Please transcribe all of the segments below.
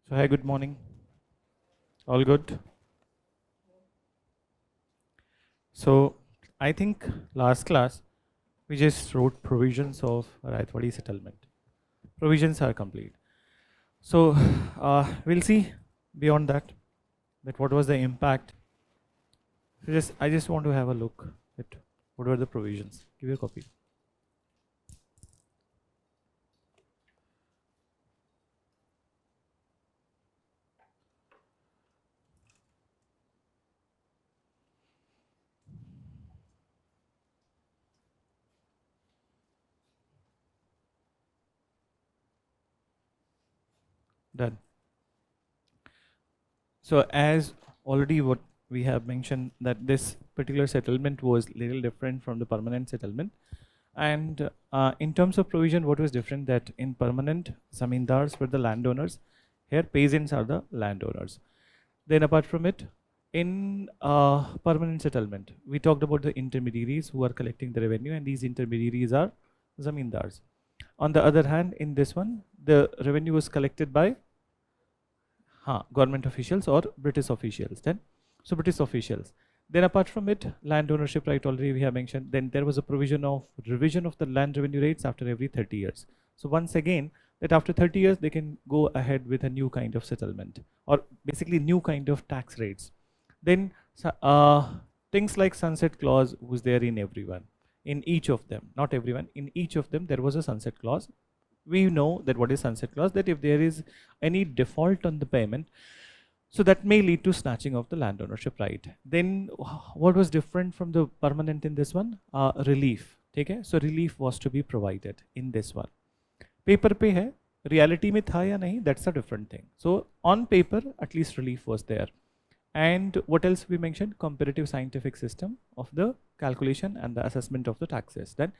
So, hi, good morning. All good? So, I think last class we just wrote provisions of Raithwadi settlement. Provisions are complete. So, we'll see beyond that what was the impact. So I just want to have a look at what were the provisions. Give you a copy. Done. So, as already what we have mentioned that this particular settlement was little different from the permanent settlement. And in terms of provision, what was different that in permanent, zamindars were the landowners. Here, peasants are the landowners. Then apart from it, in permanent settlement, we talked about the intermediaries who are collecting the revenue, and these intermediaries are zamindars. On the other hand, in this one, the revenue was collected by government officials or British officials. So British officials. Then apart from it, land ownership right already we have mentioned. Then there was a provision of revision of the land revenue rates after every 30 years. So once again, that after 30 years they can go ahead with a new kind of settlement or basically new kind of tax rates. Then things like sunset clause was there in everyone, in each of them, not everyone, in each of them there was a sunset clause. We know that what is sunset clause, that if there is any default on the payment, so that may lead to snatching of the land ownership right. Then what was different from the permanent in this one? Relief. Okay, so relief was to be provided in this one. Paper पे है, reality में था या नहीं, that's a different thing. So on paper at least relief was there. And what else we mentioned? Comparative scientific system of the calculation and the assessment of the taxes. Then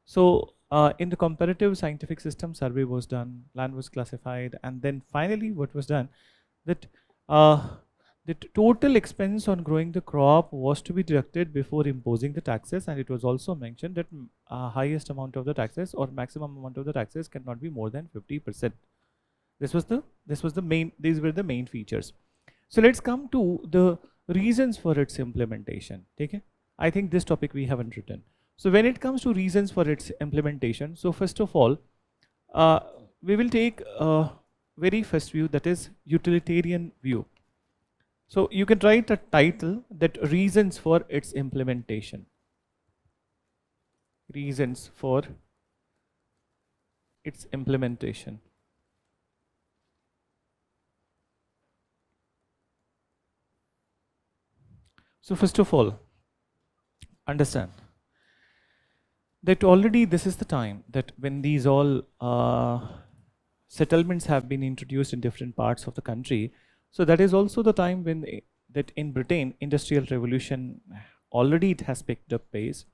so in the comparative scientific system, survey was done, land was classified, and then finally what was done, that the total expense on growing the crop was to be deducted before imposing the taxes, and it was also mentioned that highest amount of the taxes or maximum amount of the taxes cannot be more than 50%. These were the main features. So let's come to the reasons for its implementation. Okay? I think this topic we haven't written. So when it comes to reasons for its implementation, so first of all, we will take a very first view, that is utilitarian view. So you can write a title that reasons for its implementation. Reasons for its implementation. So first of all, understand that already this is the time that when these all settlements have been introduced in different parts of the country. So that is also the time when that in Britain, industrial revolution already it has picked up pace.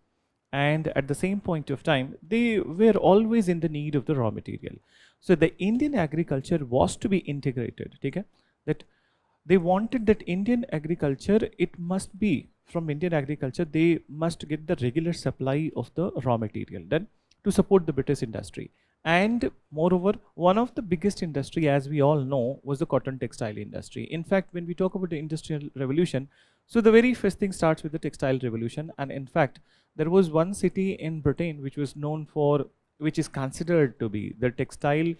And at the same point of time, they were always in the need of the raw material. So the Indian agriculture was to be integrated. Okay? That they wanted that Indian agriculture, it must be from Indian agriculture, they must get the regular supply of the raw material then to support the British industry. And moreover, one of the biggest industry, as we all know, was the cotton textile industry. In fact, when we talk about the industrial revolution, so the very first thing starts with the textile revolution. And in fact, there was one city in Britain which was known for, which is considered to be the textile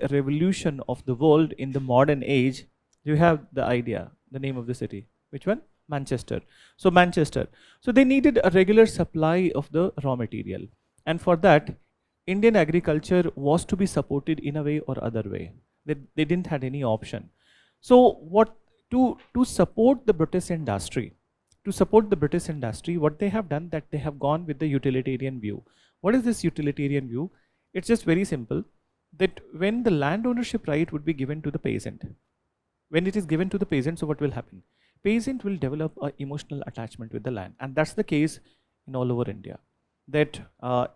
revolution of the world in the modern age. You have the idea, the name of the city. Which one? Manchester. So Manchester. So they needed a regular supply of the raw material. And for that, Indian agriculture was to be supported in a way or other way. They didn't have any option. So what to support the British industry, what they have done, that they have gone with the utilitarian view. What is this utilitarian view? It's just very simple, that when the land ownership right would be given to the peasant, when it is given to the peasant, so what will happen? Peasant will develop an emotional attachment with the land, and that's the case in all over India. That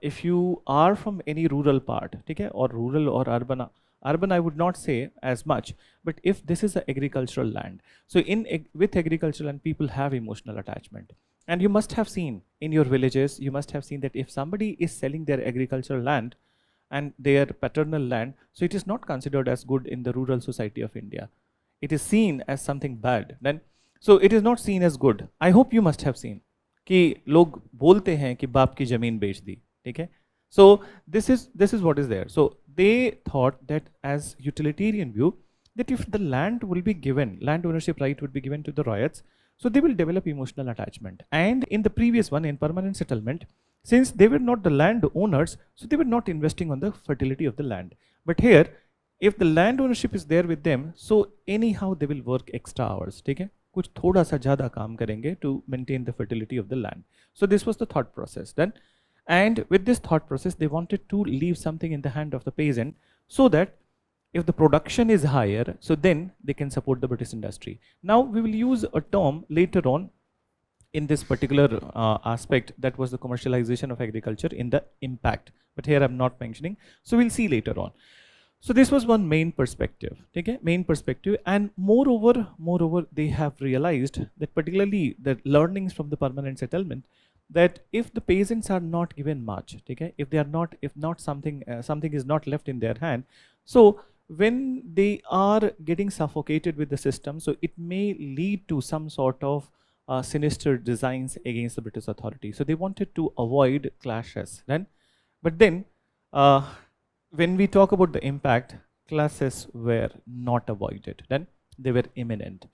if you are from any rural part, okay, or rural or urban I would not say as much, but if this is an agricultural land, so with agricultural land, people have emotional attachment. And you must have seen in your villages, you must have seen that if somebody is selling their agricultural land and their paternal land, so it is not considered as good in the rural society of India. It is seen as something bad. Then, so it is not seen as good. I hope you must have seen कि लोग बोलते हैं कि बाप की जमीन बेच दी, ठीक है? So this is what is there. So they thought that as utilitarian view, that if the land will be given, land ownership right would be given to the ryots, so they will develop emotional attachment. And in the previous one, in permanent settlement, since they were not the land owners, so they were not investing on the fertility of the land. But here, if the land ownership is there with them, so anyhow they will work extra hours, ठीक है? कुछ थोड़ा सा ज़्यादा काम करेंगे to maintain the fertility of the land. So this was the thought process then. And with this thought process, they wanted to leave something in the hand of the peasant so that if the production is higher, so then they can support the British industry. Now we will use a term later on in this particular aspect, that was the commercialization of agriculture in the impact. But here I'm not mentioning. So we'll see later on. So this was one main perspective, okay? Main perspective, and moreover, they have realized that particularly the learnings from the permanent settlement, that if the peasants are not given much, okay? If not something is not left in their hand, so when they are getting suffocated with the system, so it may lead to some sort of sinister designs against the British authority. So they wanted to avoid clashes then, but then. When we talk about the impact, clashes were not avoided, then they were imminent.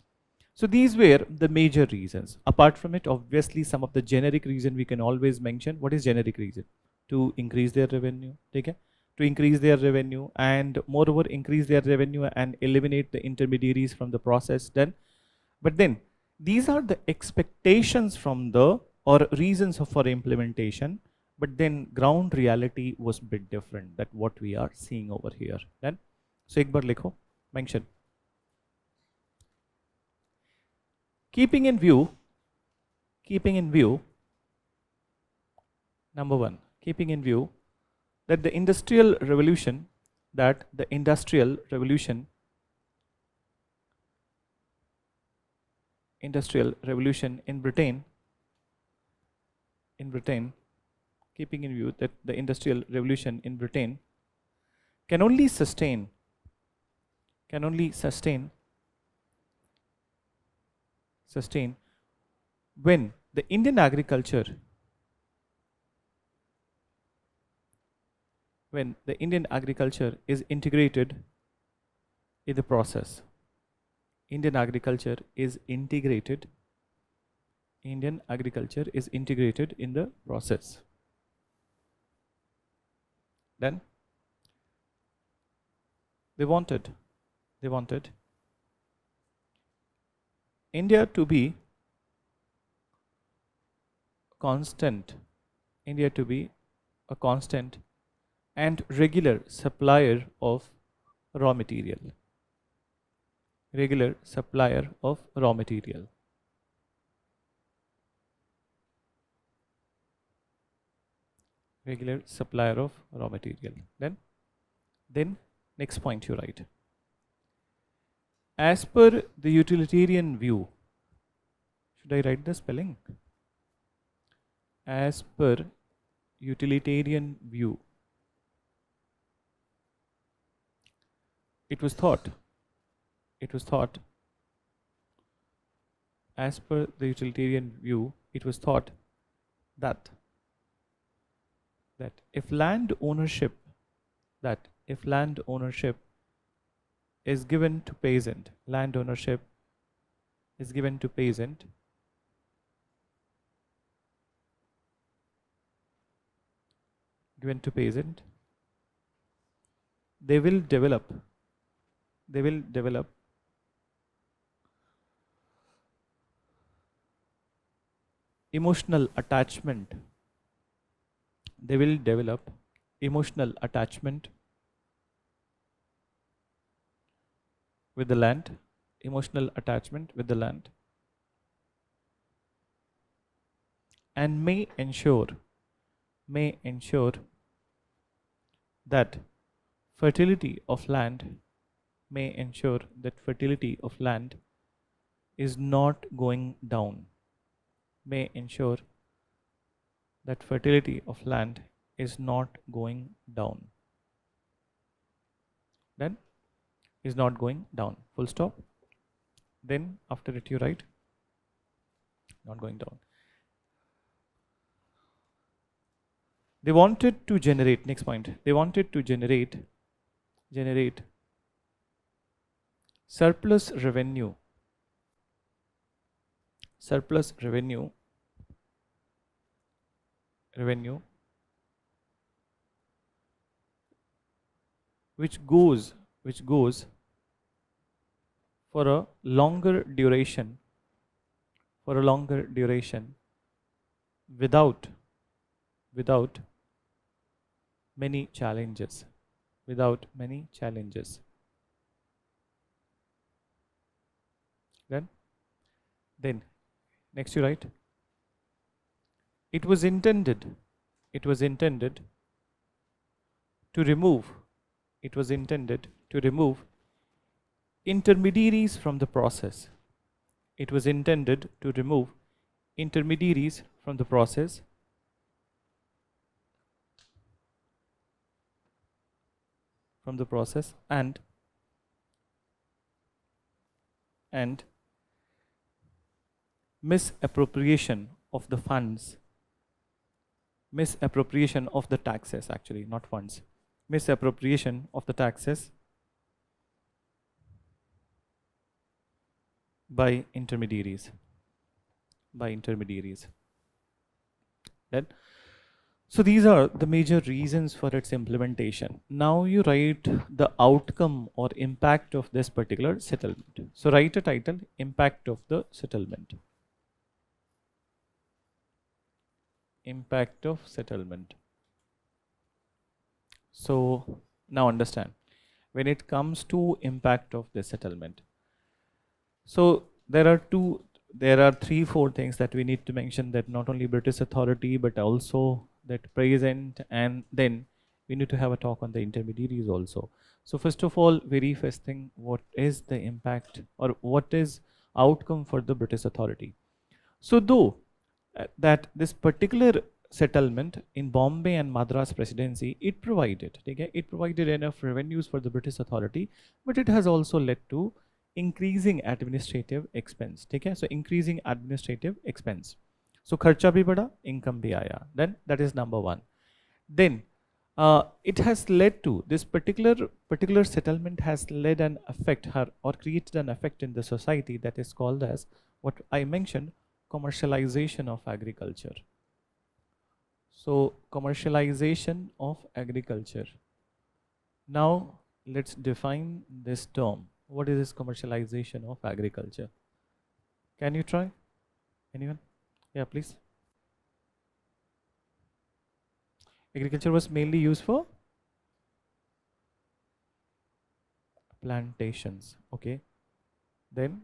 So these were the major reasons. Apart from it, obviously some of the generic reason we can always mention. What is generic reason? To increase their revenue, okay? To increase their revenue, and moreover increase their revenue and eliminate the intermediaries from the process then. But then these are the expectations from the, or reasons for implementation. But then ground reality was a bit different than what we are seeing over here. Then, so एक बार लिखो, mention. Keeping in view, number one, keeping in view that the industrial revolution in Britain, keeping in view that the industrial revolution in Britain can only sustain when the Indian agriculture is integrated in the process. Indian agriculture is integrated in the process. Then they wanted India to be a constant and regular supplier of raw material. Then next point you write. As per the utilitarian view, should I write the spelling? As per utilitarian view, it was thought, as per the utilitarian view, it was thought that if land ownership is given to peasant, they will develop emotional attachment. With the land, and may ensure that fertility of land is not going down. may ensure that fertility of land is not going down. Then is not going down. Full stop. Then after it you write not going down. They wanted to generate, next point, they wanted to generate surplus revenue which goes for a longer duration without many challenges. Then next you write, it was intended to remove intermediaries from the process. It was intended to remove intermediaries from the process and misappropriation of the funds, misappropriation of the taxes, actually not funds, misappropriation of the taxes by intermediaries. Then, so these are the major reasons for its implementation. Now you write the outcome or impact of this particular settlement. So write a title, impact of the settlement. Impact of settlement. So now understand, when it comes to impact of the settlement, so there are 3-4 things that we need to mention, that not only British authority but also that present, and then we need to have a talk on the intermediaries also. So first of all, very first thing, what is the impact or what is outcome for the British authority? So though that this particular settlement in Bombay and Madras presidency, it provided enough revenues for the British authority, but it has also led to increasing administrative expense. So increasing administrative expense. So kharcha bhi bada, income bhi aaya. Then that is number one. Then it has led to this particular settlement has led an effect or created an effect in the society that is called as what I mentioned, commercialization of agriculture. So commercialization of agriculture. Now let's define this term. What is this commercialization of agriculture? Can you try? Anyone? Yeah, please. Agriculture was mainly used for plantations. Okay. Then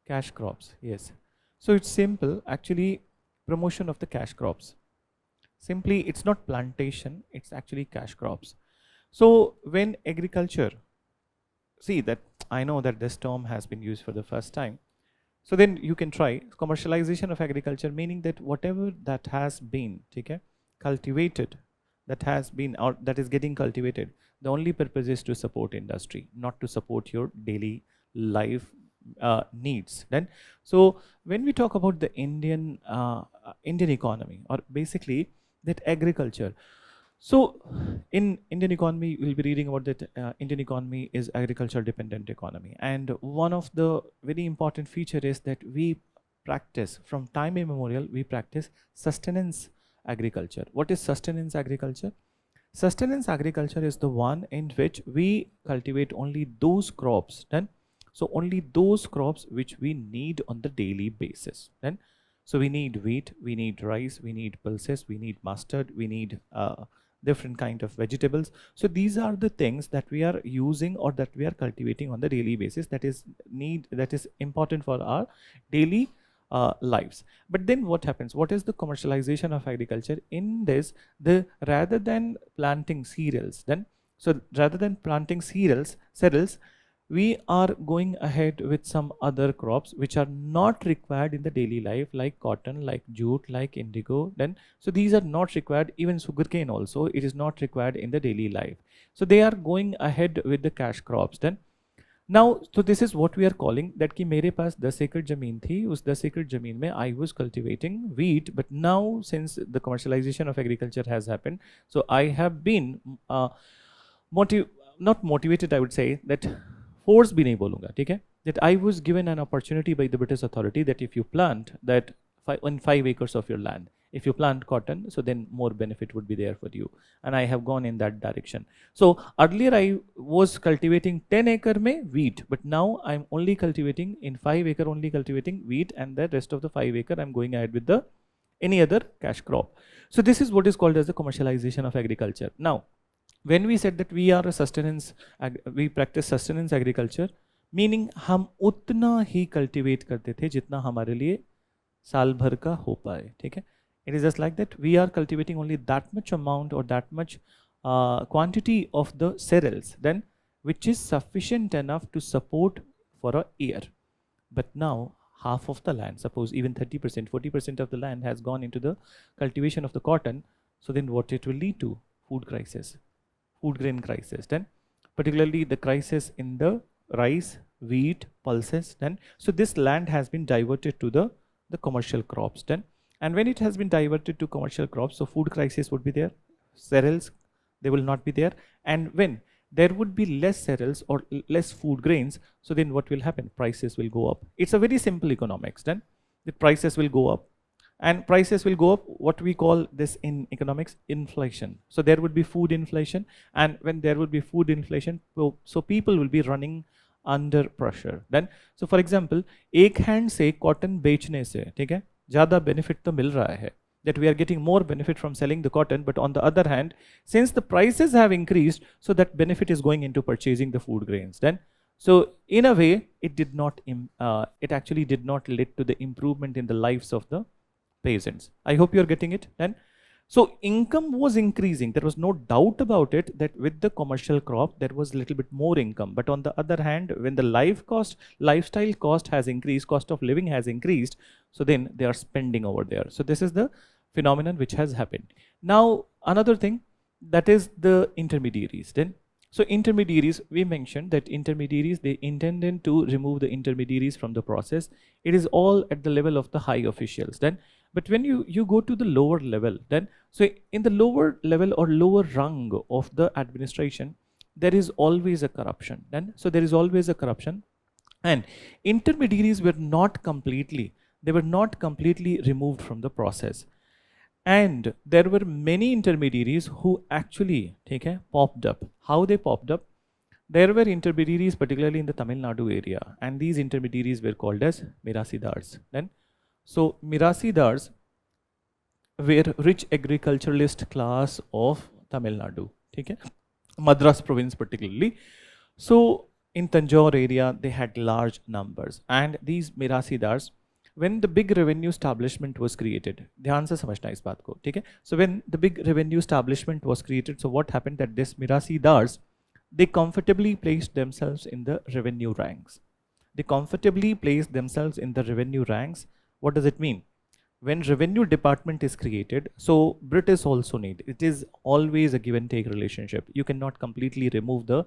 cash crops. Yes. So it's simple. Actually, promotion of the cash crops. Simply, it's not plantation, it's actually cash crops. So when agriculture, see that I know that this term has been used for the first time. So then you can try commercialization of agriculture, meaning that whatever that has been cultivated, that is getting cultivated, the only purpose is to support industry, not to support your daily life needs. Then, so when we talk about the Indian economy, or basically that agriculture, so in Indian economy, we'll be reading about that Indian economy is agriculture dependent economy, and one of the very important feature is that we practice from time immemorial, we practice sustenance agriculture. What is sustenance agriculture? Sustenance agriculture is the one in which we cultivate only those crops, then so only those crops which we need on the daily basis. Then so we need wheat, we need rice, we need pulses, we need mustard, we need different kind of vegetables. So these are the things that we are using or that we are cultivating on the daily basis, that is important for our daily lives. But then what happens? What is the commercialization of agriculture? In this, rather than planting cereals, cereals, we are going ahead with some other crops which are not required in the daily life, like cotton, like jute, like indigo. Then, so these are not required. Even sugarcane also, it is not required in the daily life. So they are going ahead with the cash crops. Then now, so this is what we are calling that कि मेरे पास 10 एकड़ जमीन थी, उस 10 एकड़ जमीन में I was cultivating wheat, but now since the commercialization of agriculture has happened, so I have been not motivated, I would say, that force भी नहीं बोलूँगा, ठीक है, that I was given an opportunity by the British authority that if you plant that on 5 acres of your land, if you plant cotton, so then more benefit would be there for you, and I have gone in that direction. So earlier I was cultivating 10 acre mein wheat, but now I'm only cultivating in 5 acre, only cultivating wheat, and the rest of the 5 acre I'm going ahead with the any other cash crop. So this is what is called as the commercialization of agriculture. Now, when we said that we are a sustenance, we practice sustenance agriculture, meaning हम उतना ही cultivate करते थे जितना हमारे लिए साल भर का हो पाए, ठीक है. It is just like that. We are cultivating only that much amount or that much quantity of the cereals, then which is sufficient enough to support for a year. But now half of the land, suppose even 30%, 40% of the land has gone into the cultivation of the cotton. So then what it will lead to? Food crisis, food grain crisis. Then particularly the crisis in the rice, wheat, pulses. Then so this land has been diverted to the commercial crops. Then and when it has been diverted to commercial crops, so food crisis would be there, cereals, they will not be there. And when there would be less cereals or less food grains, so then what will happen? Prices will go up. It's a very simple economics. Then the prices will go up, and prices will go up, what we call this in economics, inflation. So there would be food inflation, and when there would be food inflation, so people will be running under pressure. Then so for example, एक hand से cotton बेचने से, ठीक है, ज़्यादा benefit तो मिल रहा है, that we are getting more benefit from selling the cotton, but on the other hand, since the prices have increased, so that benefit is going into purchasing the food grains. Then so in a way, it did not it actually did not lead to the improvement in the lives of the peasants. I hope you are getting it. Then so income was increasing. There was no doubt about it that with the commercial crop there was a little bit more income. But on the other hand, when the lifestyle cost has increased, cost of living has increased, so then they are spending over there. So this is the phenomenon which has happened. Now another thing, that is the intermediaries. Then so intermediaries, we mentioned that intermediaries, they intended to remove the intermediaries from the process. It is all at the level of the high officials. Then but when you go to the lower level, then so in the lower level or lower rung of the administration, there is always a corruption. Then so there is always a corruption, and intermediaries were not completely removed from the process. And there were many intermediaries who actually, okay, popped up. How they popped up? There were intermediaries particularly in the Tamil Nadu area, and these intermediaries were called as Mirasidars. Then so Mirasidars were rich agriculturalist class of Tamil Nadu, okay? Madras province particularly. So in Tanjore area, they had large numbers, and these Mirasidars, when the big revenue establishment was created, ध्यान से समझना इस बात को, ठीक है? So when the big revenue establishment was created, so what happened that this Mirasidars, they comfortably placed themselves in the revenue ranks. They comfortably placed themselves in the revenue ranks. What does it mean? When revenue department is created, so British also need, it is always a give and take relationship. You cannot completely remove the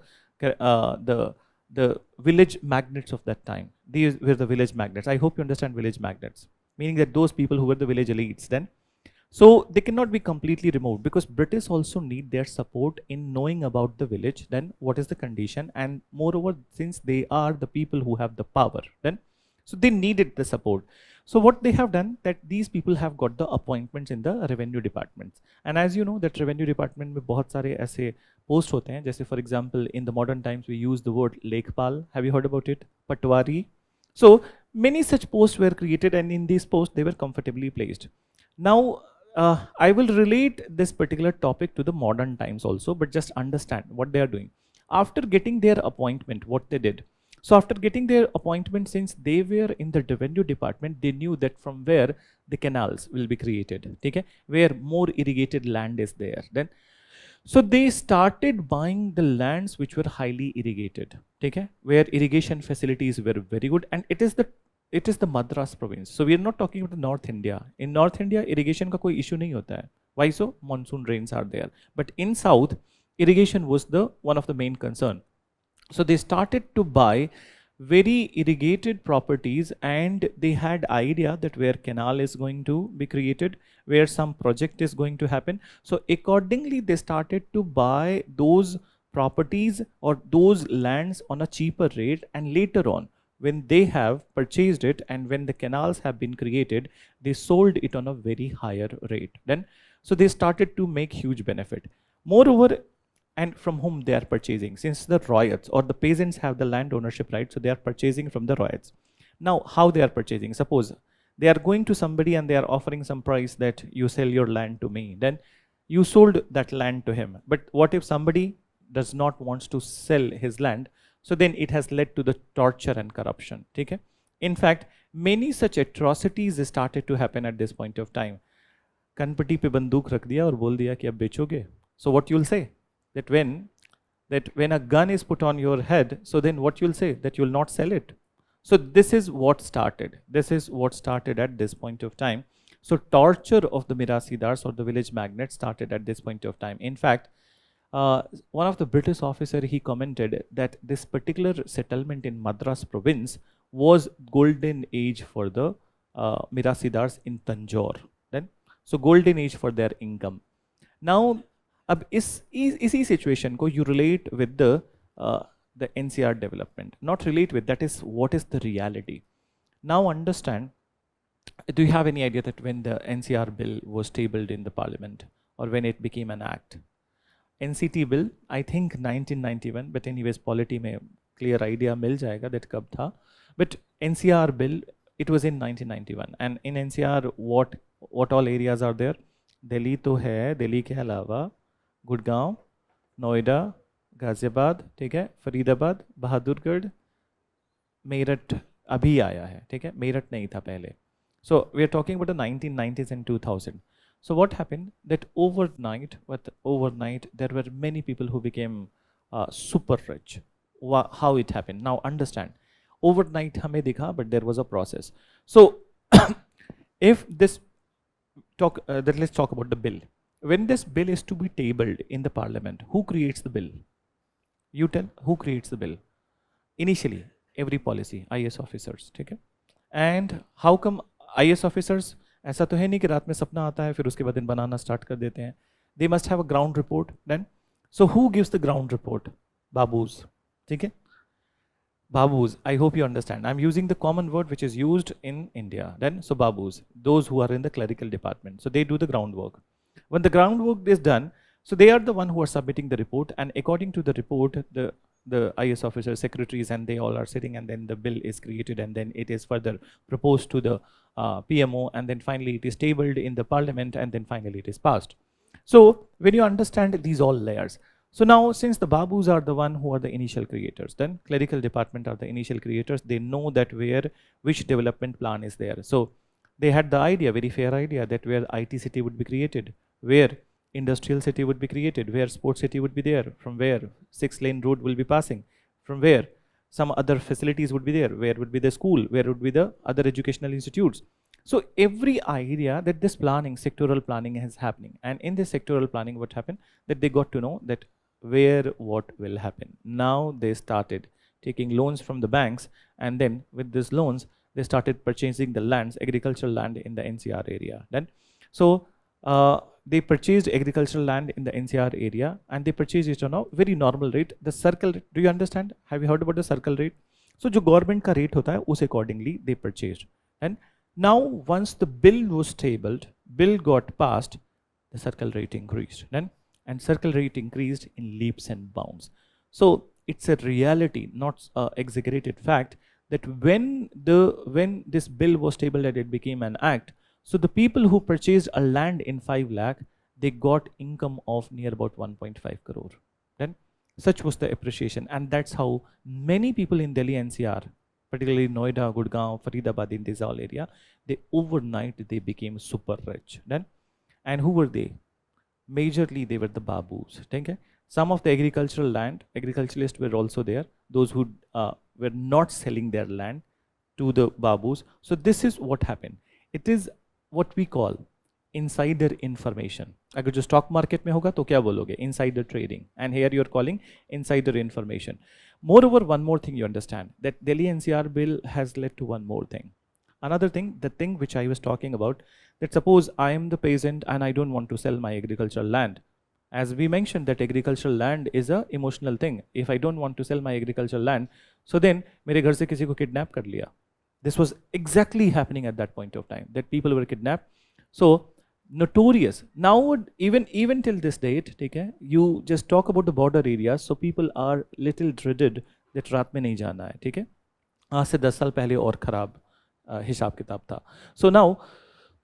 village magnates of that time. These were the village magnates. I hope you understand village magnates, meaning that those people who were the village elites then. So they cannot be completely removed, because British also need their support in knowing about the village, then what is the condition, and moreover, since they are the people who have the power, then so they needed the support. So what they have done, that these people have got the appointments in the revenue departments. And as you know that revenue department में बहुत सारे ऐसे post होते हैं, जैसे for example in the modern times we use the word lekpal. Have you heard about it? Patwari. So many such posts were created, and in these posts they were comfortably placed. Now I will relate this particular topic to the modern times also, but just understand what they are doing. After getting their appointment, what they did. So after getting their appointment, since they were in the revenue department, they knew that from where the canals will be created, okay, where more irrigated land is there. Then, So they started buying the lands which were highly irrigated, okay, where irrigation facilities were very good, and it is the Madras province. So we are not talking about North India. In North India, irrigation का कोई issue नहीं होता है. Why so? Monsoon rains are there. But in South, irrigation was the one of the main concern. So they started to buy very irrigated properties, and they had idea that where canal is going to be created, where some project is going to happen. So accordingly, they started to buy those properties or those lands on a cheaper rate, and later on, when they have purchased it and when the canals have been created, they sold it on a very higher rate. Then, so they started to make huge benefit. Moreover, and from whom they are purchasing, since the ryots or the peasants have the land ownership right, so they are purchasing from the ryots. Now how they are purchasing? Suppose they are going to somebody and they are offering some price that you sell your land to me, then you sold that land to him. But what if somebody does not wants to sell his land? So then it has led to the torture and corruption. Okay? In fact, many such atrocities started to happen at this point of time. कनपट्टी पे बंदूक रख दिया और बोल दिया कि अब बेचोगे. So what you'll say? That when a gun is put on your head, so then what you'll say? That you'll not sell it. So this is what started. This is what started at this point of time. So torture of the Mirasidars or the village magnates started at this point of time. In fact, one of the British officer, he commented that this particular settlement in Madras province was golden age for the Mirasidars in Tanjore. Then, so golden age for their income. Now, अब इसी situation को you relate with the NCR development, not relate with, that is what is the reality. Now understand, do you have any idea that when the NCR bill was tabled in the parliament or when it became an act? NCT bill, I think 1991, but anyways polity में clear idea मिल जाएगा that कब था. But NCR bill, it was in 1991, and in NCR what all areas are there? Delhi तो है, दिल्ली के अलावा गुड़गांव, नोएडा, गाजियाबाद, ठीक है, फरीदाबाद, बहादुरगढ़, मेरठ अभी आया है, ठीक है, मेरठ नहीं था पहले. So we are talking about the 1990s and 2000. So what happened that overnight there were many people who became super rich. How it happened? Now understand, overnight हमें दिखा, but there was a process. So if this let's talk about the bill. When this bill is to be tabled in the parliament, who creates the bill? You tell, who creates the bill? Initially, every policy, IAS officers, ठीक है? And how come IAS officers? ऐसा तो है नहीं कि रात में सपना आता है फिर उसके बाद दिन बनाना स्टार्ट कर देते हैं. They must have a ground report then. So who gives the ground report? Babus, ठीक है? Babus, I hope you understand. I'm using the common word which is used in India. Then, so Babus, those who are in the clerical department. So they do the groundwork. When the groundwork is done, so they are the one who are submitting the report, and according to the report, the IS officers, secretaries, and they all are sitting, and then the bill is created, and then it is further proposed to the PMO, and then finally it is tabled in the parliament, and then finally it is passed. So when you understand these all layers, so now since the Babus are the one who are the initial creators, then clerical department are the initial creators, they know that which development plan is there. So they had the idea, very fair idea, that where IT city would be created, where industrial city would be created, where sports city would be there, from where 6-lane road will be passing, from where some other facilities would be there, where would be the school, where would be the other educational institutes. So every idea that this planning, sectoral planning is happening, and in this sectoral planning what happened, that they got to know that where what will happen. Now they started taking loans from the banks, and then with these loans they started purchasing the lands, agricultural land in the NCR area. Then, so they purchased agricultural land in the NCR area, and they purchased it on a very normal rate. The circle rate, do you understand? Have you heard about the circle rate? So जो government का rate होता है, उस accordingly they purchased. And now once the bill was tabled, bill got passed, the circle rate increased. Then, and circle rate increased in leaps and bounds. So it's a reality, not an exaggerated fact, that when this bill was tabled and it became an act, so the people who purchased a land in 5 lakh, they got income of near about 1.5 crore. Then such was the appreciation, and that's how many people in Delhi NCR, particularly Noida, Gurgaon, Faridabad, in this all area, they overnight they became super rich. Then, and who were they? majorly they were the Babus. Okay? Some of the agricultural land, agriculturalists were also there, those who were not selling their land to the Babus. So this is what happened. It is what we call insider information. अगर जो stock market में होगा तो क्या बोलोगे? Insider trading. And here you are calling insider information. Moreover, one more thing you understand, that Delhi NCR bill has led to one more thing. Another thing, the thing which I was talking about, that suppose I am the peasant and I don't want to sell my agricultural land. As we mentioned that agricultural land is a emotional thing. If I don't want to sell my agricultural land, so then मेरे घर से किसी को kidnap कर लिया. This was exactly happening at that point of time, that people were kidnapped. So notorious. Now even till this date, okay, you just talk about the border areas, so people are little dreaded that रात में नहीं जाना है, ठीक है? आज से 10 साल पहले और खराब हिसाब किताब था. So now,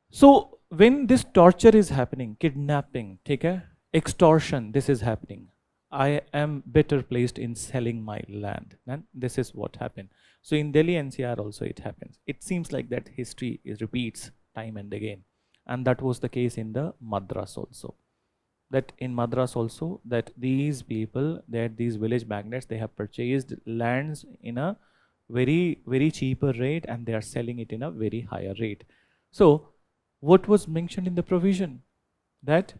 so when this torture is happening, kidnapping, ठीक है, extortion, this is happening, I am better placed in selling my land. And this is what happened. So in Delhi NCR also it happens. It seems like that history repeats time and again. And that was the case in the Madras also. That in Madras also, that these people, that these village magnates, they have purchased lands in a very, very cheaper rate and they are selling it in a very higher rate. So what was mentioned in the provision? That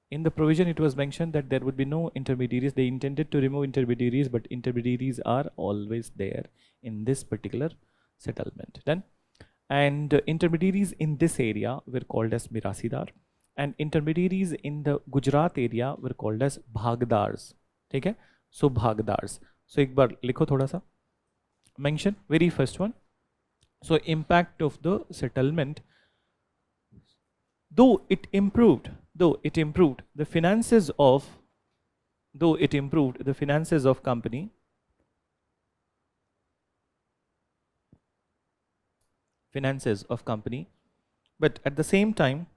in the provision it was mentioned that there would be no intermediaries. They intended to remove intermediaries, but intermediaries are always there in this particular settlement. Then, and intermediaries in this area were called as Mirasidar, and intermediaries in the Gujarat area were called as Bhagdars. ठीक है? So Bhagdars. So एक बार लिखो थोड़ा सा. Mention very first one. So impact of the settlement. Though it improved the finances of, company, but at the same time,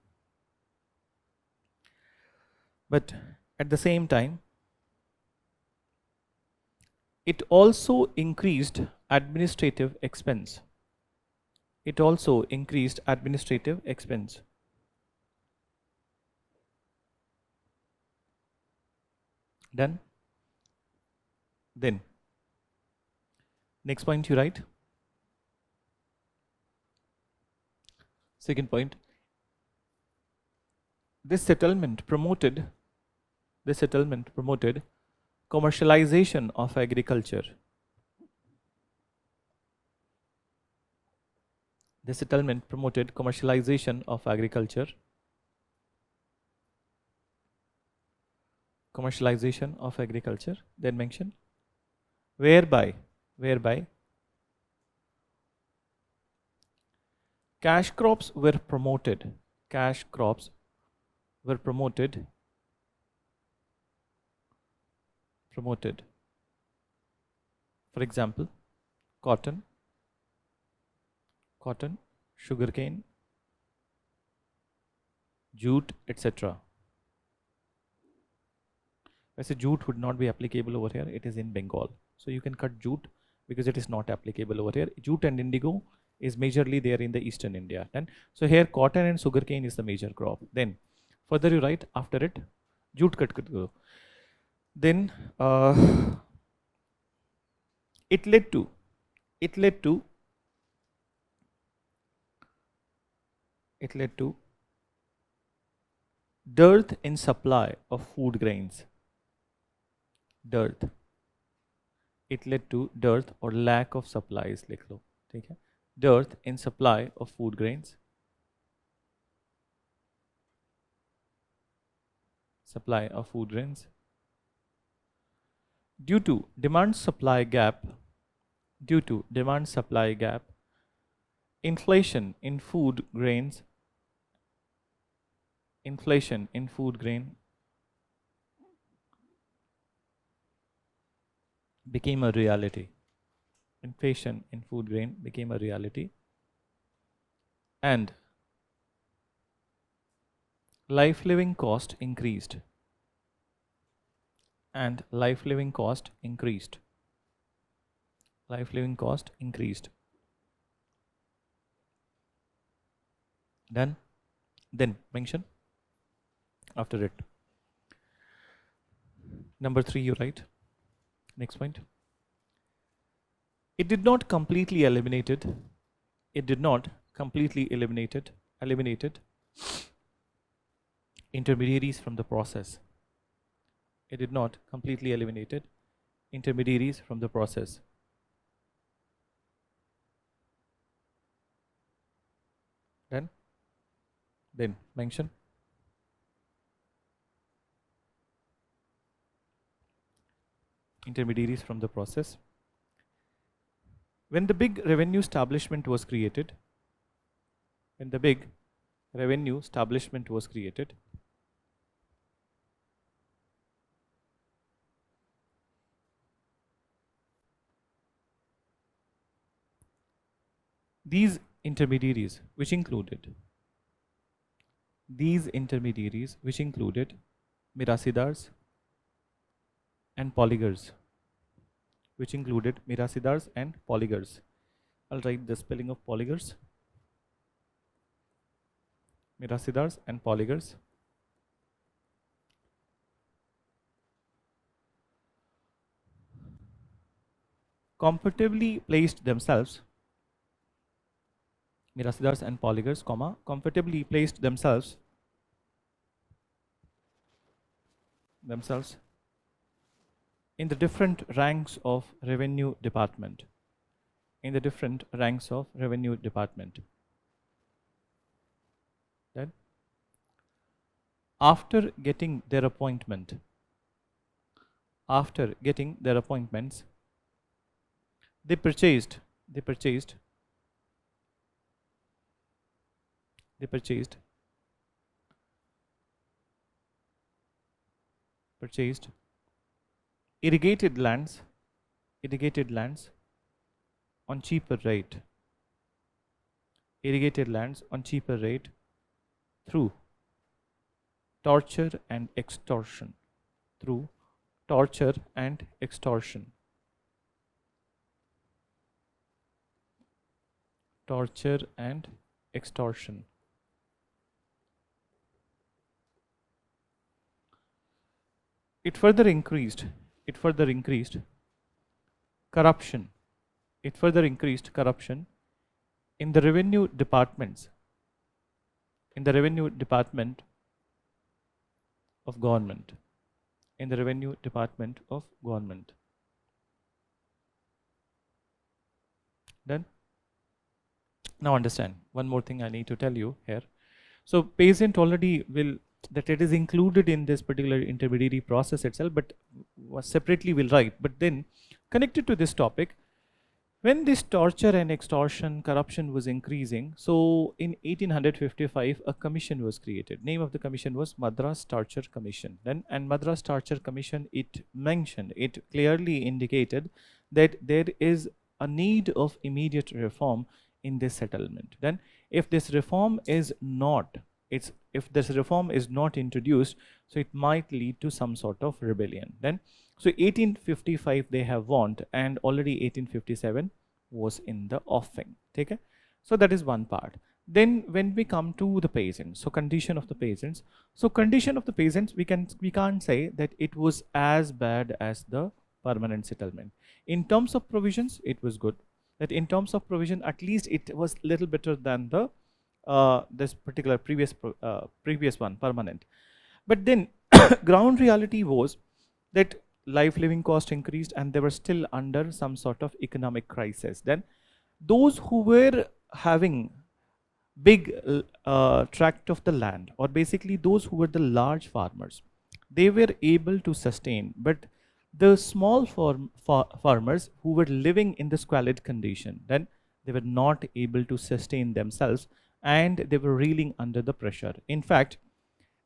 it also increased administrative expense. Done. Then next point you write. Second point, this settlement promoted commercialization of agriculture. The settlement promoted commercialization of agriculture. Then mention whereby cash crops were promoted. For example, cotton, sugarcane, jute, etc. Whereas jute would not be applicable over here, it is in Bengal. So you can cut jute because it is not applicable over here. Jute and indigo is majorly there in the eastern India. And so here cotton and sugarcane is the major crop. Then further you write after it, jute cut go. Then it led to dearth in supply of food grains. It led to dearth or lack of supplies, लिख लो, ठीक है? Dearth in supply of food grains. Due to demand supply gap, inflation in food grain became a reality. And life living cost increased. Done. Then mention after it. Number 3, you write. Next point. It did not completely eliminated. It did not completely eliminated intermediaries from the process. It did not completely eliminated intermediaries from the process. Then mention intermediaries from the process. When the big revenue establishment was created, these intermediaries which included mirasidars and polygars, I'll write the spelling of polygars. Mirasidars and polygars. Comfortably placed themselves, mirasidars and polygars, comfortably placed themselves in the different ranks of revenue department. Then, after getting their appointments, they purchased irrigated lands on cheaper rate, through torture and extortion. It further increased corruption. In the revenue department of government. Then, now understand one more thing I need to tell you here. So peasant already will that it is included in this particular intermediary process itself, but separately we'll write. But then connected to this topic, when this torture and extortion, corruption was increasing, so in 1855 a commission was created. Name of the commission was Madras Torture Commission. And Madras Torture Commission, it clearly indicated that there is a need of immediate reform in this settlement. Then if this reform is not introduced, so it might lead to some sort of rebellion. Then, so 1855 they have warned, and already 1857 was in the offing. Okay, so that is one part. Then when we come to the peasants, so condition of the peasants, we can't say that it was as bad as the permanent settlement. In terms of provisions, it was good. That in terms of provision, at least it was little better than the this particular previous one, permanent. But then ground reality was that living cost increased, and they were still under some sort of economic crisis. Then those who were having big tract of the land, or basically those who were the large farmers, they were able to sustain, but the small farmers who were living in the squalid condition, then they were not able to sustain themselves, and they were reeling under the pressure. In fact,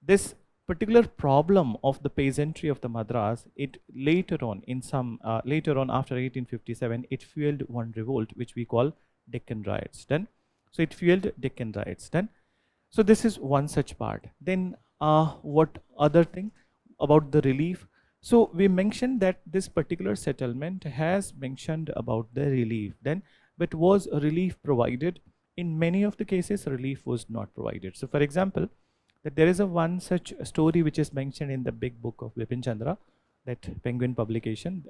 this particular problem of the peasantry of the Madras, it later on after 1857, it fueled one revolt which we call Deccan Riots. Then, so it fueled Deccan Riots. Then, so this is one such part. Then, what other thing about the relief? So we mentioned that this particular settlement has mentioned about the relief. Then, but was a relief provided? In many of the cases, relief was not provided. So, for example, that there is one such story which is mentioned in the big book of Bipin Chandra, that Penguin publication,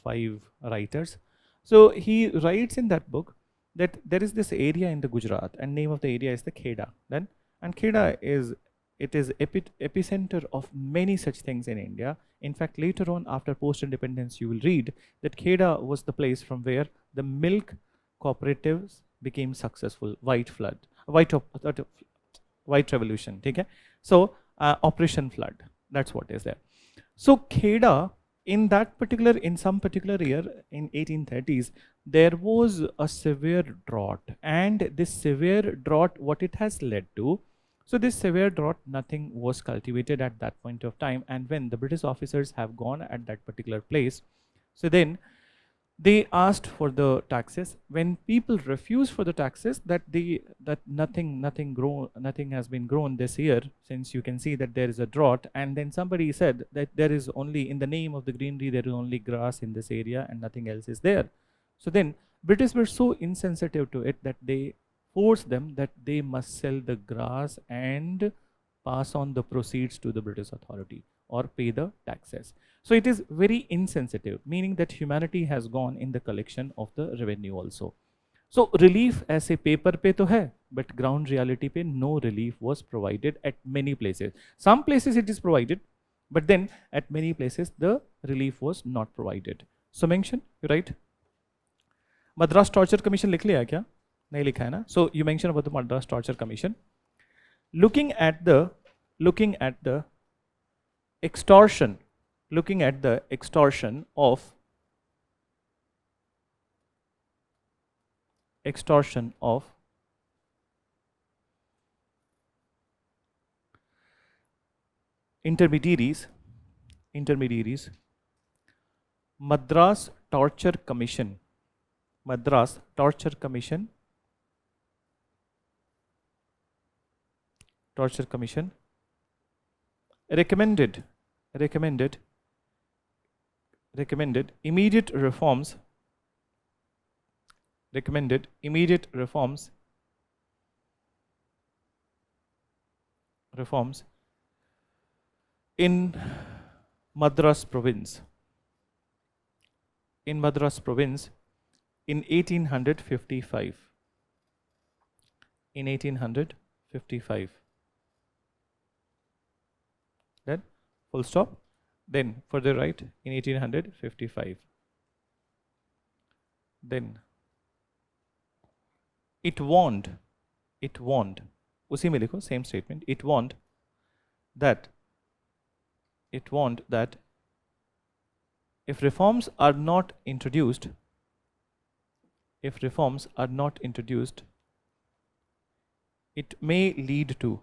5 writers. So he writes in that book that there is this area in the Gujarat, and name of the area is the Kheda. Then, and Kheda is, it is epicenter of many such things in India. In fact, later on, after post-independence, you will read that Kheda was the place from where the milk cooperatives became successful. White revolution. Okay? So Operation Flood. That's what is there. So Kheda, in some particular year in 1830s, there was a severe drought, and this severe drought, what it has led to, so this severe drought, nothing was cultivated at that point of time, and when the British officers have gone at that particular place, so then they asked for the taxes. When people refuse for the taxes, that nothing has been grown this year, since you can see that there is a drought, and then somebody said that there is only, in the name of the greenery, there is only grass in this area and nothing else is there. So then British were so insensitive to it that they forced them that they must sell the grass and pass on the proceeds to the British authority or pay the taxes. So it is very insensitive, meaning that humanity has gone in the collection of the revenue also. So relief as a paper pe to hai, but ground reality pe no relief was provided at many places. Some places it is provided, but then at many places the relief was not provided. So mention, you write. Madras Torture Commission लिख लिया क्या? नहीं लिखा है ना? So you mention about the Madras Torture Commission. Looking at the extortion, of intermediaries, Madras Torture Commission recommended immediate reforms in Madras province in 1855. Then full stop. Then further write in 1855. Then it warned, उसी में लिखो, same statement. It warned that if reforms are not introduced, it may lead to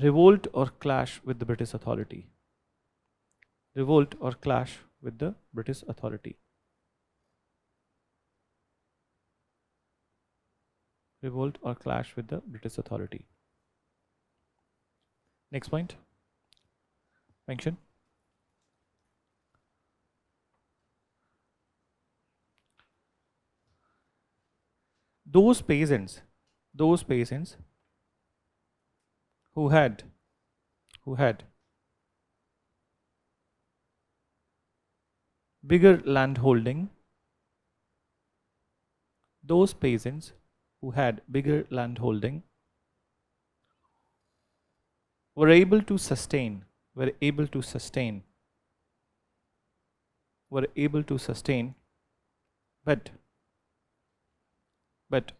revolt or clash with the British authority. Next point. Mention. Those peasants who had bigger land holding, were able to sustain, but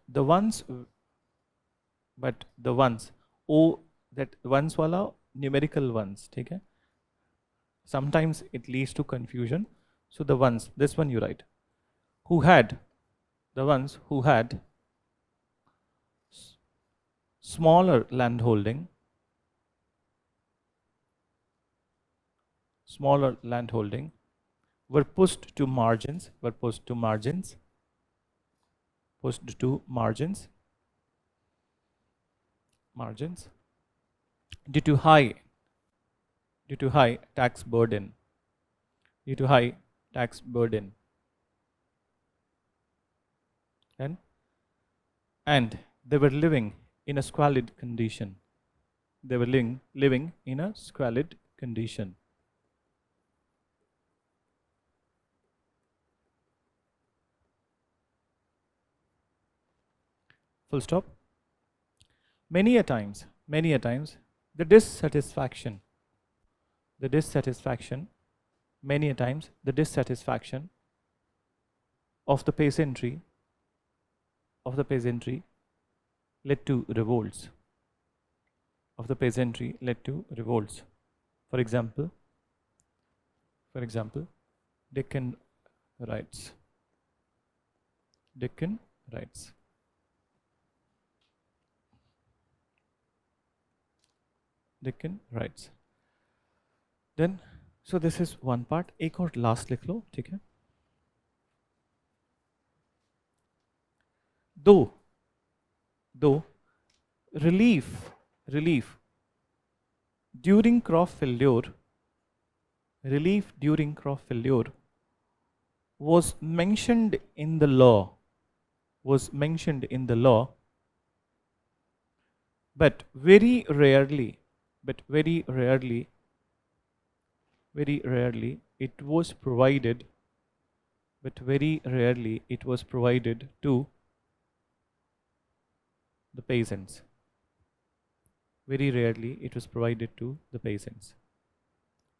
the ones, that ones wala numerical ones, ठीक है? Sometimes it leads to confusion. So the ones, this one you write, the ones who had smaller land holding, were pushed to margins, due to high tax burden. And they were living in a squalid condition. They were living in a squalid condition. Full stop. Many a times, the dissatisfaction, many a times, the dissatisfaction of the peasantry, led to revolts. For example, Deccan riots. Then, so this is one part. एक और last लिख लो, ठीक है? Though relief during crop failure was mentioned in the law, but very rarely it was provided to the peasants.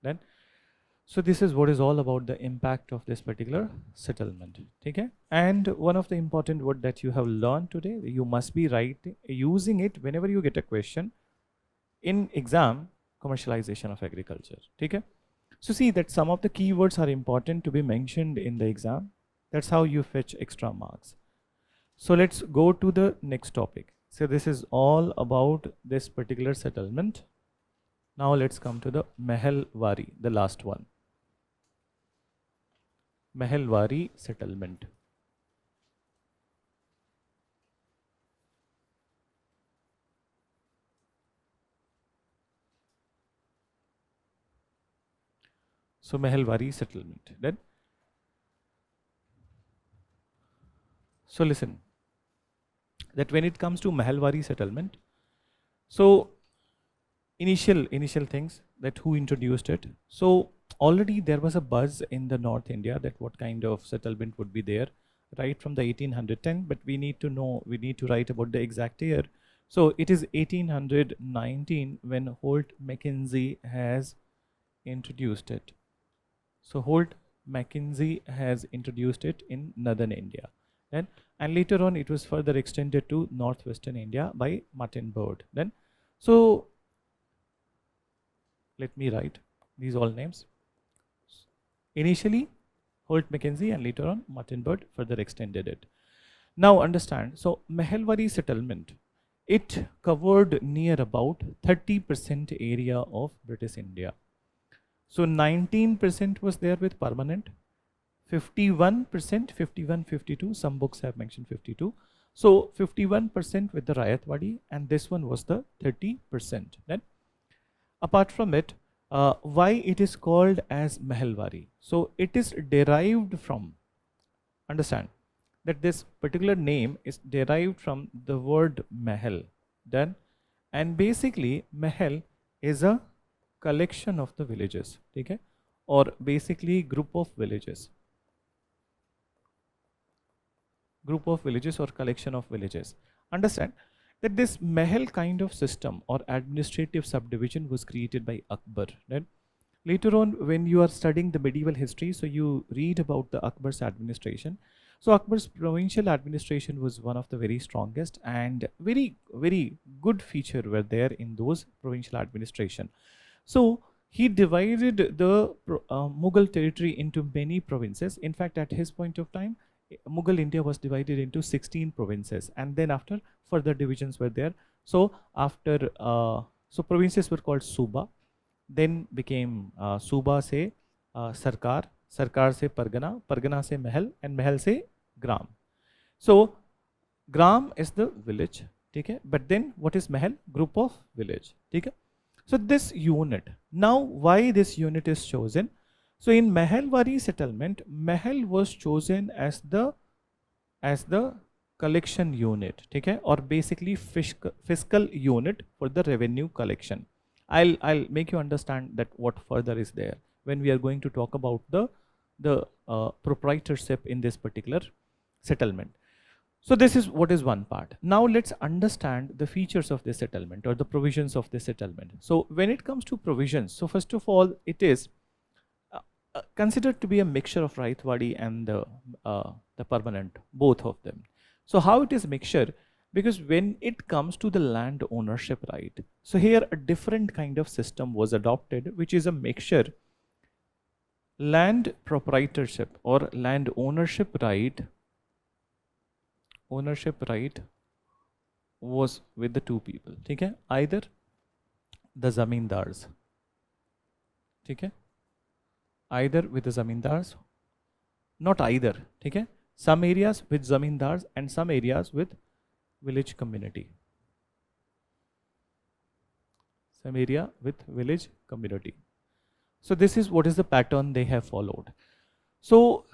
Then, so this is what is all about the impact of this particular settlement. Okay? And one of the important word that you have learned today, you must be using it whenever you get a question in exam, commercialization of agriculture. Okay? So see that some of the keywords are important to be mentioned in the exam. That's how you fetch extra marks. So let's go to the next topic. So this is all about this particular settlement. Now let's come to the Mahalwari, the last one. Mahalwari settlement. So Mahalwari settlement. Then, so listen, that when it comes to Mahalwari settlement, so initial things, that who introduced it. So already there was a buzz in the North India that what kind of settlement would be there right from the 1810, but we need to write about the exact year. So it is 1819 when Holt Mackenzie has introduced it. So Holt Mackenzie has introduced it in northern India. Then, and later on it was further extended to northwestern India by Martin Bird. Then, so let me write these all names. Initially Holt Mackenzie and later on Martin Bird further extended it. Now understand, so Mahalwari settlement, it covered near about 30% area of British India. So 19% was there with permanent, 51%, 51, 52, some books have mentioned 52. So 51% with the Rayatwadi, and this one was the 30%. Then apart from it, why it is called as Mahalwari? So it is derived from, understand that this particular name is derived from the word Mahal. Then, and basically Mahal is a collection of the villages, okay, or basically group of villages or collection of villages. Understand that this Mahal kind of system or administrative subdivision was created by Akbar. Right? Later on, when you are studying the medieval history, so you read about the Akbar's administration. So Akbar's provincial administration was one of the very strongest, and very good feature were there in those provincial administration. So he divided the Mughal territory into many provinces. In fact, at his point of time, Mughal India was divided into 16 provinces, and then after further divisions were there. So after so provinces were called Suba, then became Suba se Sarkar, Sarkar se Pargana, Pargana se Mahal, and Mahal se Gram. So Gram is the village, okay? But then what is Mahal? Group of village, okay? So this unit, now why this unit is chosen? So in Mahalwari settlement, Mahal was chosen as the collection unit, ठीक है, or basically fiscal unit for the revenue collection. I'll make you understand that what further is there when we are going to talk about the proprietorship in this particular settlement. So this is what is one part. Now let's understand the features of this settlement or the provisions of this settlement. So when it comes to provisions, so first of all, it is considered to be a mixture of Raithwadi and the permanent, both of them. So how it is a mixture? Because when it comes to the land ownership right, so here a different kind of system was adopted, which is a mixture. Land proprietorship or land ownership right was with the two people, ठीक है, either the zamindars, ठीक है, either with the zamindars, not either, ठीक है, some areas with zamindars and some areas with village community, some area with village community. So this is what is the pattern they have followed. So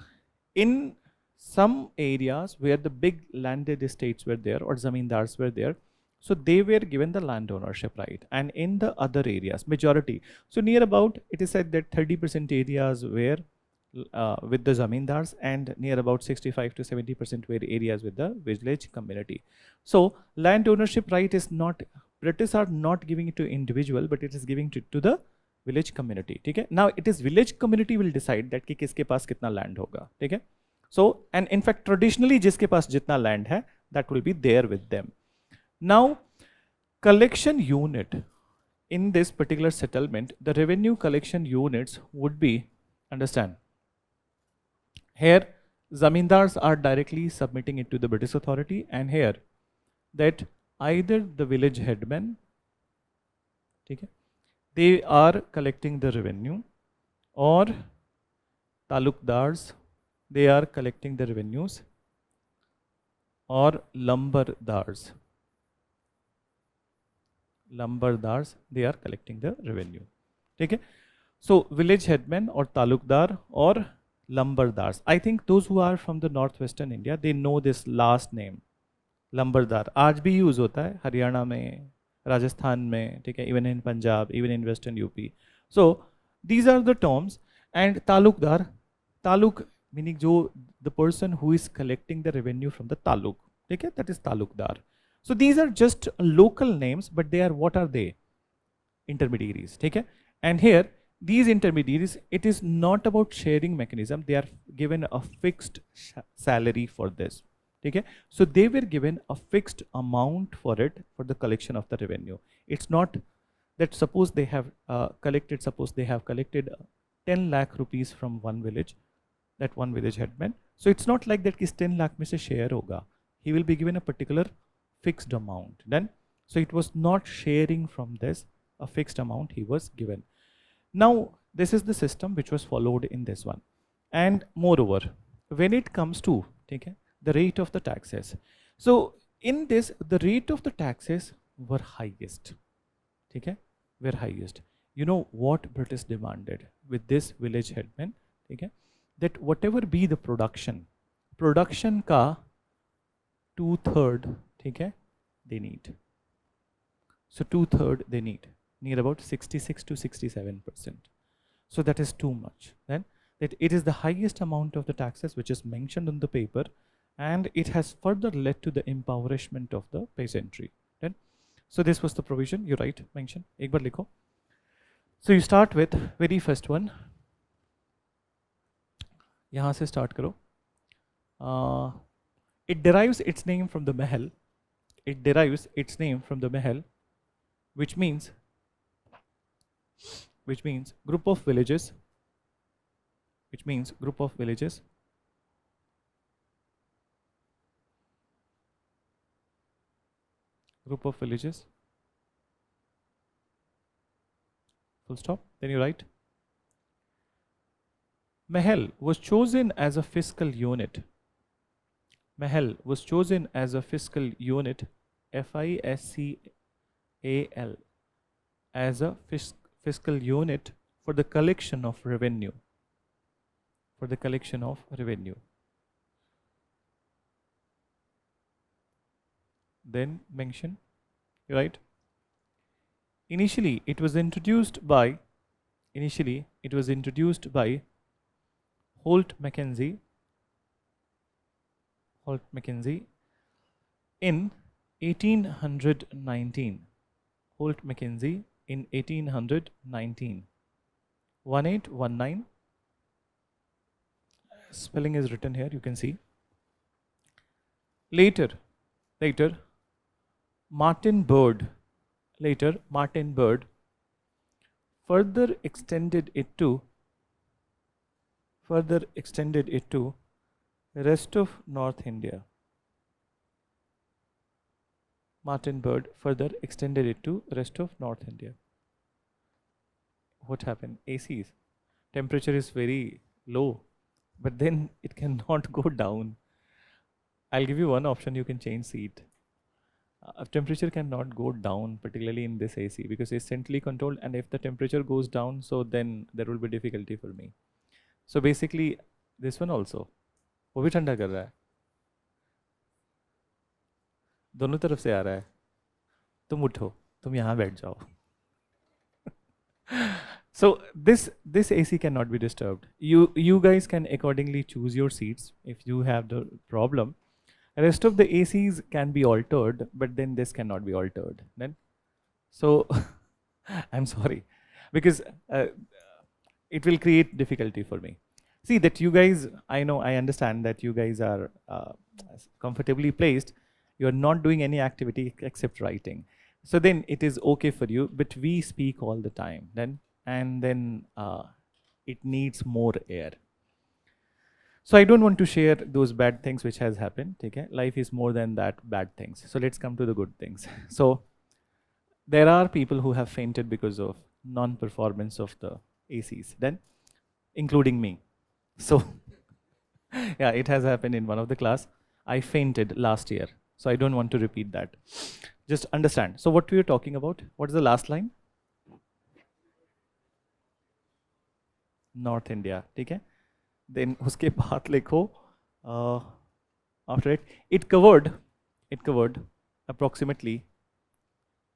in some areas where the big landed estates were there or zamindars were there, so they were given the land ownership right, and in the other areas, majority, so near about, it is said that 30% areas were with the zamindars and near about 65 to 70% were areas with the village community. So land ownership right is not, British are not giving it to individual, but it is giving to the village community, ठीक है. Now it is village community will decide that कि किसके पास कितना land होगा, ठीक है. So and in fact traditionally जिसके पास जितना land है, that will be there with them. Now collection unit in this particular settlement, the revenue collection units would be, understand, here zamindars are directly submitting it to the British authority, and here that either the village headmen, ठीक है, they are collecting the revenue, or talukdars, they are collecting the revenues, or lumbardars, they are collecting the revenue, okay. So village headmen or talukdar or lumbardars, I think those who are from the northwestern India, they know this last name lumbardar. आज भी use होता है हरियाणा में, राजस्थान में, ठीक है, even in Punjab, even in western UP. So these are the terms. And talukdar, taluk meaning जो the person who is collecting the revenue from the taluk, ठीक है, that is talukdar. So these are just local names, but they are, what are they? Intermediaries, ठीक है. And here these intermediaries, it is not about sharing mechanism, they are given a fixed salary for this, ठीक है. So they were given a fixed amount for it, for the collection of the revenue. It's not that suppose they have collected 10 lakh rupees from one village, that one village headman. So it's not like that कि 10 lakh में से share होगा. He will be given a particular fixed amount. Then, so it was not sharing from this, a fixed amount he was given. Now this is the system which was followed in this one. And moreover, when it comes to, okay, the rate of the taxes, so in this the rate of the taxes were highest, okay, were highest. You know what British demanded with this village headman, okay, that whatever be the production का 2/3, okay, they need. So 2/3 they need, near about 66 to 67%. So that is too much. Then that it is the highest amount of the taxes which is mentioned on the paper, and it has further led to the impoverishment of the peasantry. Then, so this was the provision. You write, mention. एक बार लिखो. So you start with very first one. यहाँ से start करो. It derives its name from the mahal. It derives its name from the mahal, which means group of villages. Which means group of villages. Group of villages. Full stop. Then you write. Mahal was chosen as a fiscal unit. Mahal was chosen as a fiscal unit, FISCAL, as a fiscal unit for the collection of revenue. For the collection of revenue. then mention, right? Initially it was introduced by Holt Mackenzie in 1819. Holt Mackenzie in 1819. 1819. Spelling is written here, you can see. Later, Martin Bird further extended it to rest of North India. Martin Bird further extended it to rest of North India. What happened? ACs. Temperature is very low, but then it cannot go down. I'll give you one option, you can change seat. Temperature cannot go down, particularly in this AC, because it's centrally controlled, and if the temperature goes down, so then there will be difficulty for me. So basically, this one also, वो भी ठंडा कर रहा है, दोनों तरफ से आ रहा है, तुम उठो, तुम यहाँ बैठ जाओ. So this AC cannot be disturbed. You guys can accordingly choose your seats if you have the problem. Rest of the ACs can be altered, but then this cannot be altered. Then, so I'm sorry, because it will create difficulty for me. See that you guys, I understand that you guys are comfortably placed. You are not doing any activity except writing. So then it is okay for you, but we speak all the time. Then it needs more air. So I don't want to share those bad things which has happened. Okay? Life is more than that bad things. So let's come to the good things. So there are people who have fainted because of non-performance of the ACs, then including me. So yeah, it has happened in one of the class. I fainted last year. So I don't want to repeat that. Just understand. So what we are talking about? What is the last line? North India. Okay? Then uske baad likho, after it covered approximately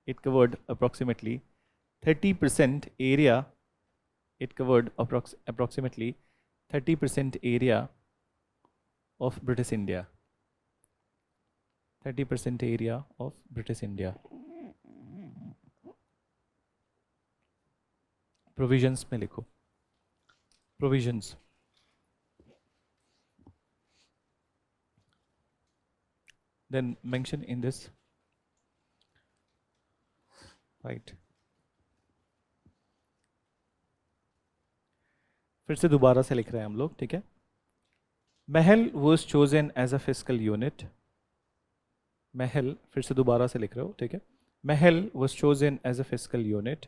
30% area. It covered approximately 30% area of British India. 30% area of British India. Provisions में लिखो. Provisions. Then mention in this. Right. फिर से दोबारा से लिख रहे हैं हम लोग, ठीक है? महल was chosen as a fiscal unit. महल फिर से दोबारा से लिख रहे हो, ठीक है? महल was chosen as a fiscal unit.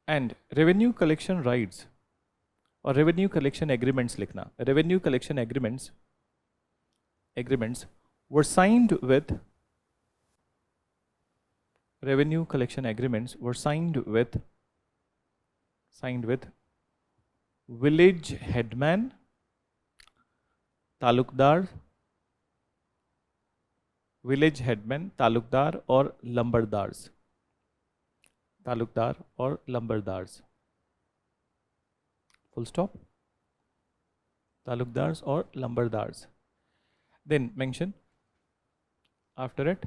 And revenue collection rights or revenue collection agreements लिखना. Revenue collection agreements were signed with village headman, talukdar or lumbardars. Full stop. Talukdars or lumbardars. Then mention after it.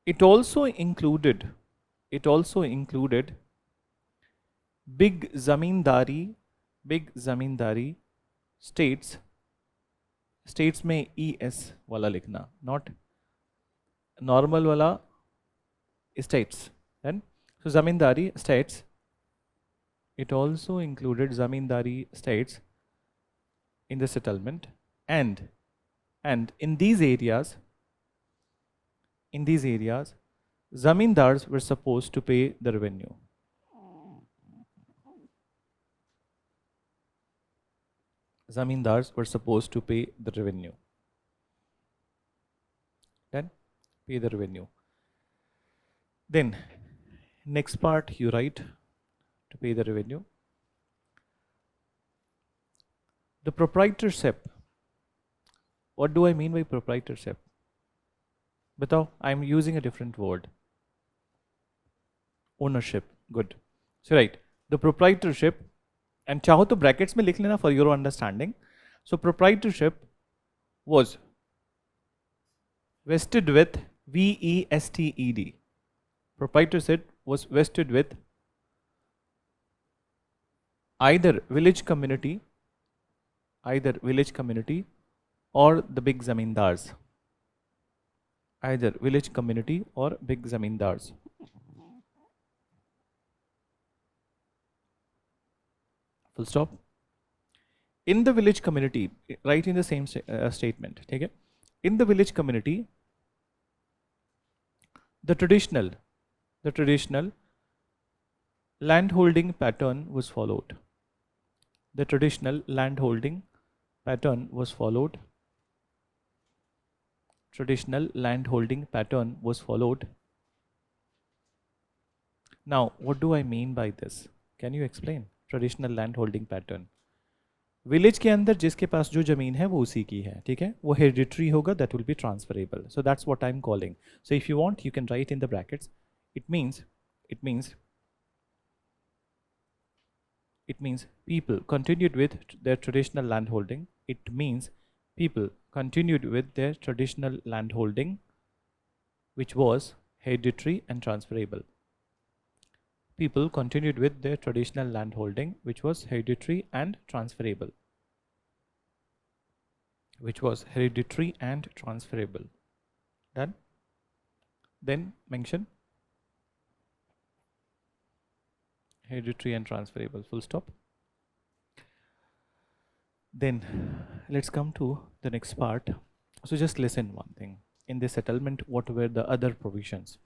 It also included big zamindari states में ES वाला लिखना, not normal wala states. Then so zamindari states, it also included zamindari states in the settlement, and in these areas zamindars were supposed to pay the revenue. Zamindars were supposed to pay the revenue. Then pay the revenue. Then next part you write to pay the revenue. The proprietorship. What do I mean by proprietorship? Batao, I'm using a different word. Ownership. Good. So right, the proprietorship, and चाहो तो brackets में लिख लेना for your understanding. So proprietorship was vested with VESTED. Proprietorship was vested with either village community or the big zamindars. Either village community or big zamindars. Full stop. In the village community, right in the same statement, okay? In the village community, the traditional landholding pattern was followed. The traditional landholding pattern was followed. Traditional landholding pattern was followed. Now, what do I mean by this? Can you explain? Traditional landholding pattern. Village के अंदर जिसके पास जो जमीन है वो उसी की है, ठीक है, वो हेरिडिटरी होगा, that will be transferable. So that's what I am calling. So if you want you can write in the brackets. It means people continued with their traditional landholding. It means people continued with their traditional landholding, which was hereditary and transferable. People continued with their traditional landholding, which was hereditary and transferable. Done. Then mention hereditary and transferable. Full stop. Then let's come to the next part. So just listen one thing. In this settlement, what were the other provisions?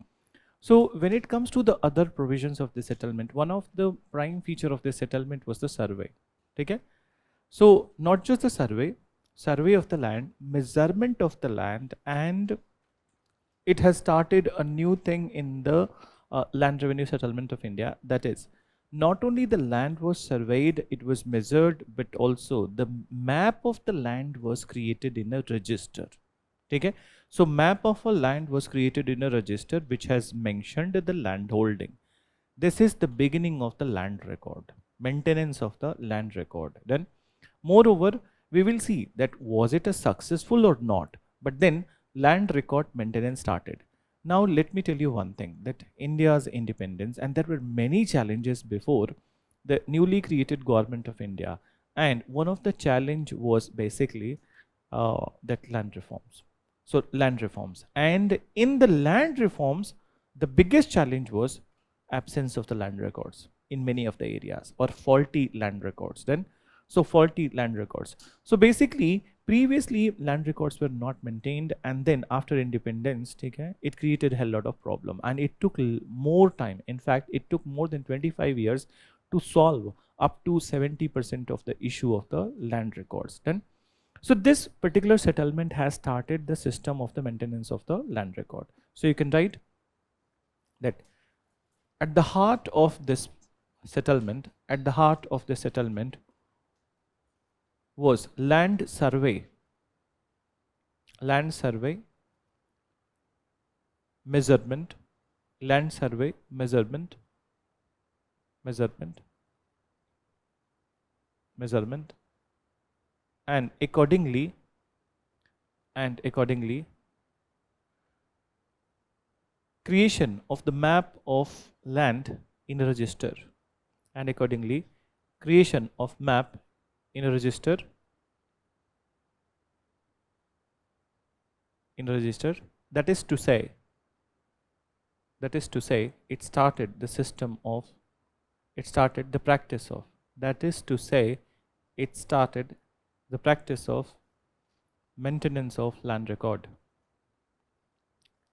So when it comes to the other provisions of the settlement, one of the prime feature of this settlement was the survey. Okay? So not just the survey of the land, measurement of the land, and it has started a new thing in the land revenue settlement of India. That is, not only the land was surveyed, it was measured, but also the map of the land was created in a register. Okay? So map of a land was created in a register which has mentioned the land holding. This is the beginning of the land record, maintenance of the land record. Then moreover, we will see that was it a successful or not, but then land record maintenance started. Now let me tell you one thing, that India's independence, and there were many challenges before the newly created government of India, and one of the challenge was basically that land reforms. So land reforms, and in the land reforms, the biggest challenge was absence of the land records in many of the areas, or faulty land records. Then, so faulty land records. So basically, previously land records were not maintained, and then after independence, it created a hell lot of problem, and it took more time. In fact, it took more than 25 years to solve up to 70% of the issue of the land records. Then, so this particular settlement has started the system of the maintenance of the land record. So you can write that at the heart of this settlement, was land survey, measurement, and accordingly creation of the map of land in a register, and accordingly creation of map in a register, that is to say it started the system of, it started the practice of, maintenance of land record.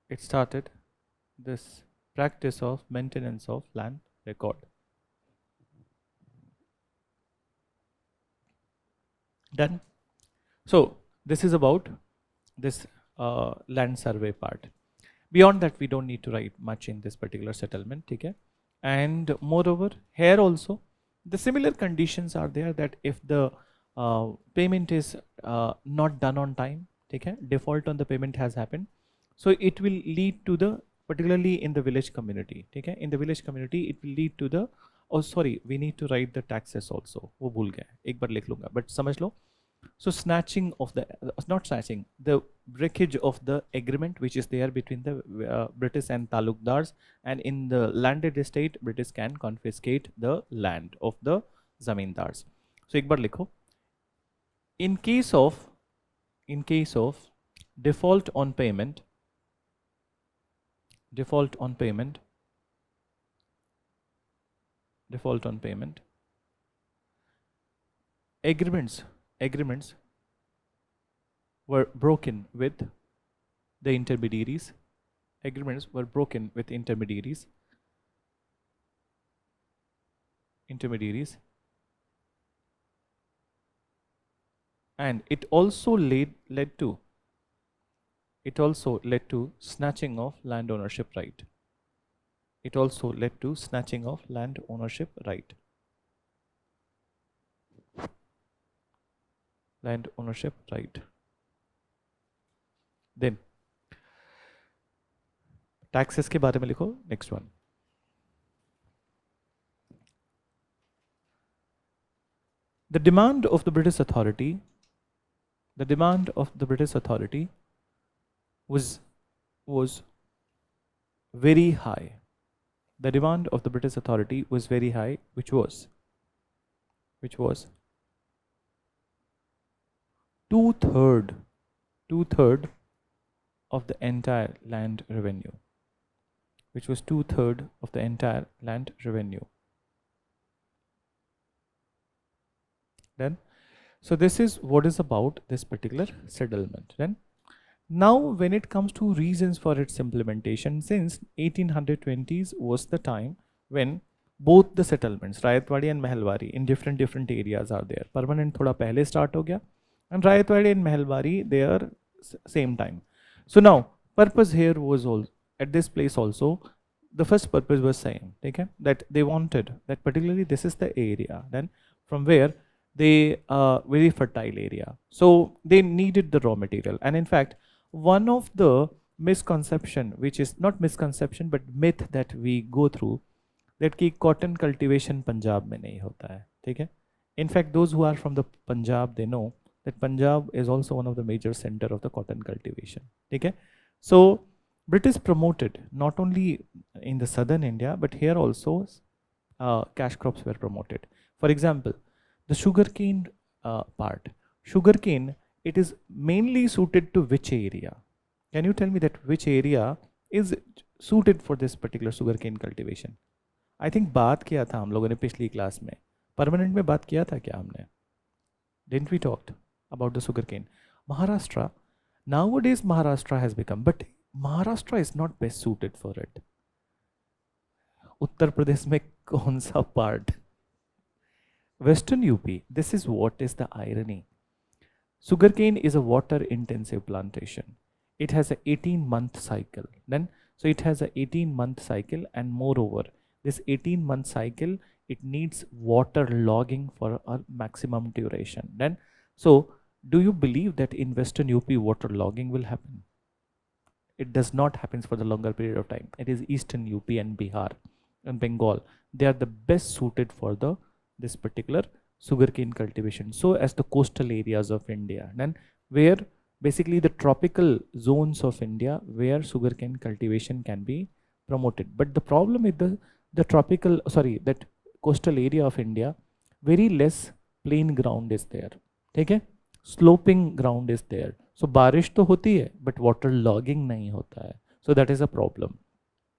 It started this practice of maintenance of land record. Done. So this is about this land survey part. Beyond that, we don't need to write much in this particular settlement. Okay? And moreover, here also the similar conditions are there, that if the payment is not done on time, okay, default on the payment has happened, so it will lead to the, particularly in the village community, okay, in the village community it will lead to the, oh sorry, we need to write the taxes also, वो भूल गए, एक बार लिख लूँगा, but समझ लो. So snatching of the, not snatching, the breakage of the agreement which is there between the British and talukdars, and in the landed estate British can confiscate the land of the zamindars. So एक बार लिखो, in case of default on payment, default on payment agreements were broken with the intermediaries, and it also led to snatching of land ownership right. Then taxes के बारे में लिखो. Next one, the demand of the British authority was very high. The demand of the British authority was very high, which was two-third of the entire land revenue. Then, so this is what is about this particular settlement. Then, now when it comes to reasons for its implementation, since 1820s was the time when both the settlements, Rayatwadi and Mehalwari, in different areas are there. Permanent thoda pehle start ho gaya, and Rayatwadi and Mehalwari they are same time. So now purpose here was all at this place also. The first purpose was same, okay, that they wanted that particularly this is the area then from where they very fertile area, so they needed the raw material. And in fact, one of the misconception, which is not misconception but myth that we go through, that ki cotton cultivation Punjab mein nahi hota hai, theek hai. In fact, those who are from the Punjab, they know that Punjab is also one of the major center of the cotton cultivation, theek hai. So British promoted not only in the southern India but here also cash crops were promoted. For example, the sugarcane part, sugarcane, it is mainly suited to which area? Can you tell me that which area is suited for this particular sugarcane cultivation? I think बात किया था हम लोगों ने पिछली class में, permanent में बात किया था क्या हमने? Didn't we talked about the sugarcane? Maharashtra, nowadays Maharashtra has become, but Maharashtra is not best suited for it. Uttar Pradesh में कौन सा part? Western UP, this is what is the irony. Sugarcane is a water intensive plantation. It has an 18-month cycle. Then, so it has an 18-month cycle, and moreover, this 18-month cycle, it needs water logging for a maximum duration. Then, so do you believe that in Western UP water logging will happen? It does not happen for the longer period of time. It is Eastern UP and Bihar and Bengal. They are the best suited for this particular sugarcane cultivation. So as the coastal areas of India, then where basically the tropical zones of India where sugarcane cultivation can be promoted. But the problem with the tropical, that coastal area of India, very less plain ground is there. Okay? Sloping ground is there. So बारिश तो होती है, but water logging नहीं होता है. So that is a problem.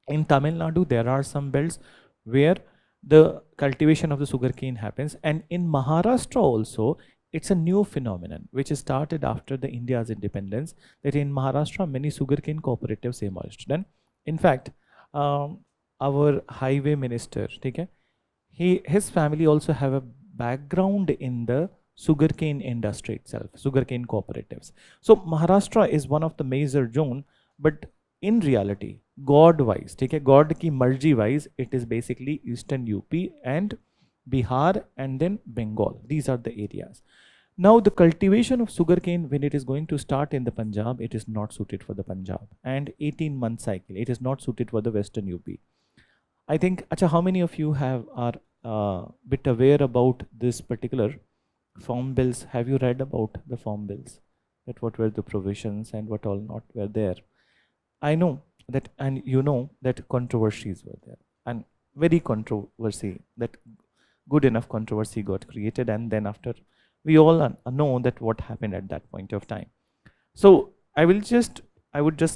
In Tamil Nadu, there are some belts where the cultivation of the sugarcane happens, and in Maharashtra also, it's a new phenomenon which started after the India's independence, that in Maharashtra many sugarcane cooperatives emerged. Then, in fact, our highway minister, okay, his family also have a background in the sugarcane industry itself, sugarcane cooperatives. So Maharashtra is one of the major zone, but in reality, God wise, ठीक है, God की मर्जी wise, it is basically Eastern UP and Bihar and then Bengal. These are the areas. Now the cultivation of sugarcane, when it is going to start in the Punjab, it is not suited for the Punjab, and 18-month cycle, it is not suited for the Western UP. I think, acha, how many of you are bit aware about this particular farm bills? Have you read about the farm bills? That what were the provisions and what all not were there? I know that, and you know that controversies were there, and very controversy, that good enough controversy got created, and then after we all know that what happened at that point of time. So I would just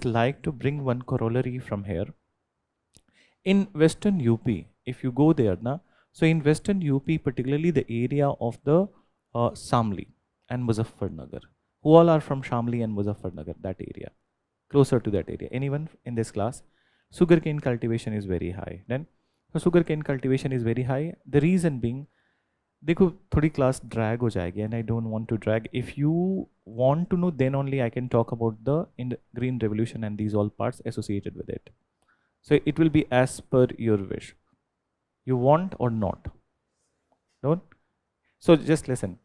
like to bring one corollary from here. In Western UP, if you go there na, so in Western UP, particularly the area of the Samli and Muzaffarnagar, who all are from Shamli and Muzaffarnagar, that area, closer to that area? Anyone in this class? Sugarcane cultivation is very high. Then, so sugarcane cultivation is very high. The reason being, देखो थोड़ी class drag हो जाएगी, and I don't want to drag. If you want to know, then only I can talk about the green revolution and these all parts associated with it. So it will be as per your wish. You want or not? Don't? So just listen.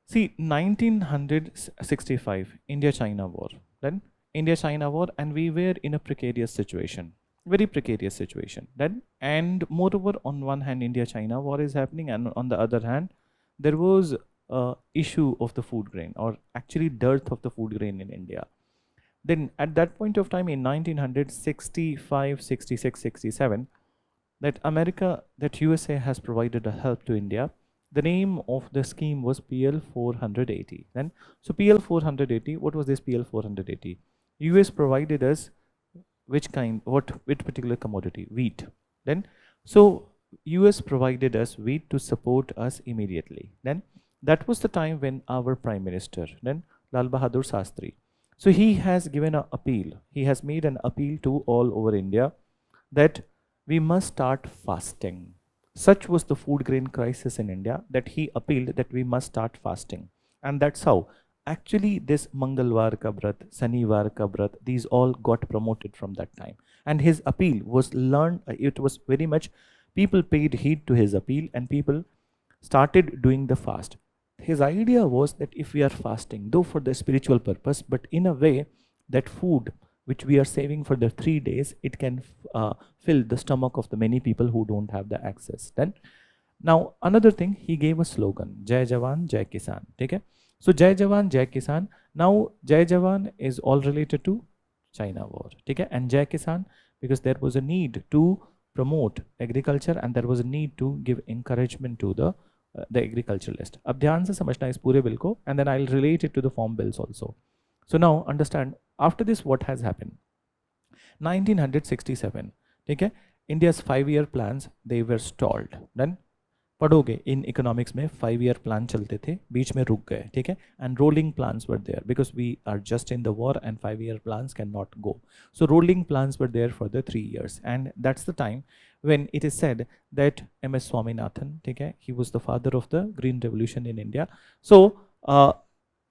See, 1965, India-China war. Then India-China war, and we were in a precarious situation. Very precarious situation. Then, and moreover, on one hand, India-China war is happening, and on the other hand, there was a issue of the food grain, or actually dearth of the food grain in India. Then at that point of time, in 1965, 66, 67, that USA has provided a help to India. The name of the scheme was PL 480. Then, so PL 480, what was this PL 480? US provided us which particular commodity? Wheat. Then, so US provided us wheat to support us immediately. Then, that was the time when our Prime Minister, then Lal Bahadur Shastri, so he has given an appeal. He has made an appeal to all over India that we must start fasting. Such was the food grain crisis in India that he appealed that we must start fasting. And that's how actually this Mangalwar ka Vrat, Sanivar ka Vrat, these all got promoted from that time. And his appeal was learned, it was very much, people paid heed to his appeal and people started doing the fast. His idea was that if we are fasting, though for the spiritual purpose, but in a way that food which we are saving for the 3 days, it can fill the stomach of the many people who don't have the access. Then, now another thing, he gave a slogan, Jai Jawan, Jai Kisan. Okay? So Jai Jawan, Jai Kisan. Now Jai Jawan is all related to China war. Okay? And Jai Kisan, because there was a need to promote agriculture and there was a need to give encouragement to the agriculturalist. अब ध्यान से समझना इस पूरे bill को, and then I'll relate it to the farm bills also. So now understand, after this what has happened? 1967, okay? India's 5-year plans, they were stalled. Then पढ़ोगे in economics में 5-year plan चलते थे, बीच में रुक गए, ठीक है? And rolling plans were there because we are just in the war and 5-year plans cannot go. So rolling plans were there for the 3 years, and that's the time when it is said that M.S. Swaminathan, okay, he was the father of the Green Revolution in India. So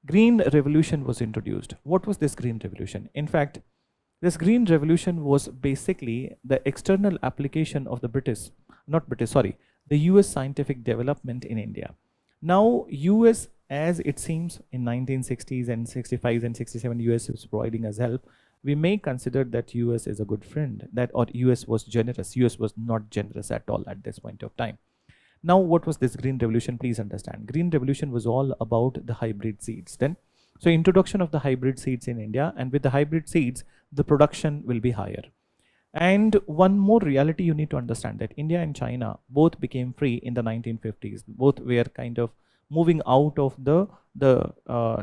Green Revolution was introduced. What was this Green Revolution? In fact, this Green Revolution was basically the external application of the US scientific development in India. Now, US, as it seems in 1960s and 65s and 67, US is providing us help. We may consider that US is a good friend, or US was generous. US was not generous at all at this point of time. Now, what was this Green Revolution? Please understand. Green Revolution was all about the hybrid seeds. Then, so introduction of the hybrid seeds in India, and with the hybrid seeds, the production will be higher. And one more reality you need to understand, that India and China both became free in the 1950s. Both were kind of moving out of the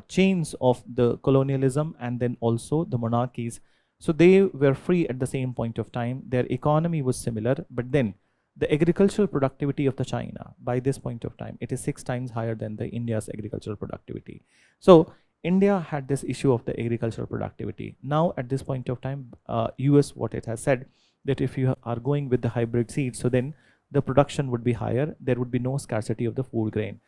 chains of the colonialism and then also the monarchies. So they were free at the same point of time. Their economy was similar, but then the agricultural productivity of the China by this point of time, it is 6 times higher than the India's agricultural productivity. So India had this issue of the agricultural productivity. Now at this point of time, US, what it has said, that if you are going with the hybrid seeds, so then the production would be higher, there would be no scarcity of the food grain.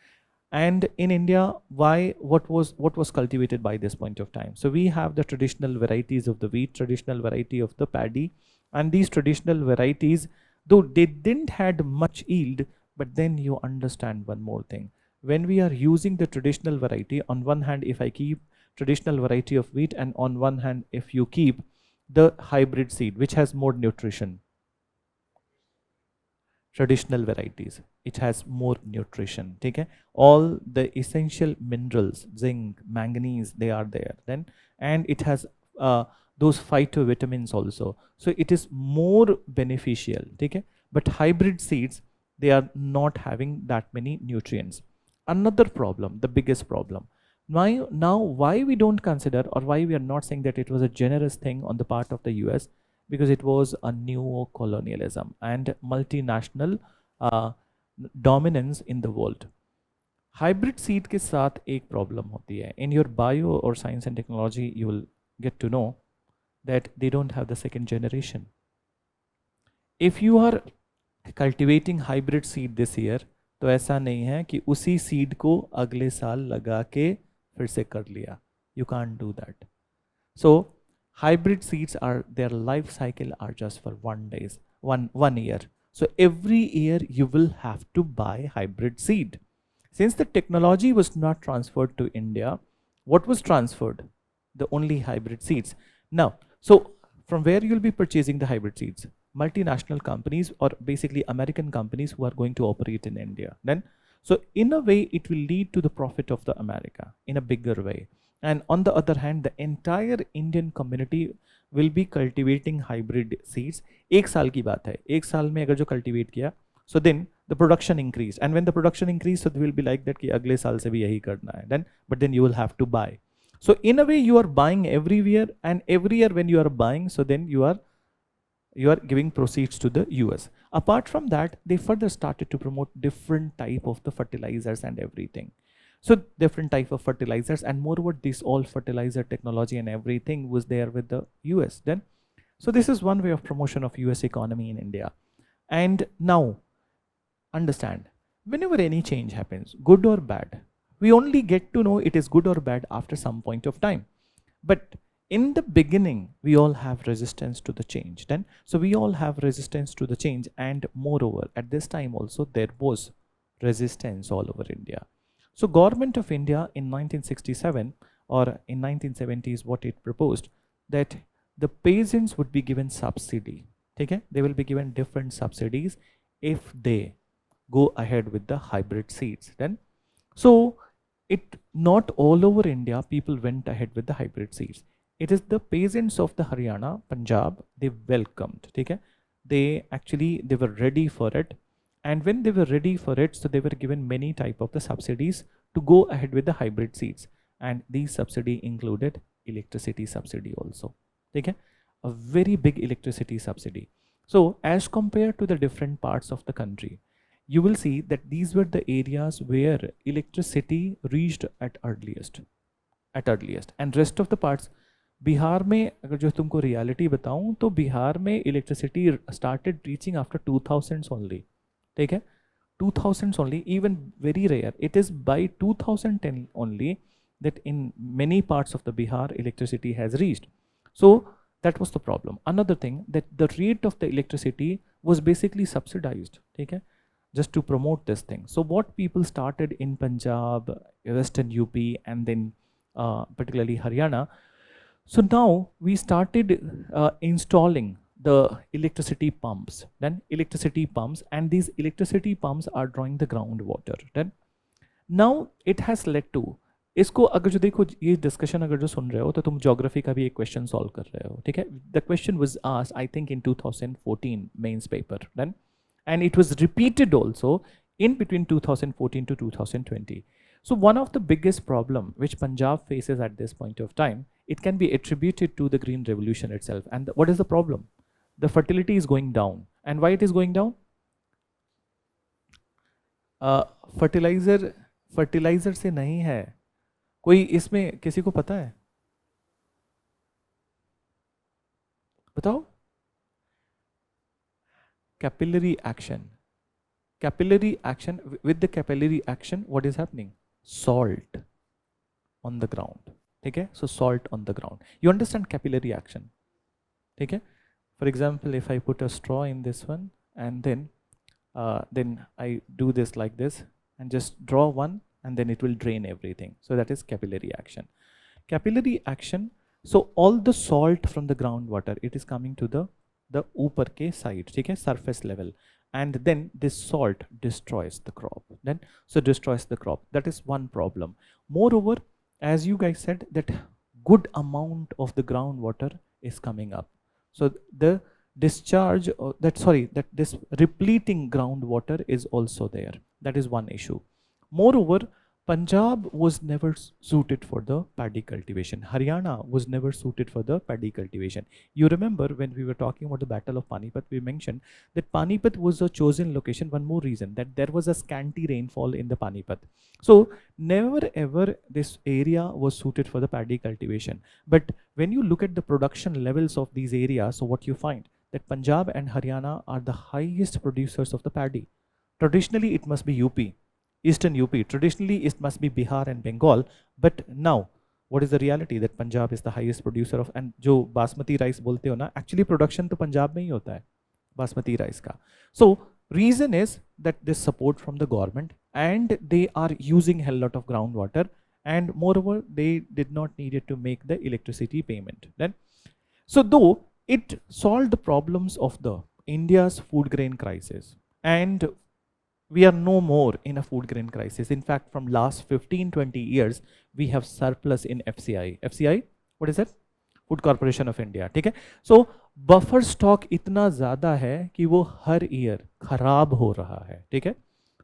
And in India, what was cultivated by this point of time? So we have the traditional varieties of the wheat, traditional variety of the paddy, and these traditional varieties, though they didn't had much yield, but then you understand one more thing. when we are using the traditional variety, on one hand, if I keep traditional variety of wheat, and on one hand, if you keep the hybrid seed, which has more nutrition, traditional varieties, it has more nutrition. Okay, all the essential minerals, zinc, manganese, they are there then, and it has those phytovitamins also, so it is more beneficial. Okay, but hybrid seeds, they are not having that many nutrients. Another problem, the biggest problem, why we don't consider, or why we are not saying that it was a generous thing on the part of the US, because it was a neo-colonialism and multinational dominance in the world. Hybrid seed के साथ एक problem होती है. In your bio or science and technology, you will get to know that they don't have the second generation. If you are cultivating hybrid seed this year, तो ऐसा नहीं है कि उसी seed को अगले साल लगा के फिर से कर लिया. You can't do that. So hybrid seeds are, their life cycle are just for 1 year. So every year you will have to buy hybrid seed. Since the technology was not transferred to India, what was transferred? The only hybrid seeds. Now, so from where you'll be purchasing the hybrid seeds? Multinational companies, or basically American companies who are going to operate in India. Then, so in a way, it will lead to the profit of the America in a bigger way. And on the other hand, the entire Indian community will be cultivating hybrid seeds. एक साल की बात है, एक साल में अगर जो cultivate किया, so then the production increased, and when the production increased, so they will be like that कि अगले साल से भी यही करना है. Then, but then you will have to buy. So in a way, you are buying every year, and every year when you are buying, so then you are giving proceeds to the US. Apart from that, they further started to promote different type of the fertilizers and everything. So different type of fertilizers, and moreover, this all fertilizer technology and everything was there with the US then. So this is one way of promotion of US economy in India. And now, understand, whenever any change happens, good or bad, we only get to know it is good or bad after some point of time. But in the beginning, we all have resistance to the change then. So we all have resistance to the change, and moreover, at this time also, there was resistance all over India. So government of India in 1967 or in 1970s, what it proposed, that the peasants would be given subsidy. Okay? They will be given different subsidies if they go ahead with the hybrid seeds then. So it not all over India people went ahead with the hybrid seeds. It is the peasants of the Haryana, Punjab, they welcomed. Okay? They were ready for it. And when they were ready for it, so they were given many type of the subsidies to go ahead with the hybrid seeds. And these subsidy included electricity subsidy also. Okay? A very big electricity subsidy. So as compared to the different parts of the country, you will see that these were the areas where electricity reached at earliest. And rest of the parts, Bihar में अगर जो तुमको reality बताऊं तो बिहार में electricity started reaching after 2000s only. ठीक है, 2000s only, even very rare. It is by 2010 only that in many parts of the Bihar electricity has reached. So that was the problem. Another thing, that the rate of the electricity was basically subsidized. ठीक है, just to promote this thing. So what people started in Punjab, Western UP, and then particularly Haryana. So now we started installing the electricity pumps, then electricity pumps, and these electricity pumps are drawing the groundwater. Then now it has led to, इसको अगर जो देखो ये discussion अगर जो सुन रहे हो तो तुम ज्योग्राफी का भी एक क्वेश्चन सॉल्व कर रहे हो. ठीक है, the question was asked I think in 2014 mains paper then, and it was repeated also in between 2014 to 2020. So one of the biggest problem which Punjab faces at this point of time, it can be attributed to the Green Revolution itself. And what is the problem? The fertility is going down. And why it is going down? Fertiliser से नहीं है, कोई इसमें किसी को पता है? बताओ. Capillary action. Capillary action, with the capillary action, what is happening? Salt on the ground. Okay, so salt on the ground. You understand capillary action? Okay. For example, if I put a straw in this one, and then I do this like this and just draw one and then it will drain everything. So that is capillary action. Capillary action, so all the salt from the groundwater, it is coming to the ऊपर के side, ठीक है, surface level, and then this salt destroys the crop. Then so destroys the crop. That is one problem. Moreover, as you guys said, that good amount of the groundwater is coming up. So the discharge, that this repleting groundwater is also there. That is one issue. Moreover, Punjab was never suited for the paddy cultivation. Haryana was never suited for the paddy cultivation. You remember when we were talking about the Battle of Panipat, we mentioned that Panipat was a chosen location. One more reason, that there was a scanty rainfall in the Panipat. So never ever this area was suited for the paddy cultivation. But when you look at the production levels of these areas, so what you find, that Punjab and Haryana are the highest producers of the paddy. Traditionally, it must be UP. Eastern UP. Traditionally, it must be Bihar and Bengal. But now, what is the reality? That Punjab is the highest producer of, and जो basmati rice बोलते हो ना, actually production तो पंजाब में ही होता है, basmati rice का. So reason is that this support from the government, and they are using hell lot of groundwater, and moreover, they did not needed to make the electricity payment. Then, so though it solved the problems of the India's food grain crisis, and we are no more in a food grain crisis. In fact, from last 15-20 years, we have surplus in FCI. FCI, what is it? Food Corporation of India. ठीक है? So buffer stock इतना ज़्यादा है कि वो हर year खराब हो रहा है. ठीक है?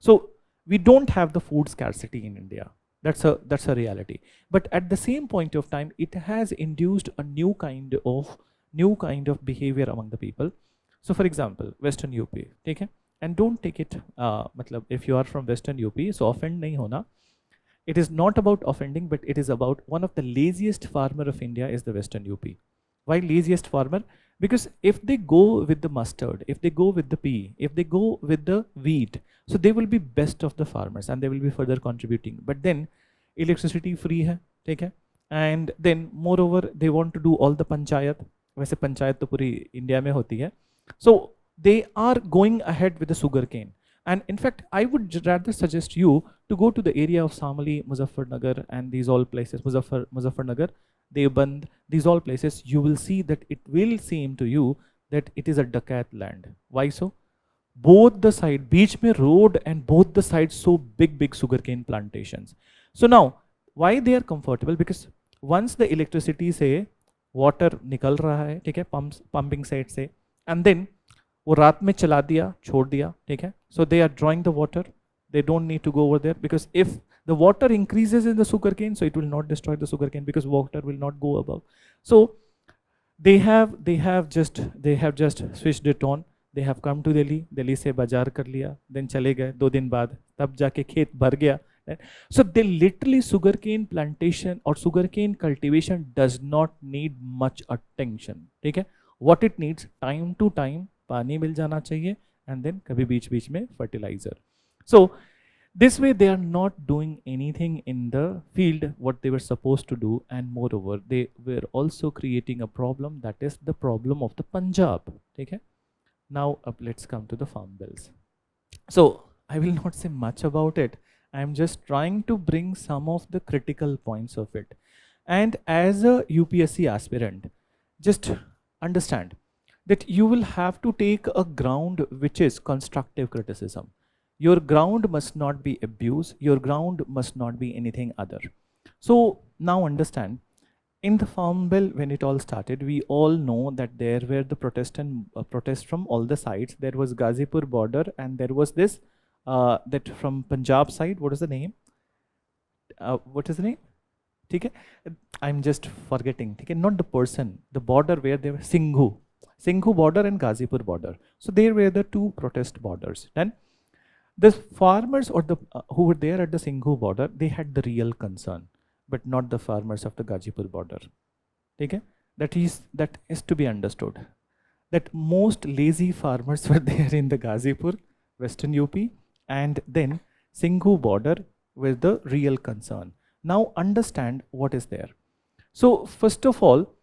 So we don't have the food scarcity in India. That's a reality. But at the same point of time, it has induced a new kind of behavior among the people. So for example, Western UP. ठीक है? And don't take it, matlab, if you are from Western UP, so offend nahi hona. It is not about offending, but it is about one of the laziest farmer of India is the Western UP. Why laziest farmer? Because if they go with the mustard, if they go with the pea, if they go with the wheat, so they will be best of the farmers and they will be further contributing. But then electricity free hai, theek hai? And then moreover, they want to do all the panchayat. वैसे पंचायत तो पूरी India में होती है. So they are going ahead with the sugarcane. And in fact, I would rather suggest you to go to the area of Samali, Muzaffarnagar, and these all places, Muzaffarnagar, Deoband, these all places, you will see that it will seem to you that it is a Dakat land. Why so? Both the side, beach mein road, and both the sides so big sugarcane plantations. So now, why they are comfortable? Because once the electricity से water निकल रहा है, ठीक है, pumping side से, and then वो रात में चला दिया, छोड़ दिया, ठीक है. So they are drawing the water. They don't need to go over there, because if the water increases in the sugarcane, so it will not destroy the sugarcane, because water will not go above. So they have just switched it on. They have come to Delhi से बाजार कर लिया, then चले गए 2 दिन बाद, तब जाके खेत भर गया. So they literally, sugarcane plantation or sugarcane cultivation does not need much attention, ठीक है. What it needs, time to time पानी मिल जाना चाहिए, and then कभी बीच में fertilizer. So this way they are not doing anything in the field what they were supposed to do, and moreover they were also creating a problem, that is the problem of the Punjab. Okay? Now let's come to the farm bills. So I will not say much about it. I am just trying to bring some of the critical points of it. And as a UPSC aspirant, just understand that you will have to take a ground which is constructive criticism. Your ground must not be abuse. Your ground must not be anything other. So now understand, in the Farm Bill, when it all started, we all know that there were the protests from all the sides. There was Ghazipur border, and there was this, that from Punjab side, what is the name? What is the name? Okay? I'm just forgetting. Okay? Not the person, the border where they were Singhu border and Ghazipur border. So there were the 2 protest borders. Then the farmers or the who were there at the Singhu border, they had the real concern, but not the farmers of the Ghazipur border. Okay? That is to be understood. That most lazy farmers were there in the Ghazipur, Western UP, and then Singhu border was the real concern. Now understand what is there. So first of all,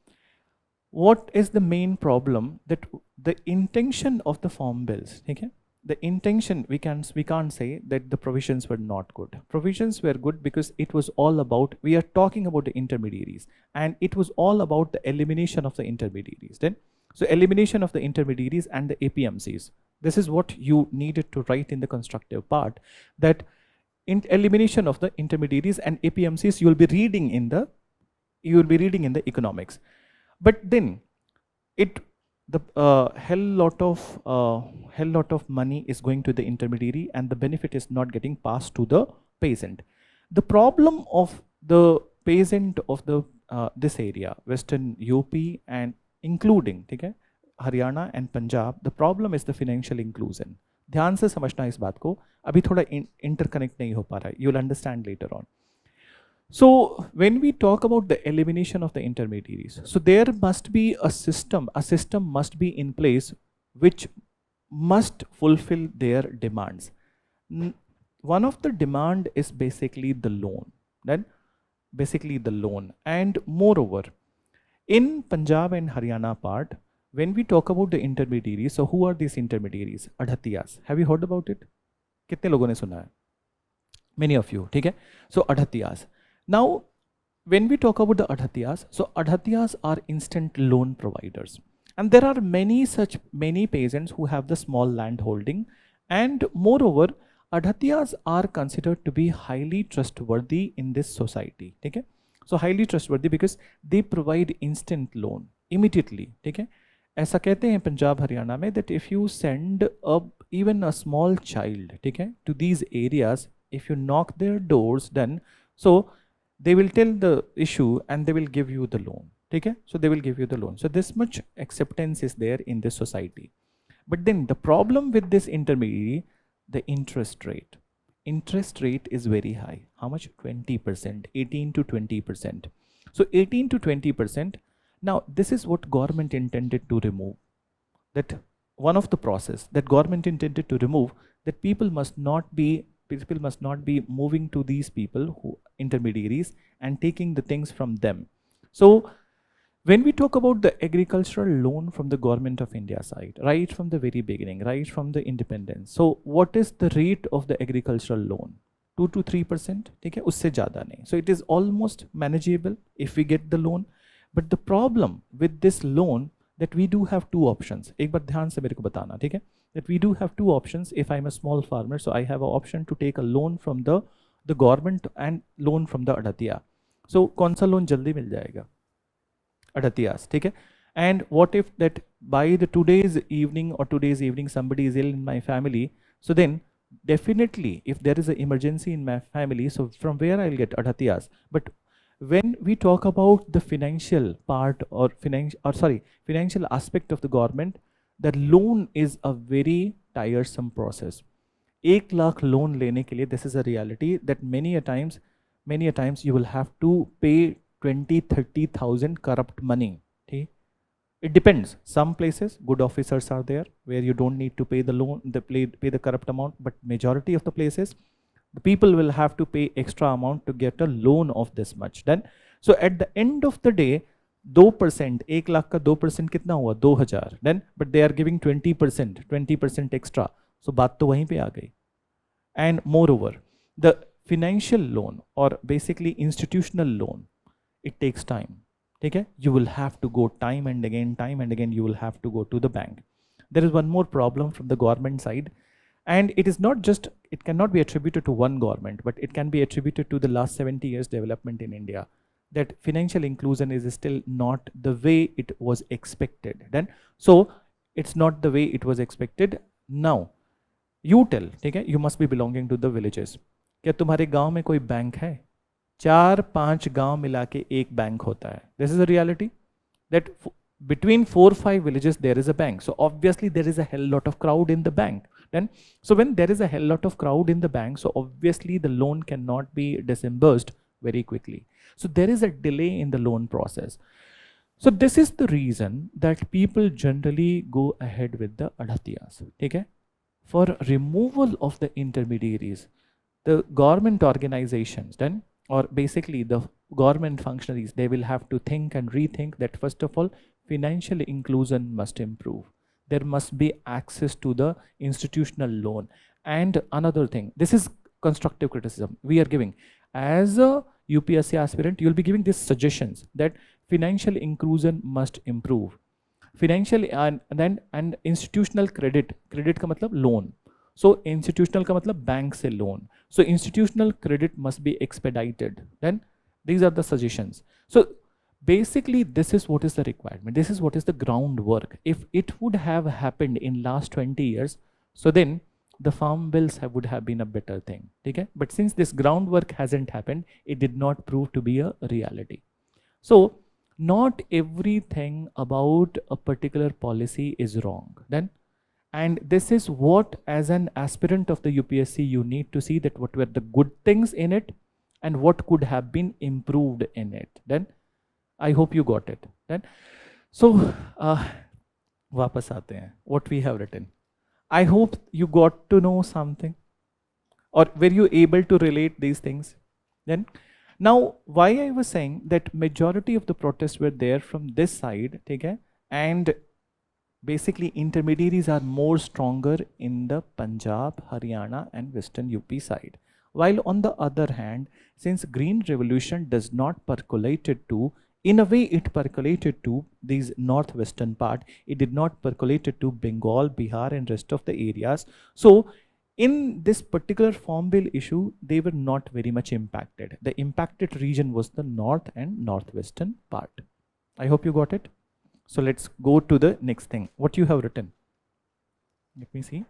what is the main problem? That the intention of the farm bills, okay? the intention, we can't say that the provisions were not good. Provisions were good because it was all about, we are talking about the intermediaries, and it was all about the elimination of the intermediaries. Then, so elimination of the intermediaries and the APMCs. This is what you needed to write in the constructive part, that in elimination of the intermediaries and APMCs you will be reading in the economics. But then the hell lot of money is going to the intermediary, and the benefit is not getting passed to the peasant. The problem of the peasant of the this area, Western UP and including, ठीक है, Haryana and Punjab, the problem is the financial inclusion. ध्यान से समझना इस बात को, अभी थोड़ा interconnect नहीं हो पा रहा है, you'll understand later on. So when we talk about the elimination of the intermediaries, so there must be a system must be in place which must fulfill their demands. One of the demand is basically the loan, and moreover, in Punjab and Haryana part, when we talk about the intermediaries, so who are these intermediaries? Adhatiyas. Have you heard about it? कितने लोगों ने सुना है? Many of you, ठीक है? So Adhatiyas. Now, when we talk about the Adhatiyas, so Adhatiyas are instant loan providers. And there are many peasants who have the small land holding. And moreover, Adhatiyas are considered to be highly trustworthy in this society. Okay? So highly trustworthy because they provide instant loan immediately. Okay? ऐसा कहते हैं पंजाब हरियाणा में that if you send even a small child, okay, to these areas, if you knock their doors, then so they will tell the issue and they will give you the loan. Okay? So they will give you the loan. So this much acceptance is there in this society. But then the problem with this intermediary, the interest rate. Interest rate is very high. How much? 20%, 18 to 20%. So 18 to 20%. Now this is what government intended to remove. That one of the process that government intended to remove, that people must not be moving to these people who intermediaries and taking the things from them. So when we talk about the agricultural loan from the government of India side, right from the very beginning, right from the independence, so what is the rate of the agricultural loan? 2 to 3%, ठीक है, उससे ज़्यादा नहीं. So it is almost manageable if we get the loan. But the problem with this loan, that we do have two options. एक बार ध्यान से मेरे को बताना, ठीक है? That we do have two options. If I'm a small farmer, so I have an option to take a loan from the government and loan from the Adhatiya. So कौन सा loan जल्दी मिल जाएगा? Adhatiyas, ठीक है? And what if that by the today's evening somebody is ill in my family? So then definitely if there is an emergency in my family, so from where I'll get Adhatiyas? But when we talk about the financial part or financial aspect of the government, the loan is a very tiresome process. 1 lakh loan लेने के लिए, this is a reality that many a times you will have to pay 20-30,000 corrupt money. Okay? It depends. Some places good officers are there where you don't need to pay the loan, pay the corrupt amount, but majority of the places the people will have to pay extra amount to get a loan of this much. Then so at the end of the day 2%, 1 lakh का 2% कितना हुआ? 2000. Then but they are giving 20% extra. So बात तो वहीं पे आ गई. And moreover, the financial loan or basically institutional loan, it takes time. Okay? You will have to go time and again you will have to go to the bank. There is one more problem from the government side, and it is not just, it cannot be attributed to one government, but it can be attributed to the last 70 years development in India, that financial inclusion is still not the way it was expected. Then so it's not the way it was expected. Now you tell, ठीक है, you must be belonging to the villages. क्या तुम्हारे गांव में कोई bank है? 4-5 गांव मिला के एक बैंक होता है. This is a reality that between 4-5 villages there is a bank. So obviously there is a hell lot of crowd in the bank. Then so when there is a hell lot of crowd in the bank, so obviously the loan cannot be disbursed very quickly. So there is a delay in the loan process. So this is the reason that people generally go ahead with the Adhatiyas. Okay? For removal of the intermediaries, the government organizations then, or basically the government functionaries, they will have to think and rethink that first of all, financial inclusion must improve. there must be access to the institutional loan. And another thing, this is constructive criticism we are giving. As a UPSC aspirant, you'll be giving these suggestions that financial inclusion must improve. Financial and institutional credit का मतलब loan. So institutional का मतलब bank से loan. So institutional credit must be expedited. Then these are the suggestions. So basically this is what is the requirement. This is what is the groundwork. If it would have happened in last 20 years, so then the farm bills would have been a better thing. Okay? But since this groundwork hasn't happened, it did not prove to be a reality. So not everything about a particular policy is wrong. Then, and this is what, as an aspirant of the UPSC, you need to see that what were the good things in it and what could have been improved in it. Then I hope you got it. Then so वापस आते हैं what we have written. I hope you got to know something, or were you able to relate these things? Then now why I was saying that majority of the protests were there from this side, okay, and basically intermediaries are more stronger in the Punjab, Haryana and Western UP side. While on the other hand, since Green Revolution does not percolated to, in a way it percolated to these northwestern part, it did not percolated to Bengal, Bihar and rest of the areas. So in this particular farm bill issue, they were not very much impacted. The impacted region was the north and northwestern part. I hope you got it. So let's go to the next thing. What you have written? Let me see.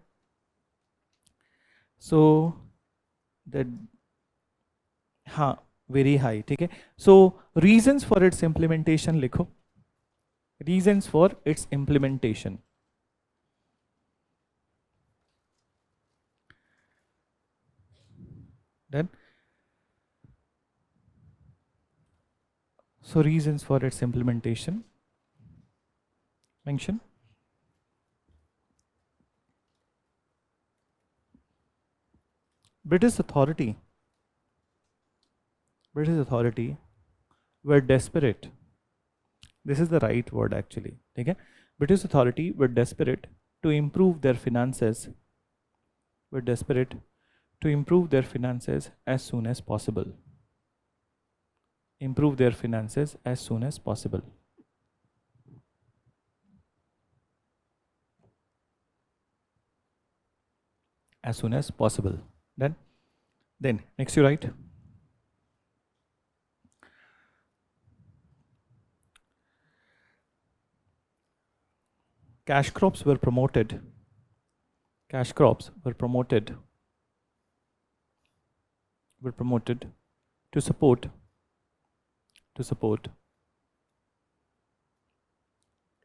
So the very high. Okay. So reasons for its implementation likho. Reasons for its implementation. Then so reasons for its implementation. Mention. British authority were desperate. This is the right word actually. Okay? British authority were desperate to improve their finances. Were desperate to improve their finances as soon as possible. Improve their finances as soon as possible. As soon as possible. Then next you write. Cash crops were promoted. Cash crops were promoted. Were promoted to support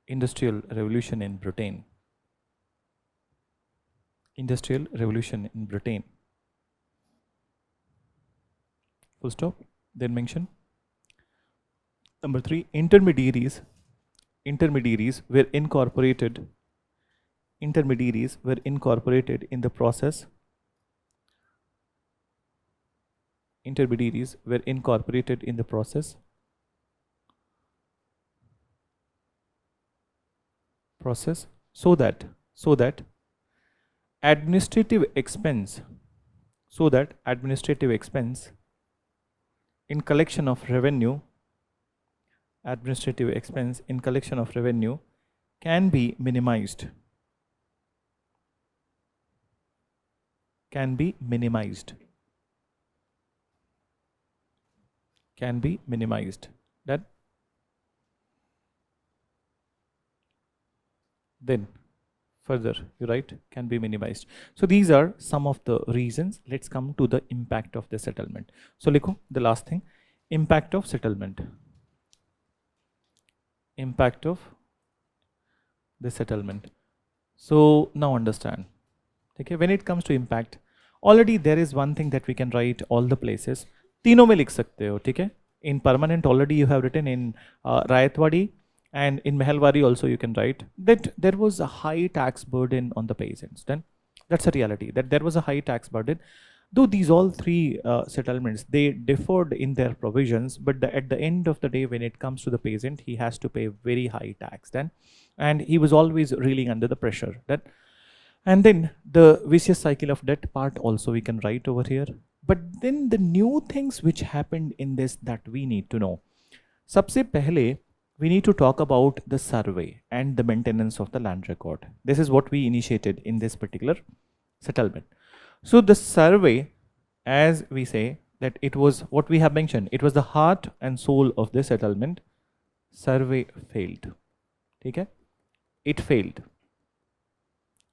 industrial revolution in Britain. Industrial revolution in Britain. Full stop. Then mention. Number 3, intermediaries were incorporated. Intermediaries were incorporated in the process. Intermediaries were incorporated in the process. So that administrative expense. In collection of revenue. Administrative expense in collection of revenue can be minimized. Can be minimized. That then further you write can be minimized. So these are some of the reasons. Let's come to the impact of the settlement. So likho the last thing, impact of settlement. Impact of the settlement. So now understand. Okay, when it comes to impact, already there is one thing that we can write all the places. तीनों में लिख सकते हो, ठीक है? In permanent already you have written in Rayatwadi and in Mehalwari also you can write that there was a high tax burden on the peasants. Then that's a reality that there was a high tax burden. Though these all three settlements, they differed in their provisions, but at the end of the day, when it comes to the peasant, he has to pay very high tax then, and he was always reeling under the pressure then. And then the vicious cycle of debt part also we can write over here. But then the new things which happened in this that we need to know. Sabse pehle, we need to talk about the survey and the maintenance of the land record. This is what we initiated in this particular settlement. So the survey, as we say, that it was what we have mentioned, it was the heart and soul of the settlement. Survey failed. Okay? It failed.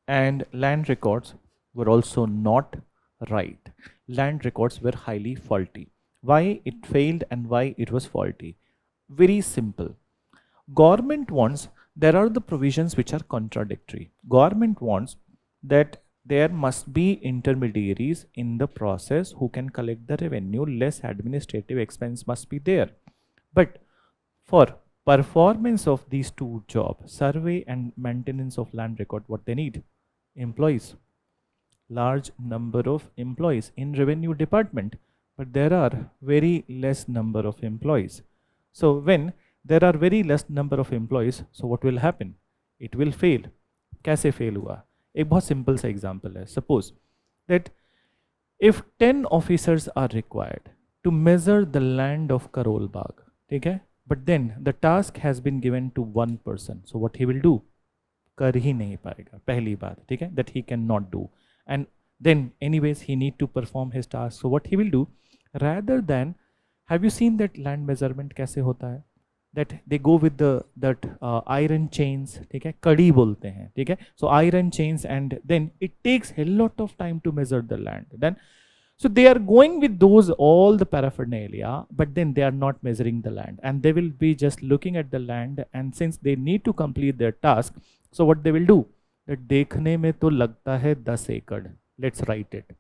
And land records were also not right. Land records were highly faulty. Why it failed and why it was faulty? Very simple. Government wants, there are the provisions which are contradictory. Government wants that there must be intermediaries in the process who can collect the revenue, less administrative expense must be there. But for performance of these two jobs, survey and maintenance of land record, what they need? Employees. Large number of employees in revenue department, but there are very less number of employees. So when there are very less number of employees, so what will happen? It will fail. कैसे fail हुआ? एक बहुत simple सा example है. Suppose that if 10 officers are required to measure the land of Karol Bagh, ठीक है? But then the task has been given to one person. So what he will do? कर ही नहीं पाएगा. पहली बात, ठीक है? That he cannot do. And then anyways he need to perform his task. So what he will do? Rather than, have you seen that land measurement कैसे होता है? That they go with that iron chains, ठीक है? कड़ी बोलते हैं, ठीक है? So iron chains, and then it takes a lot of time to measure the land. Then, so they are going with those all the paraphernalia, but then they are not measuring the land, and they will be just looking at the land. And since they need to complete their task, so what they will do? That देखने में तो लगता है 10 एकड़. Let's write it.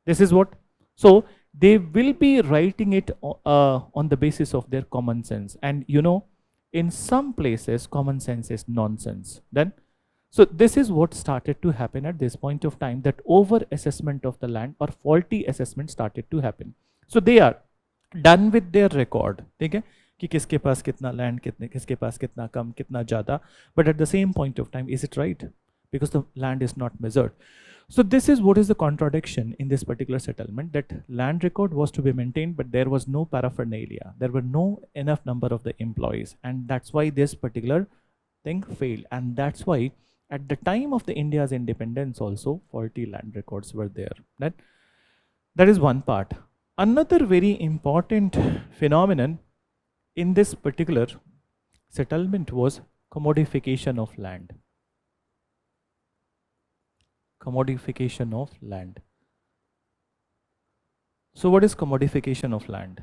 This is what. So they will be writing it on the basis of their common sense. And you know, in some places, common sense is nonsense. Then, so this is what started to happen at this point of time, that over assessment of the land or faulty assessment started to happen. So they are done with their record. ठीक है? कि किसके पास कितना land, किसके पास कितना कम, कितना ज़्यादा. But at the same point of time, is it right? Because the land is not measured. So this is what is the contradiction in this particular settlement, that land record was to be maintained, but there was no paraphernalia. There were no enough number of the employees, and that's why this particular thing failed. And that's why at the time of the India's independence also, faulty land records were there. That is one part. Another very important phenomenon in this particular settlement was commodification of land. Commodification of land. So what is commodification of land?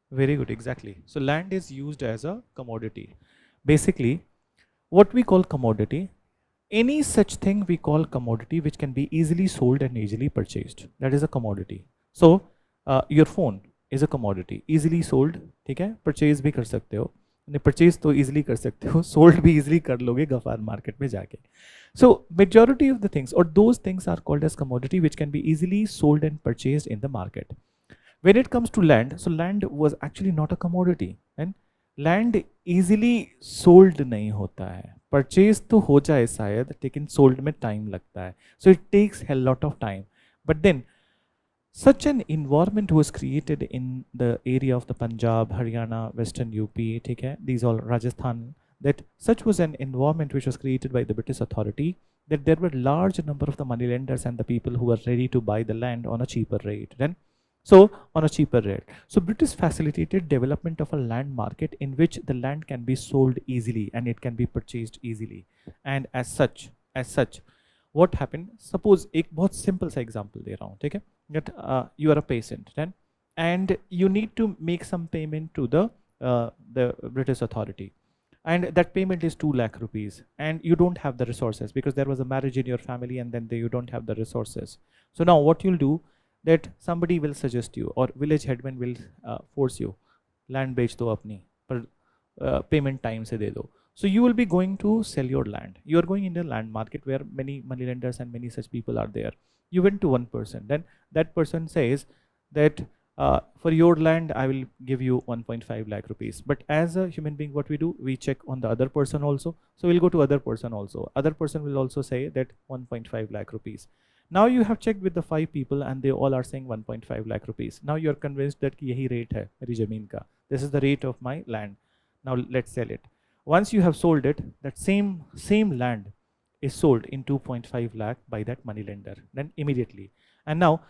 Very good, exactly. So land is used as a commodity. Basically, what we call commodity, any such thing we call commodity which can be easily sold and easily purchased. That is a commodity. So your phone is a commodity, easily sold, ठीक है? Purchase भी कर सकते हो. Purchase तो easily कर सकते हो, सोल्ड भी इजिली कर लोगे गफार मार्केट में जाके. So majority of the things और those things are called as commodity which can be easily sold and purchased in the market. When it comes to land, so land was actually not a commodity, and land easily sold नहीं होता है. Purchase तो हो जाए शायद, लेकिन sold में time लगता है. So it takes a lot of time. But then such an environment was created in the area of the Punjab, Haryana, Western UP, these all Rajasthan, that such was an environment which was created by the British authority, that there were large number of the moneylenders and the people who were ready to buy the land on a cheaper rate. So British facilitated development of a land market in which the land can be sold easily and it can be purchased easily. And as such, what happened? Suppose एक बहुत simple सा example दे रहा हूँ, ठीक है? That you are a patient, then, and you need to make some payment to the British authority, and that payment is 2 lakh rupees, and you don't have the resources because there was a marriage in your family, and then you don't have the resources. So now what you'll do, that somebody will suggest you, or village headman will force you, land बेच दो अपनी, पर payment time से दे दो. So you will be going to sell your land. You are going in the land market where many moneylenders and many such people are there. You went to one person, then that person says that for your land I will give you 1.5 lakh rupees. But as a human being, what we do, we check on the other person also. So we'll go to other person also. Other person will also say that 1.5 lakh rupees. Now you have checked with the 5 people and they all are saying 1.5 lakh rupees. Now you are convinced that ki yahi rate hai meri zameen ka. This is the rate of my land. Now let's sell it. Once you have sold it, that same land is sold in 2.5 lakh by that money lender. Then immediately. And now,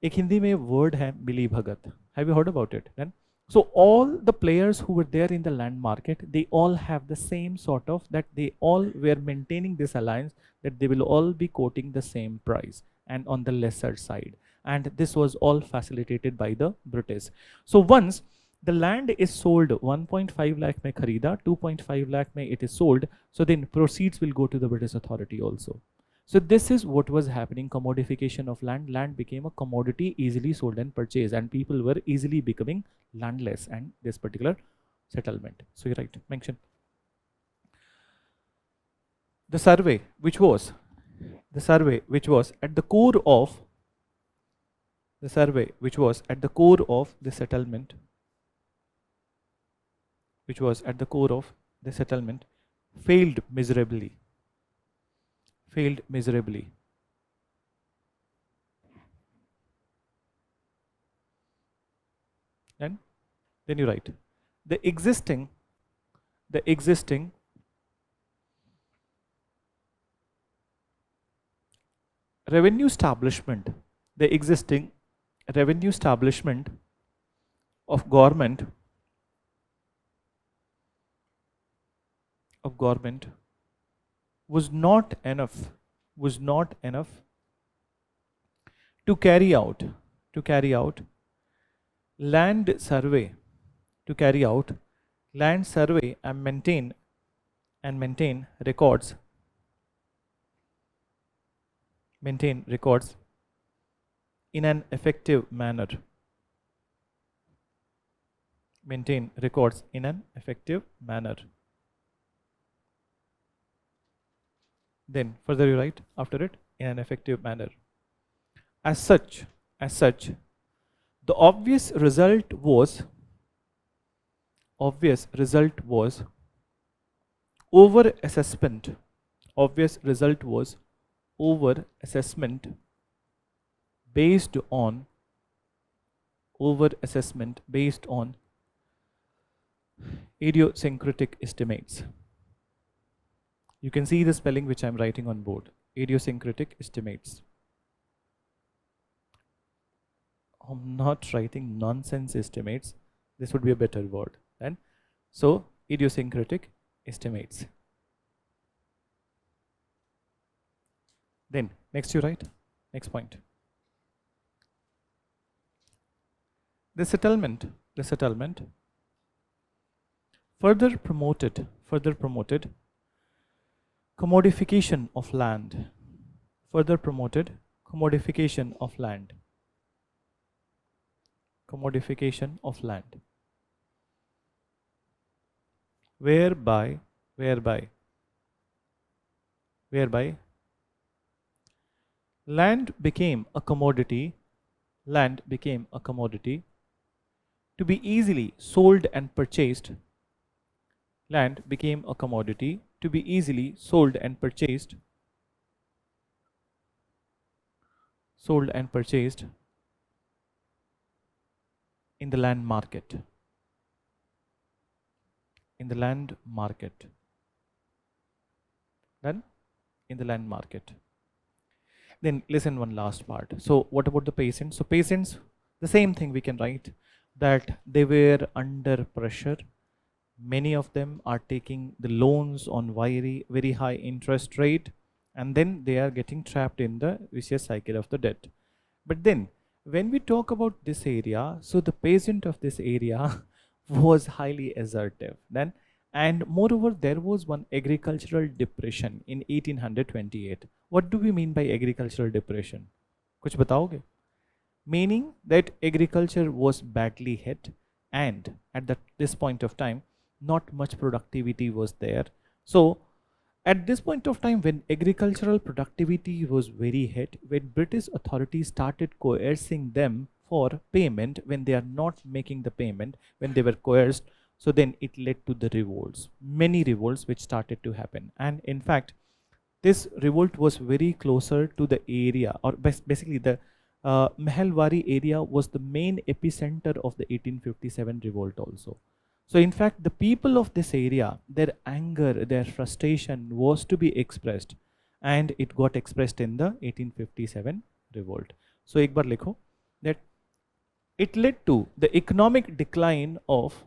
एक हिंदी में word है मिली भगत. Have you heard about it? Then, so all the players who were there in the land market, they all have the same sort of, that they all were maintaining this alliance, that they will all be quoting the same price and on the lesser side. And this was all facilitated by the British. So once the land is sold, 1.5 lakh mein kharida, 2.5 lakh mein it is sold, so then proceeds will go to the British authority also. So this is what was happening, commodification of land. Land became a commodity, easily sold and purchased, and people were easily becoming landless and this particular settlement. So you're right, mention. The survey which was at the core of the settlement, failed miserably. And then you write the existing revenue establishment of government was not enough to carry out land survey and maintain records in an effective manner. Then further you write after it, in an effective manner. As such, the obvious result was over assessment based on idiosyncratic estimates. You can see the spelling which I am writing on board. Idiosyncratic estimates. I'm not writing nonsense estimates. This would be a better word. And so idiosyncratic estimates. Then next you write, next point. The settlement further promoted commodification of land. Whereby land became a commodity to be easily sold and purchased. In the land market. Then listen one last part. So what about the peasants? So peasants, the same thing we can write, that they were under pressure. Many of them are taking the loans on very high interest rate, and then they are getting trapped in the vicious cycle of the debt. But then when we talk about this area, so the peasant of this area was highly assertive then, and moreover there was one agricultural depression in 1828. What do we mean by agricultural depression? Kuch bataoge? Meaning that agriculture was badly hit, and at this point of time not much productivity was there. So at this point of time, when agricultural productivity was very hit, when British authorities started coercing them for payment, when they are not making the payment, when they were coerced, so then it led to the revolts, many revolts which started to happen. And in fact, this revolt was very closer to the area, or basically the Mehalwari area was the main epicenter of the 1857 revolt also. So in fact, the people of this area, their anger, their frustration was to be expressed, and it got expressed in the 1857 revolt. So एक बार लिखो that it led to the economic decline of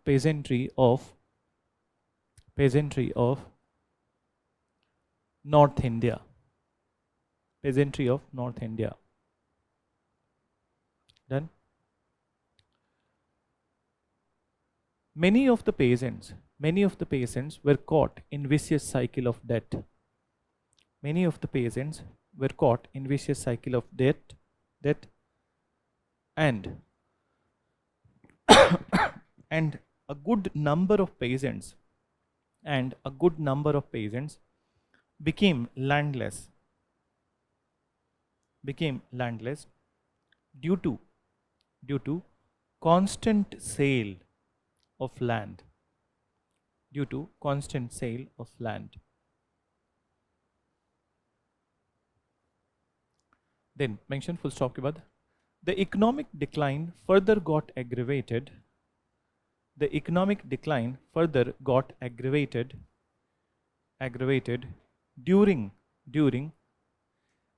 peasantry, peasantry of North India, Done. Many of the peasants were caught in vicious cycle of debt. Many of the peasants were caught in vicious cycle of debt, and and a good number of peasants became landless due to constant sale of land. Then mention full stop के बाद the economic decline further got aggravated. During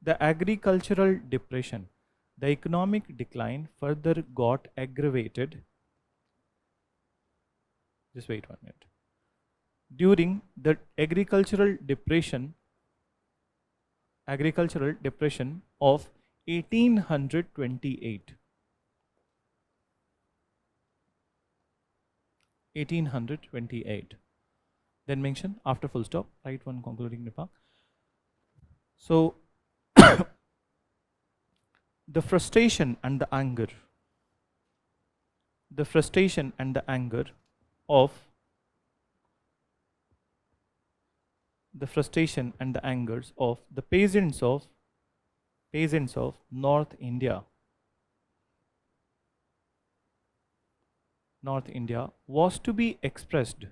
the agricultural depression. The economic decline further got aggravated. Just wait 1 minute. During the agricultural depression of 1828. Then mention after full stop, write one concluding remark. So the frustration and the anger of the peasants of North India was to be expressed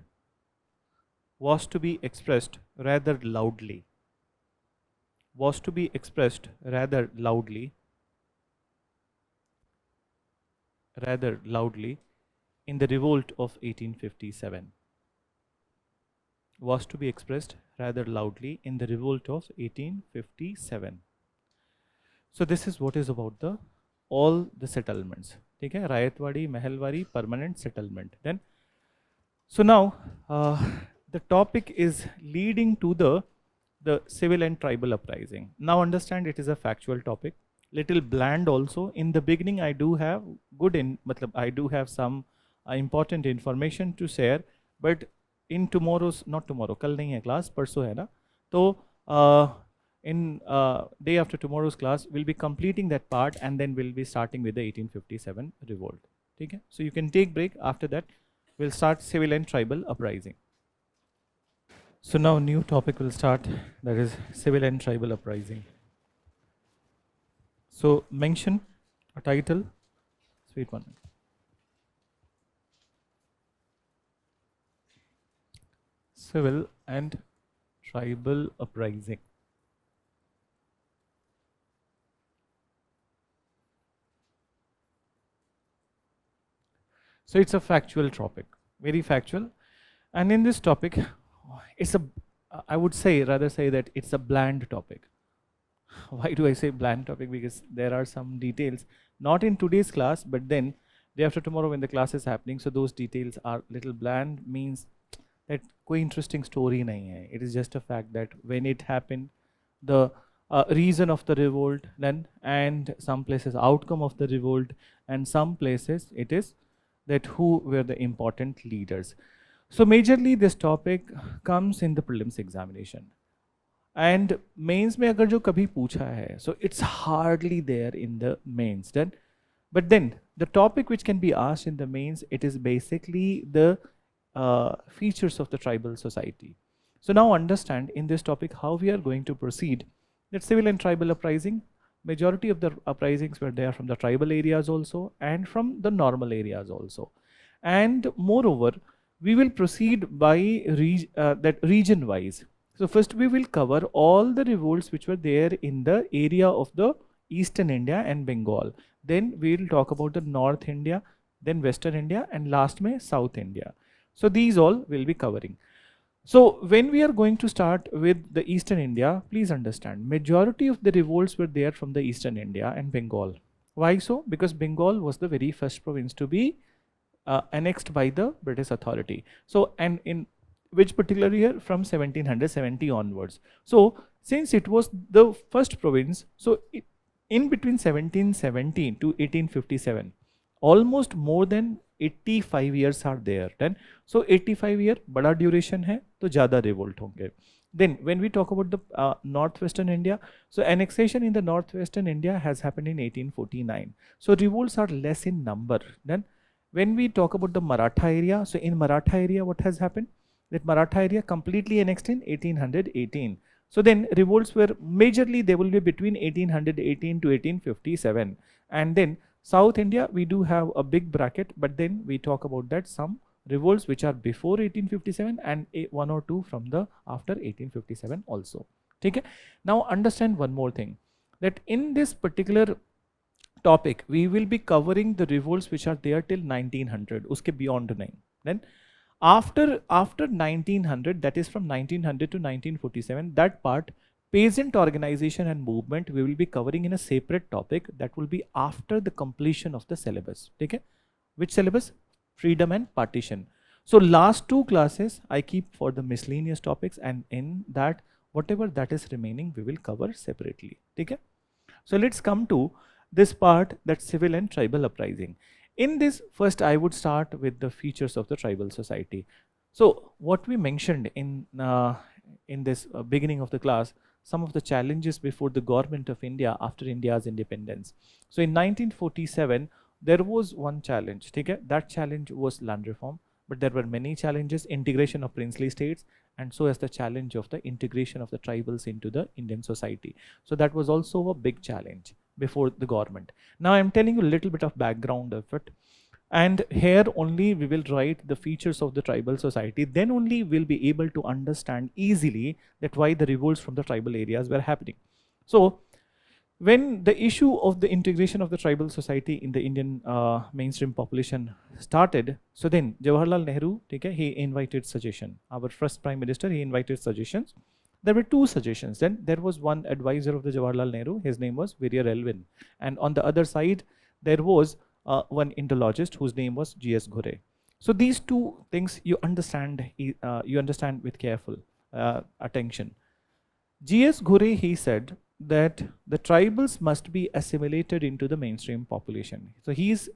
rather loudly in the revolt of 1857. So this is what is about all the settlements. ठीक है, Rayatwadi, Mehalwari, permanent settlement. Then, so now the topic is leading to the civil and tribal uprising. Now understand, it is a factual topic, little bland also. In the beginning, I do have some important information to share, but in not tomorrow, कल नहीं है class, परसों है ना, तो in day after tomorrow's class, we'll be completing that part, and then we'll be starting with the 1857 revolt. Okay? So you can take break. After that, we'll start civil and tribal uprising. So now new topic will start, that is civil and tribal uprising. So mention a title. Wait 1 minute. Civil and tribal uprising. So it's a factual topic, very factual, and in this topic, I would rather say that it's a bland topic. Why do I say bland topic? Because there are some details, not in today's class, but then day after tomorrow when the class is happening, so those details are little bland, means that कोई interesting story नहीं है. It is just a fact that when it happened, the reason of the revolt, then, and some places outcome of the revolt, and some places it is that who were the important leaders. So majorly this topic comes in the prelims examination. and mains में अगर जो कभी पूछा है, so it's hardly there in the mains. Then, but then the topic which can be asked in the mains, it is basically the features of the tribal society. So now understand in this topic how we are going to proceed. That civil and tribal uprising, majority of the uprisings were there from the tribal areas also and from the normal areas also. And moreover, we will proceed by that region wise. So first we will cover all the revolts which were there in the area of the Eastern India and Bengal. Then we will talk about the North India, then Western India, and last में South India. So these all will be covering. So when we are going to start with the Eastern India, please understand, majority of the revolts were there from the Eastern India and Bengal. Why so? Because Bengal was the very first province to be annexed by the British authority. So, and in which particular year? From 1770 onwards. So since it was the first province, so in between 1770 to 1857, almost more than 85 years are there. Then so 85 year बड़ा duration है, तो ज़्यादा revolt होंगे. Then when we talk about the northwestern India, so annexation in the northwestern India has happened in 1849. So revolts are less in number. Then when we talk about the Maratha area, so in Maratha area what has happened? That Maratha area completely annexed in 1818. So then revolts were majorly, they will be between 1818 to 1857. And then South India, we do have a big bracket, but then we talk about that some revolts which are before 1857 and one or two from the after 1857 also. Okay? Now understand one more thing, that in this particular topic, we will be covering the revolts which are there till 1900, uske beyond nahi. Then after 1900, that is from 1900 to 1947, that part, peasant organization and movement, we will be covering in a separate topic that will be after the completion of the syllabus. Okay? Which syllabus? Freedom and partition. So last two classes I keep for the miscellaneous topics, and in that whatever that is remaining we will cover separately. Okay? So let's come to this part, that civil and tribal uprising. In this, first I would start with the features of the tribal society. So what we mentioned in this beginning of the class, some of the challenges before the government of India after India's independence. So in 1947, there was one challenge. Okay? That challenge was land reform, but there were many challenges, integration of princely states, and so as the challenge of the integration of the tribals into the Indian society. So that was also a big challenge before the government. Now I am telling you a little bit of background of it. And here only we will write the features of the tribal society. Then only we'll be able to understand easily that why the revolts from the tribal areas were happening. So when the issue of the integration of the tribal society in the Indian mainstream population started, so then Jawaharlal Nehru, okay, he invited suggestion. Our first Prime Minister, he invited suggestions. There were two suggestions. Then there was one advisor of the Jawaharlal Nehru, his name was Villiers Elvin. And on the other side, there was one Indologist whose name was G.S. Ghurye. So these two things you understand with careful attention. G.S. Ghurye, he said that the tribals must be assimilated into the mainstream population. So his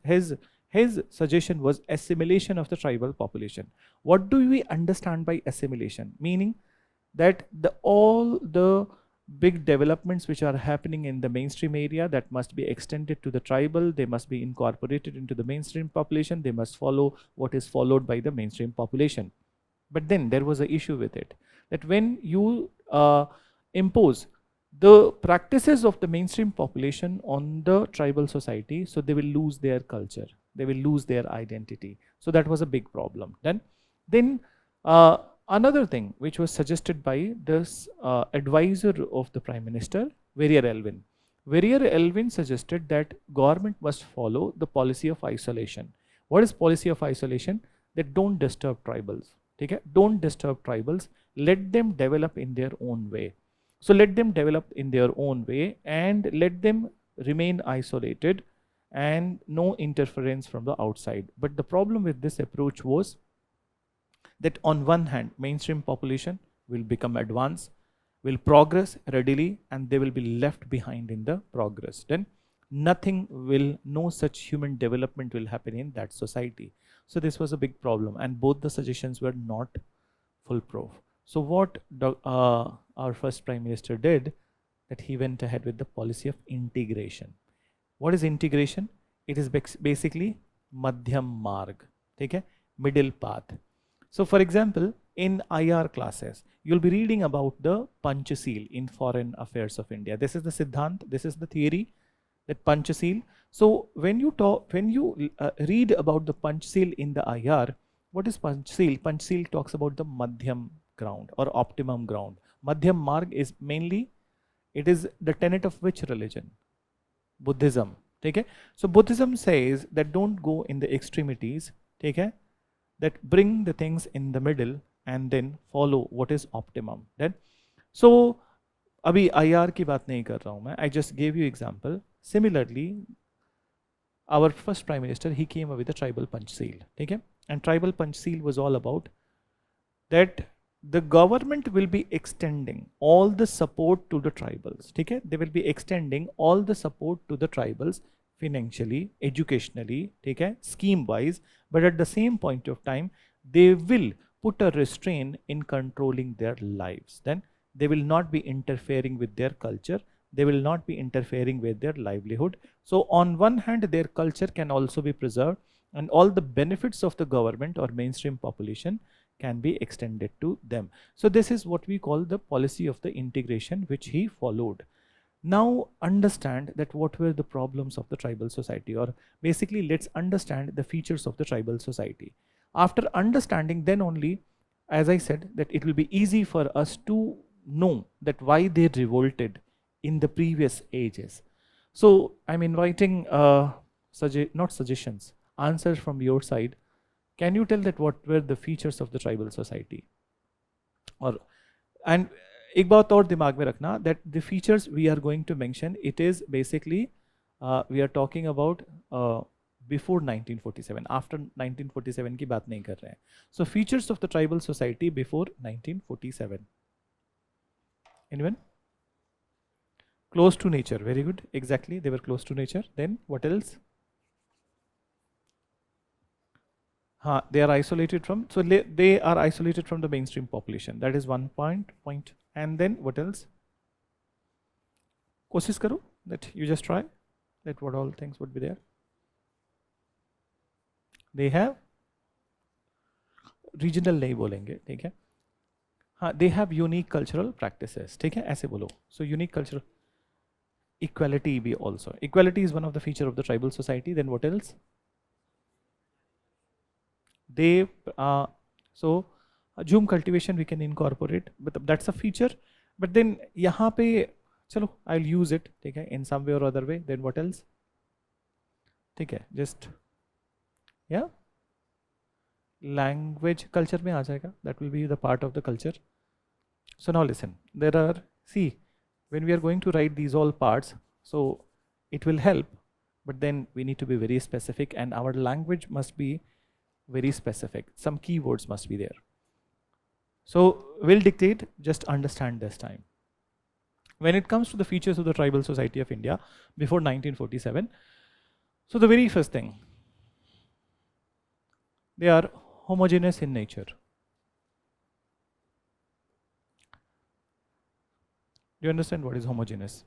suggestion was assimilation of the tribal population. What do we understand by assimilation? Meaning that all the big developments which are happening in the mainstream area, that must be extended to the tribal, they must be incorporated into the mainstream population, they must follow what is followed by the mainstream population. But then there was an issue with it, that when you impose the practices of the mainstream population on the tribal society, so they will lose their culture, they will lose their identity. So that was a big problem. Then another thing which was suggested by this advisor of the Prime Minister, Villiers Elvin. Villiers Elvin suggested that government must follow the policy of isolation. What is policy of isolation? That don't disturb tribals. Okay? Don't disturb tribals. Let them develop in their own way. So let them develop in their own way and let them remain isolated and no interference from the outside. But the problem with this approach was that on one hand, mainstream population will become advanced, will progress readily, and they will be left behind in the progress. Then no such human development will happen in that society. So this was a big problem, and both the suggestions were not foolproof. So what our first Prime Minister did, that he went ahead with the policy of integration. What is integration? It is basically madhyam marg, okay? Middle path. So for example, in IR classes, you'll be reading about the Panchasheel in Foreign Affairs of India. This is the Siddhant, this is the theory, that Panchasheel. So when you read about the Panchasheel in the IR, what is Panchasheel? Panchasheel talks about the Madhyam ground or optimum ground. Madhyam marg is mainly, it is the tenet of which religion? Buddhism. Okay? So Buddhism says that don't go in the extremities, okay? That bring the things in the middle and then follow what is optimum. Then, so अभी IR की बात नहीं कर रहा हूँ मैं. I just gave you example. Similarly, our first Prime Minister, he came up with the tribal Panchasheel. Okay? And tribal Panchasheel was all about that the government will be extending all the support to the tribals. Okay? They will be extending all the support to the tribals financially, educationally, okay, scheme wise, but at the same point of time, they will put a restraint in controlling their lives. Then they will not be interfering with their culture. They will not be interfering with their livelihood. So on one hand, their culture can also be preserved, and all the benefits of the government or mainstream population can be extended to them. So this is what we call the policy of the integration, which he followed. Now understand that what were the problems of the tribal society, or basically let's understand the features of the tribal society. After understanding, then only, as I said, that it will be easy for us to know that why they revolted in the previous ages. So I'm inviting not suggestions, answers from your side. Can you tell that what were the features of the tribal society? Or and एक बात और दिमाग में रखना, that the features we are going to mention, it is basically we are talking about before 1947. After 1947 की बात नहीं कर रहे हैं. So features of the tribal society before 1947. Anyone? Close to nature. Very good. Exactly, they were close to nature. Then what else? They are isolated from, so they are isolated from the mainstream population. That is one point. And then what else? कोशिश करो that you just try that what all things would be there. They have regional नहीं बोलेंगे, ठीक है? हाँ, they have unique cultural practices, ठीक है? ऐसे बोलो. So unique cultural equality be also. Equality is one of the feature of the tribal society. Then what else? They so jhum cultivation we can incorporate, but that's a feature. But then यहाँ पे चलो I'll use it, ठीक है, in some way or other way. Then what else? ठीक है, just yeah, language culture में आ जाएगा. That will be the part of the culture. So now listen, there are, see, when we are going to write these all parts, so it will help, but then we need to be very specific, and our language must be very specific. Some keywords must be there. So we'll dictate, just understand this time. When it comes to the features of the tribal society of India before 1947, so the very first thing, they are homogeneous in nature. Do you understand what is homogeneous?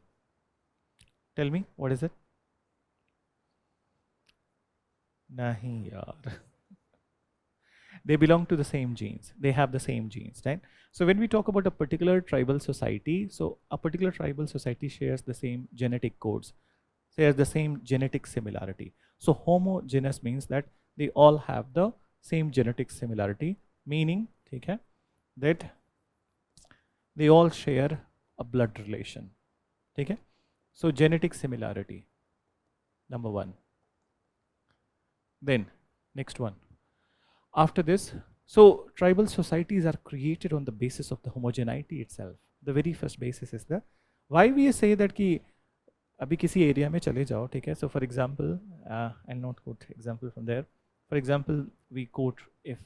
Tell me, what is it? Nahi yaar. They belong to the same genes. They have the same genes, right? So when we talk about a particular tribal society, so a particular tribal society shares the same genetic codes, shares the same genetic similarity. So homogeneous means that they all have the same genetic similarity, meaning, okay, that they all share a blood relation. Okay? So genetic similarity, number one. Then next one. After this, so tribal societies are created on the basis of the homogeneity itself. The very first basis is the, why we say that कि अभी किसी area में चले जाओ, ठीक है? So for example, I'll not quote example from there. For example, we quote if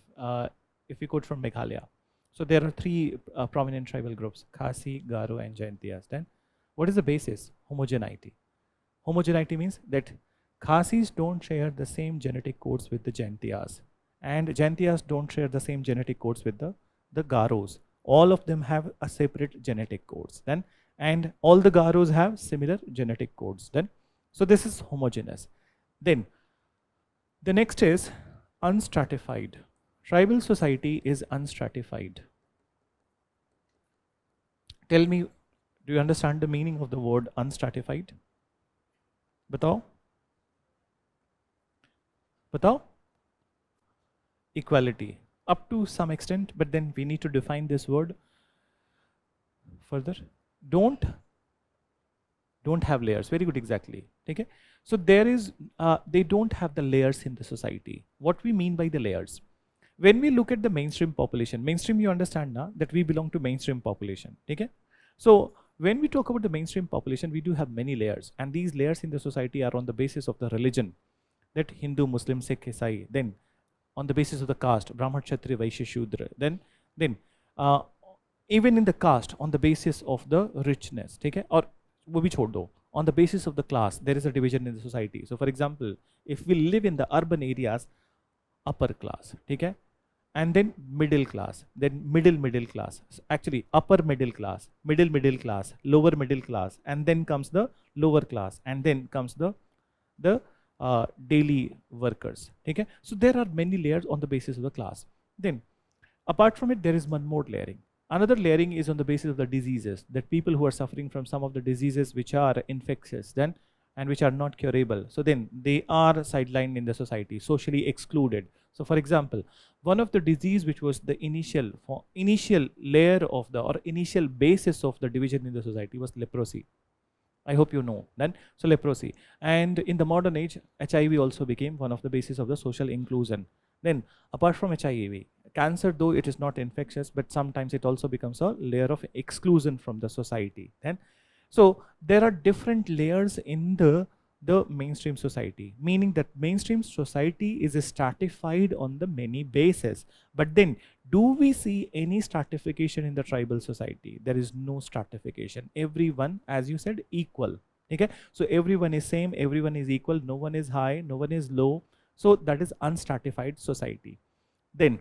we quote from Meghalaya. So there are three prominent tribal groups: Khasi, Garo, and Jaintiyas. Then what is the basis? Homogeneity. Homogeneity means that Khasis don't share the same genetic codes with the Jaintiyas, and Jaintiyas don't share the same genetic codes with the Garos. all of them have a separate genetic codes then, and all the Garos have similar genetic codes then. So this is homogeneous. Then the next is unstratified. Tribal society is unstratified. Tell me, do you understand the meaning of the word unstratified? Batao? Batao? Equality. Up to some extent, but then we need to define this word further. Don't have layers. Very good, exactly. Okay. So there is, they don't have the layers in the society. What we mean by the layers? When we look at the mainstream population, mainstream, you understand now that we belong to mainstream population. Okay. So when we talk about the mainstream population, we do have many layers, and these layers in the society are on the basis of the religion, that Hindu, Muslim, Sikh, Isai, then on the basis of the caste, Brahman, Kshatriya, Vaishya, Shudra, then even in the caste, on the basis of the richness, okay, or wo bhi chhod do, on the basis of the class, there is a division in the society. So for example, if we live in the urban areas, upper class, okay, and then middle class, then middle class, actually upper middle class, middle class, lower middle class, and then comes the lower class, and then comes the daily workers. Okay, so there are many layers on the basis of the class. Then apart from it, there is one more layering. Another layering is on the basis of the diseases, that people who are suffering from some of the diseases which are infectious then, and which are not curable, so then they are sidelined in the society, socially excluded. So for example, one of the disease which was the initial layer of the, or initial basis of the division in the society was leprosy. I hope you know then. So leprosy, and in the modern age, HIV also became one of the basis of the social inclusion. Then apart from HIV, cancer, though it is not infectious, but sometimes it also becomes a layer of exclusion from the society. Then, so there are different layers in the mainstream society, meaning that mainstream society is stratified on the many bases. But then, do we see any stratification in the tribal society? There is no stratification. Everyone, as you said, equal. Okay, so everyone is same, everyone is equal, no one is high, no one is low. So that is unstratified society. Then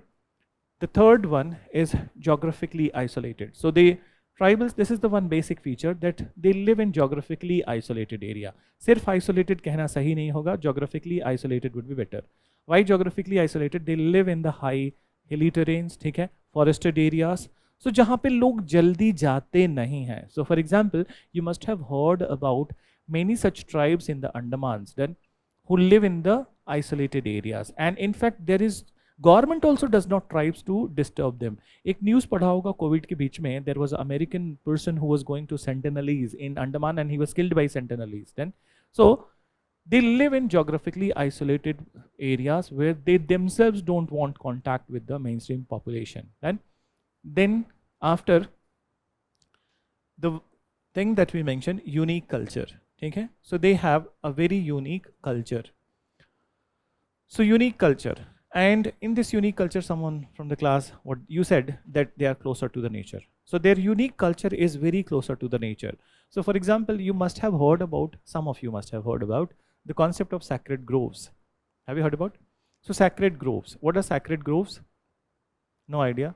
the third one is geographically isolated. So the tribals, this is the one basic feature, that they live in geographically isolated area. Sirf isolated कहना सही नहीं होगा, geographically isolated would be better. Why geographically isolated? They live in the high hilly terrains, ठीक है, forested areas. So जहाँ पे लोग जल्दी जाते नहीं हैं. So for example, you must have heard about many such tribes in the Andamans then, who live in the isolated areas, and in fact there is government also does not tries to disturb them. एक news पढ़ा होगा Covid के बीच में, there was an American person who was going to Sentinelese in Andaman and he was killed by Sentinelese then. So they live in geographically isolated areas where they themselves don't want contact with the mainstream population. Then after, the thing that we mentioned, unique culture. Okay, so they have a very unique culture. So unique culture, and in this unique culture, someone from the class, what you said, that they are closer to the nature. So their unique culture is very closer to the nature. So for example, you must have heard about, some of you must have heard about the concept of sacred groves. Have you heard about? So sacred groves, what are sacred groves? No idea.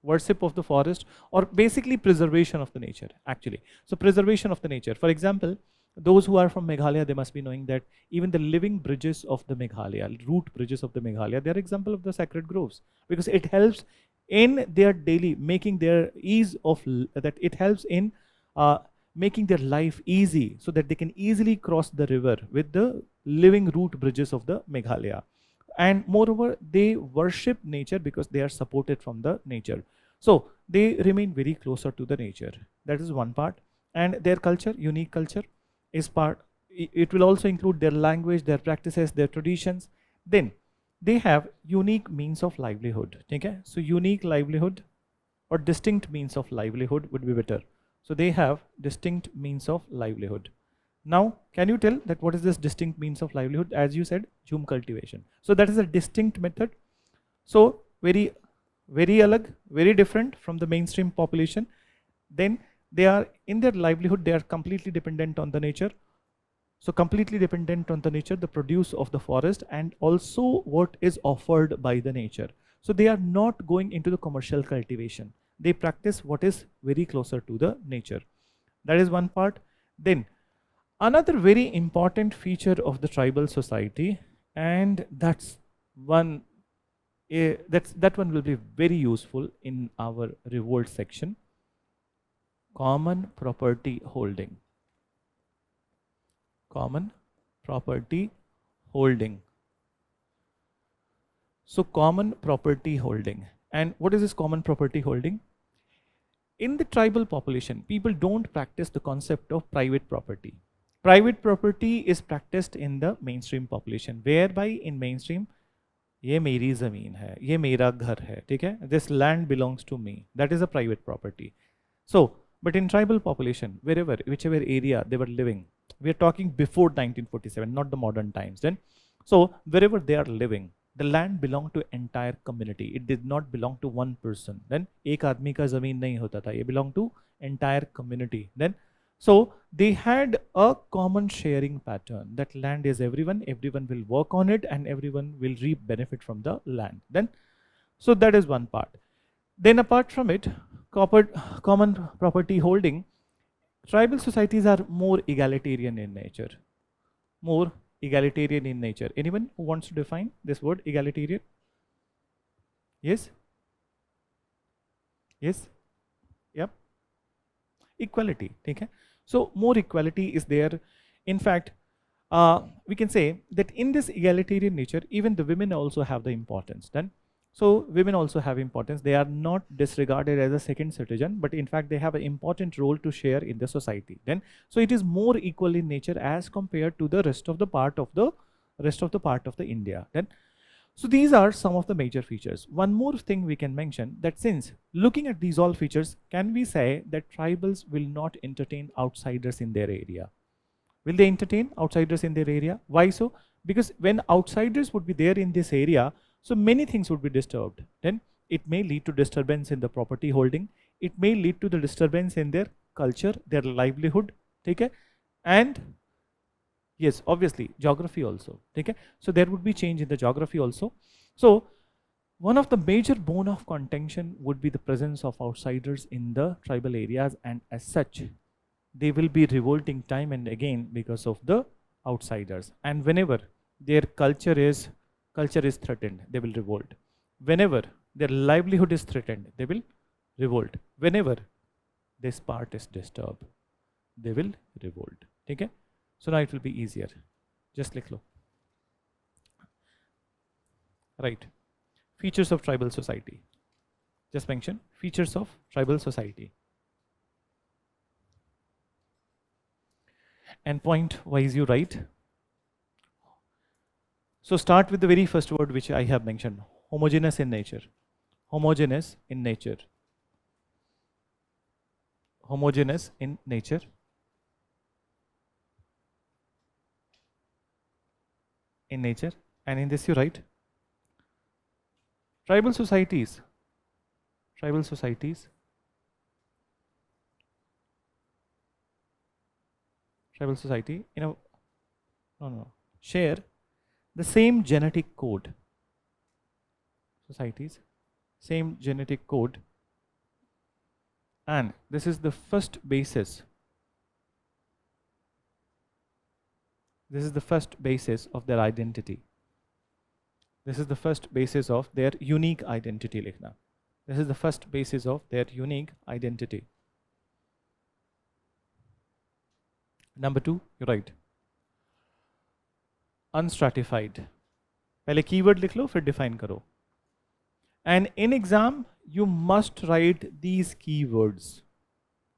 Worship of the forest, or basically preservation of the nature, actually. So preservation of the nature. For example, those who are from Meghalaya, they must be knowing that even the living bridges of the Meghalaya, root bridges of the Meghalaya, they are example of the sacred groves, because it helps in their daily, making their ease of, that it helps in making their life easy, so that they can easily cross the river with the living root bridges of the Meghalaya. And moreover, they worship nature because they are supported from the nature. So they remain very closer to the nature. That is one part. And their culture, unique culture, is part. It will also include their language, their practices, their traditions. Then they have unique means of livelihood. Okay? So unique livelihood or distinct means of livelihood would be better. So they have distinct means of livelihood. Now, can you tell that what is this distinct means of livelihood? As you said, jhum cultivation. So that is a distinct method. So very alag, very different from the mainstream population. Then they are, in their livelihood, they are completely dependent on the nature. So completely dependent on the nature, the produce of the forest, and also what is offered by the nature. So they are not going into the commercial cultivation. they practice what is very closer to the nature. That is one part. Then another very important feature of the tribal society, and that's one that one will be very useful in our revolt section: common property holding. Common property holding. So common property holding. And what is this common property holding? In the tribal population, people don't practice the concept of private property. Private property is practiced in the mainstream population, whereby in mainstream, ये मेरी ज़मीन है, ये मेरा घर है, ठीक है? This land belongs to me. That is a private property. So, but in tribal population, wherever, whichever area they were living, we are talking before 1947, not the modern times then. So, wherever they are living, the land belonged to entire community. It did not belong to one person. Then एक आदमी का ज़मीन नहीं होता था. ये belonged to entire community. Then so they had a common sharing pattern. That land is everyone will work on it, and everyone will reap benefit from the land. Then so that is one part. Then apart from it, common property holding, tribal societies are more egalitarian in nature. More egalitarian in nature. Anyone who wants to define this word egalitarian? Yes? Yes? Yep. Equality. Okay. So more equality is there. In fact, we can say that in this egalitarian nature, even the women also have the importance. Then, so women also have importance. They are not disregarded as a second citizen, but in fact they have an important role to share in the society. Then, so it is more equal in nature as compared to the rest of the part of the India. Then, so these are some of the major features. One more thing we can mention, that since looking at these all features, can we say that tribals will not entertain outsiders in their area? Will they entertain outsiders in their area? Why so? Because when outsiders would be there in this area, so many things would be disturbed. Then it may lead to disturbance in the property holding. It may lead to the disturbance in their culture, their livelihood. Okay? And yes, obviously, geography also. Okay? So there would be change in the geography also. So one of the major bone of contention would be the presence of outsiders in the tribal areas, and as such, they will be revolting time and again because of the outsiders. And whenever their culture is threatened, they will revolt. Whenever their livelihood is threatened, they will revolt. Whenever this part is disturbed, they will revolt. Okay? So now it will be easier. Just click low. Right. Features of tribal society. Just mention features of tribal society. And point wise you write. So start with the very first word which I have mentioned. Homogeneous in nature. Homogeneous in nature. Homogeneous in nature. In nature, and in this you write tribal societies share the same genetic code. Societies, same genetic code, and this is the first basis. This is the first basis of their identity. This is the first basis of their unique identity. Likhna. This is the first basis of their unique identity. Number 2, you write unstratified. पहले keyword लिख लो, फिर define करो. And in exam, you must write these keywords.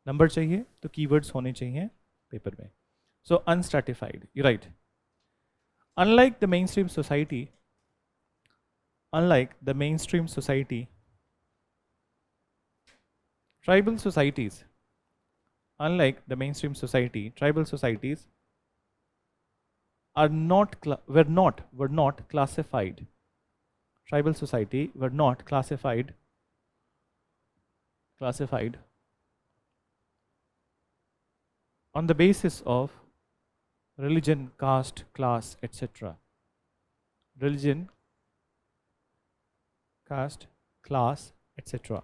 Number चाहिए, तो keywords होने चाहिए paper में. So unstratified, you write. Unlike the mainstream society, tribal societies are were not classified. Tribal society were not classified on the basis of religion, caste, class, etc. Religion, caste, class, etc.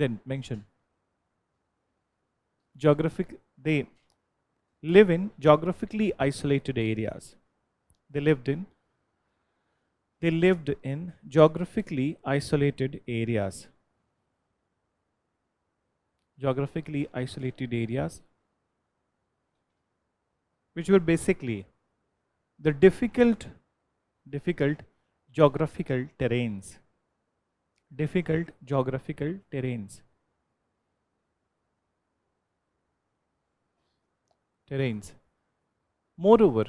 Then mention they live in geographically isolated areas. They lived in geographically isolated areas. Geographically isolated areas, which were basically the difficult geographical terrains. Difficult geographical terrains. Moreover,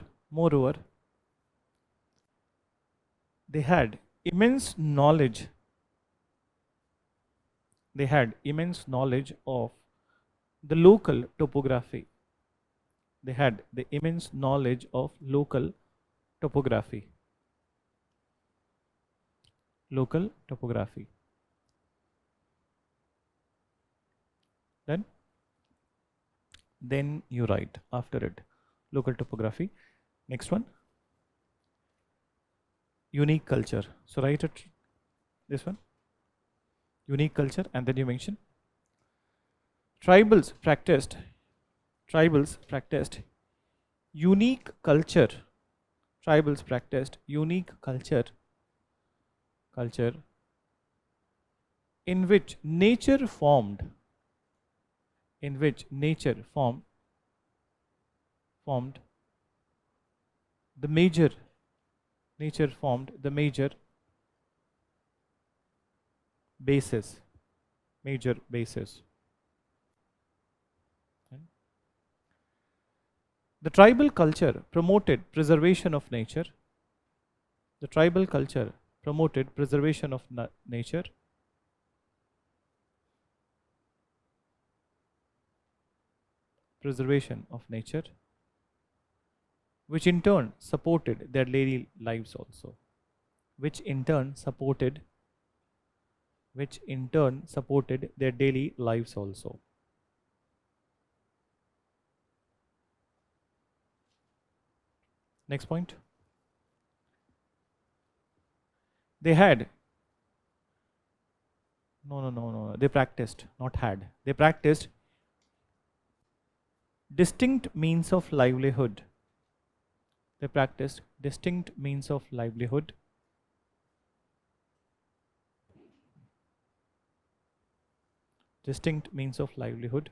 they had immense knowledge. They had immense knowledge of the local topography. They had the immense knowledge of local topography. Local topography. Then you write after it local topography. Next one, unique culture. So write it this one, unique culture, and then you mention tribals practiced unique culture. Tribals practiced unique culture in which nature formed the major basis. The tribal culture promoted preservation of nature. The tribal culture promoted preservation of nature. Preservation of nature, which in turn supported their daily lives also. Which in turn supported their daily lives also. Next point. They had no, they practiced, not had. They practiced distinct means of livelihood. They practiced distinct means of livelihood. Distinct means of livelihood,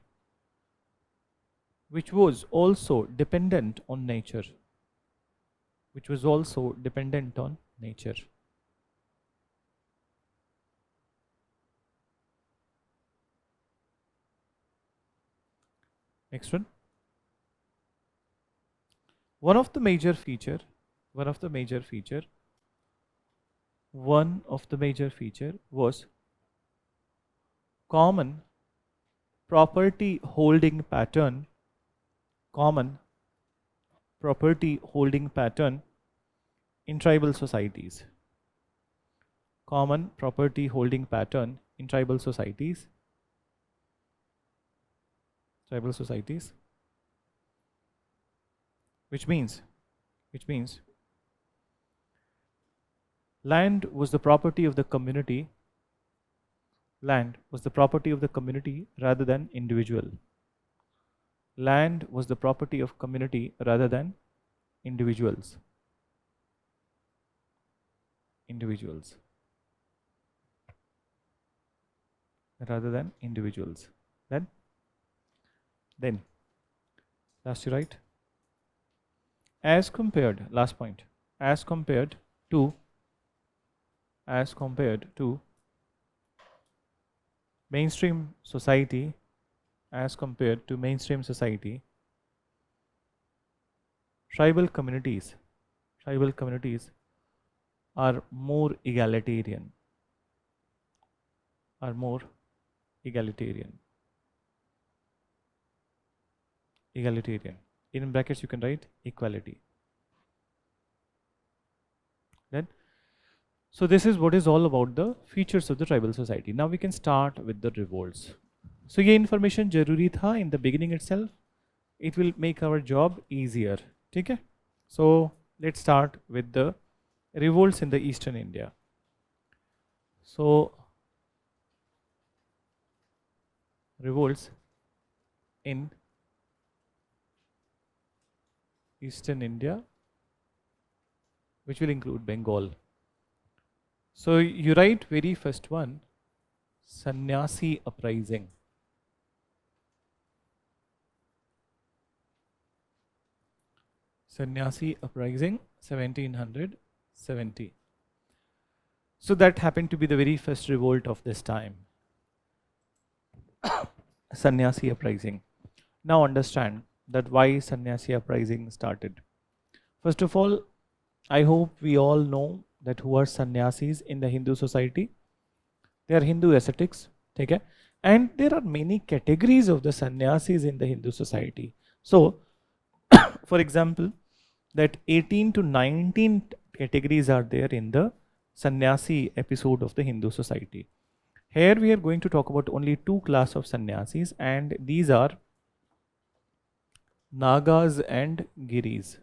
which was also dependent on nature. Which was also dependent on nature. Next one. One of the major feature was common property holding pattern. Common property holding pattern in tribal societies. Common property holding pattern in tribal societies. Which means land was the property of the community. Land was the property of the community rather than individual. Land was the property of community rather than individuals. Rather than individuals. Then last you write, as compared, last point, as compared to mainstream society, tribal communities are more egalitarian. In brackets you can write equality. So this is what is all about the features of the tribal society. Now we can start with the revolts. So ये information जरूरी था in the beginning itself. It will make our job easier. ठीक है? So let's start with the revolts in the eastern India. So revolts in Eastern India, which will include Bengal. So you write very first one, Sannyasi uprising. Sannyasi uprising 1770. So that happened to be the very first revolt of this time. Sannyasi uprising. Now understand that why Sannyasi uprising started. First of all, I hope we all know that who are sannyasis in the Hindu society. They are Hindu ascetics, okay? And there are many categories of the sannyasis in the Hindu society. So, for example, that 18 to 19 categories are there in the sannyasi episode of the Hindu society. Here we are going to talk about only two class of sannyasis, and these are Nagas and Giris.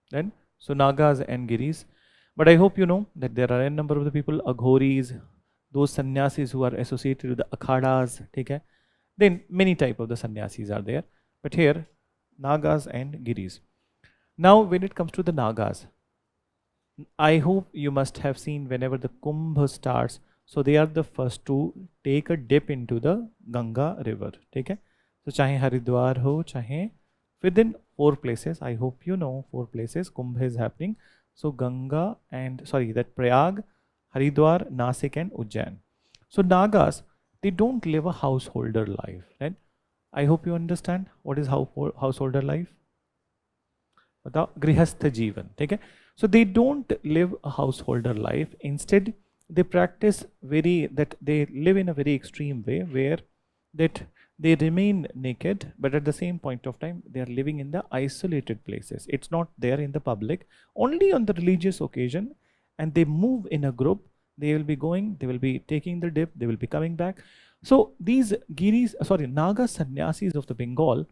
Then, so Nagas and Giris. But I hope you know that there are a number of the people, Aghoris, those sannyasis who are associated with the akhadas, okay? Then many type of the sannyasis are there. But here, Nagas and Giris. Now, when it comes to the Nagas, I hope you must have seen whenever the Kumbh starts, so they are the first to take a dip into the Ganga river, okay? So chahe Haridwar ho, chahe within 4 places, I hope you know 4 places Kumbh is happening. So Ganga and that Prayag, Haridwar, Nasik and Ujjain. So Nagas, they don't live a householder life, right? I hope you understand what is householder life. The grihastha jeevan, okay? So they don't live a householder life. Instead, they practice they live in a very extreme way where that they remain naked, but at the same point of time, they are living in the isolated places. It's not there in the public, only on the religious occasion, and they move in a group. They will be going, they will be taking the dip, they will be coming back. So these Naga sannyasis of the Bengal,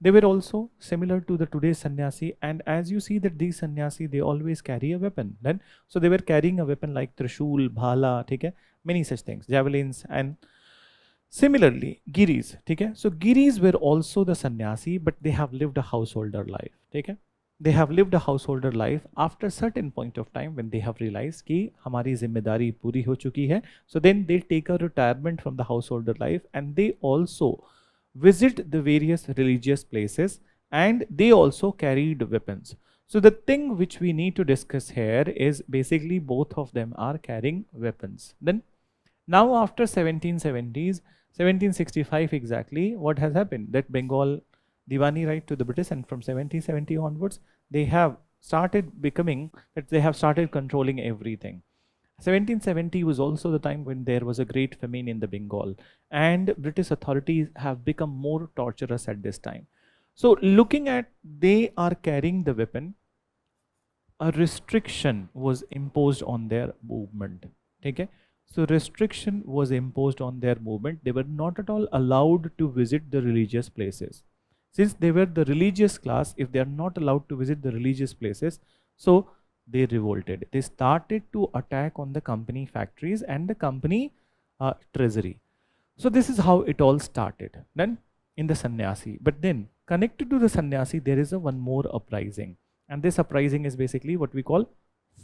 they were also similar to the today's sannyasi, and as you see that these sannyasi, they always carry a weapon. Then, so they were carrying a weapon like Trishul, Bhala, okay? Many such things, javelins, and similarly, Giris, okay? So Giris were also the sannyasi, but they have lived a householder life, okay? They have lived a householder life after certain point of time when they have realized कि हमारी जिम्मेदारी पूरी हो चुकी है. So then they take a retirement from the householder life, and they also visit the various religious places, and they also carried weapons. So the thing which we need to discuss here is basically both of them are carrying weapons. Then now after 1770s, 1765 exactly, what has happened? That Bengal Diwani right to the British, and from 1770 onwards, they have started controlling everything. 1770 was also the time when there was a great famine in the Bengal, and British authorities have become more torturous at this time. So looking at they are carrying the weapon, a restriction was imposed on their movement. Okay? So restriction was imposed on their movement. They were not at all allowed to visit the religious places. Since they were the religious class, if they are not allowed to visit the religious places, so they revolted. They started to attack on the company factories and the company treasury. So this is how it all started. Then in the sannyasi. But then connected to the sannyasi, there is a one more uprising. And this uprising is basically what we call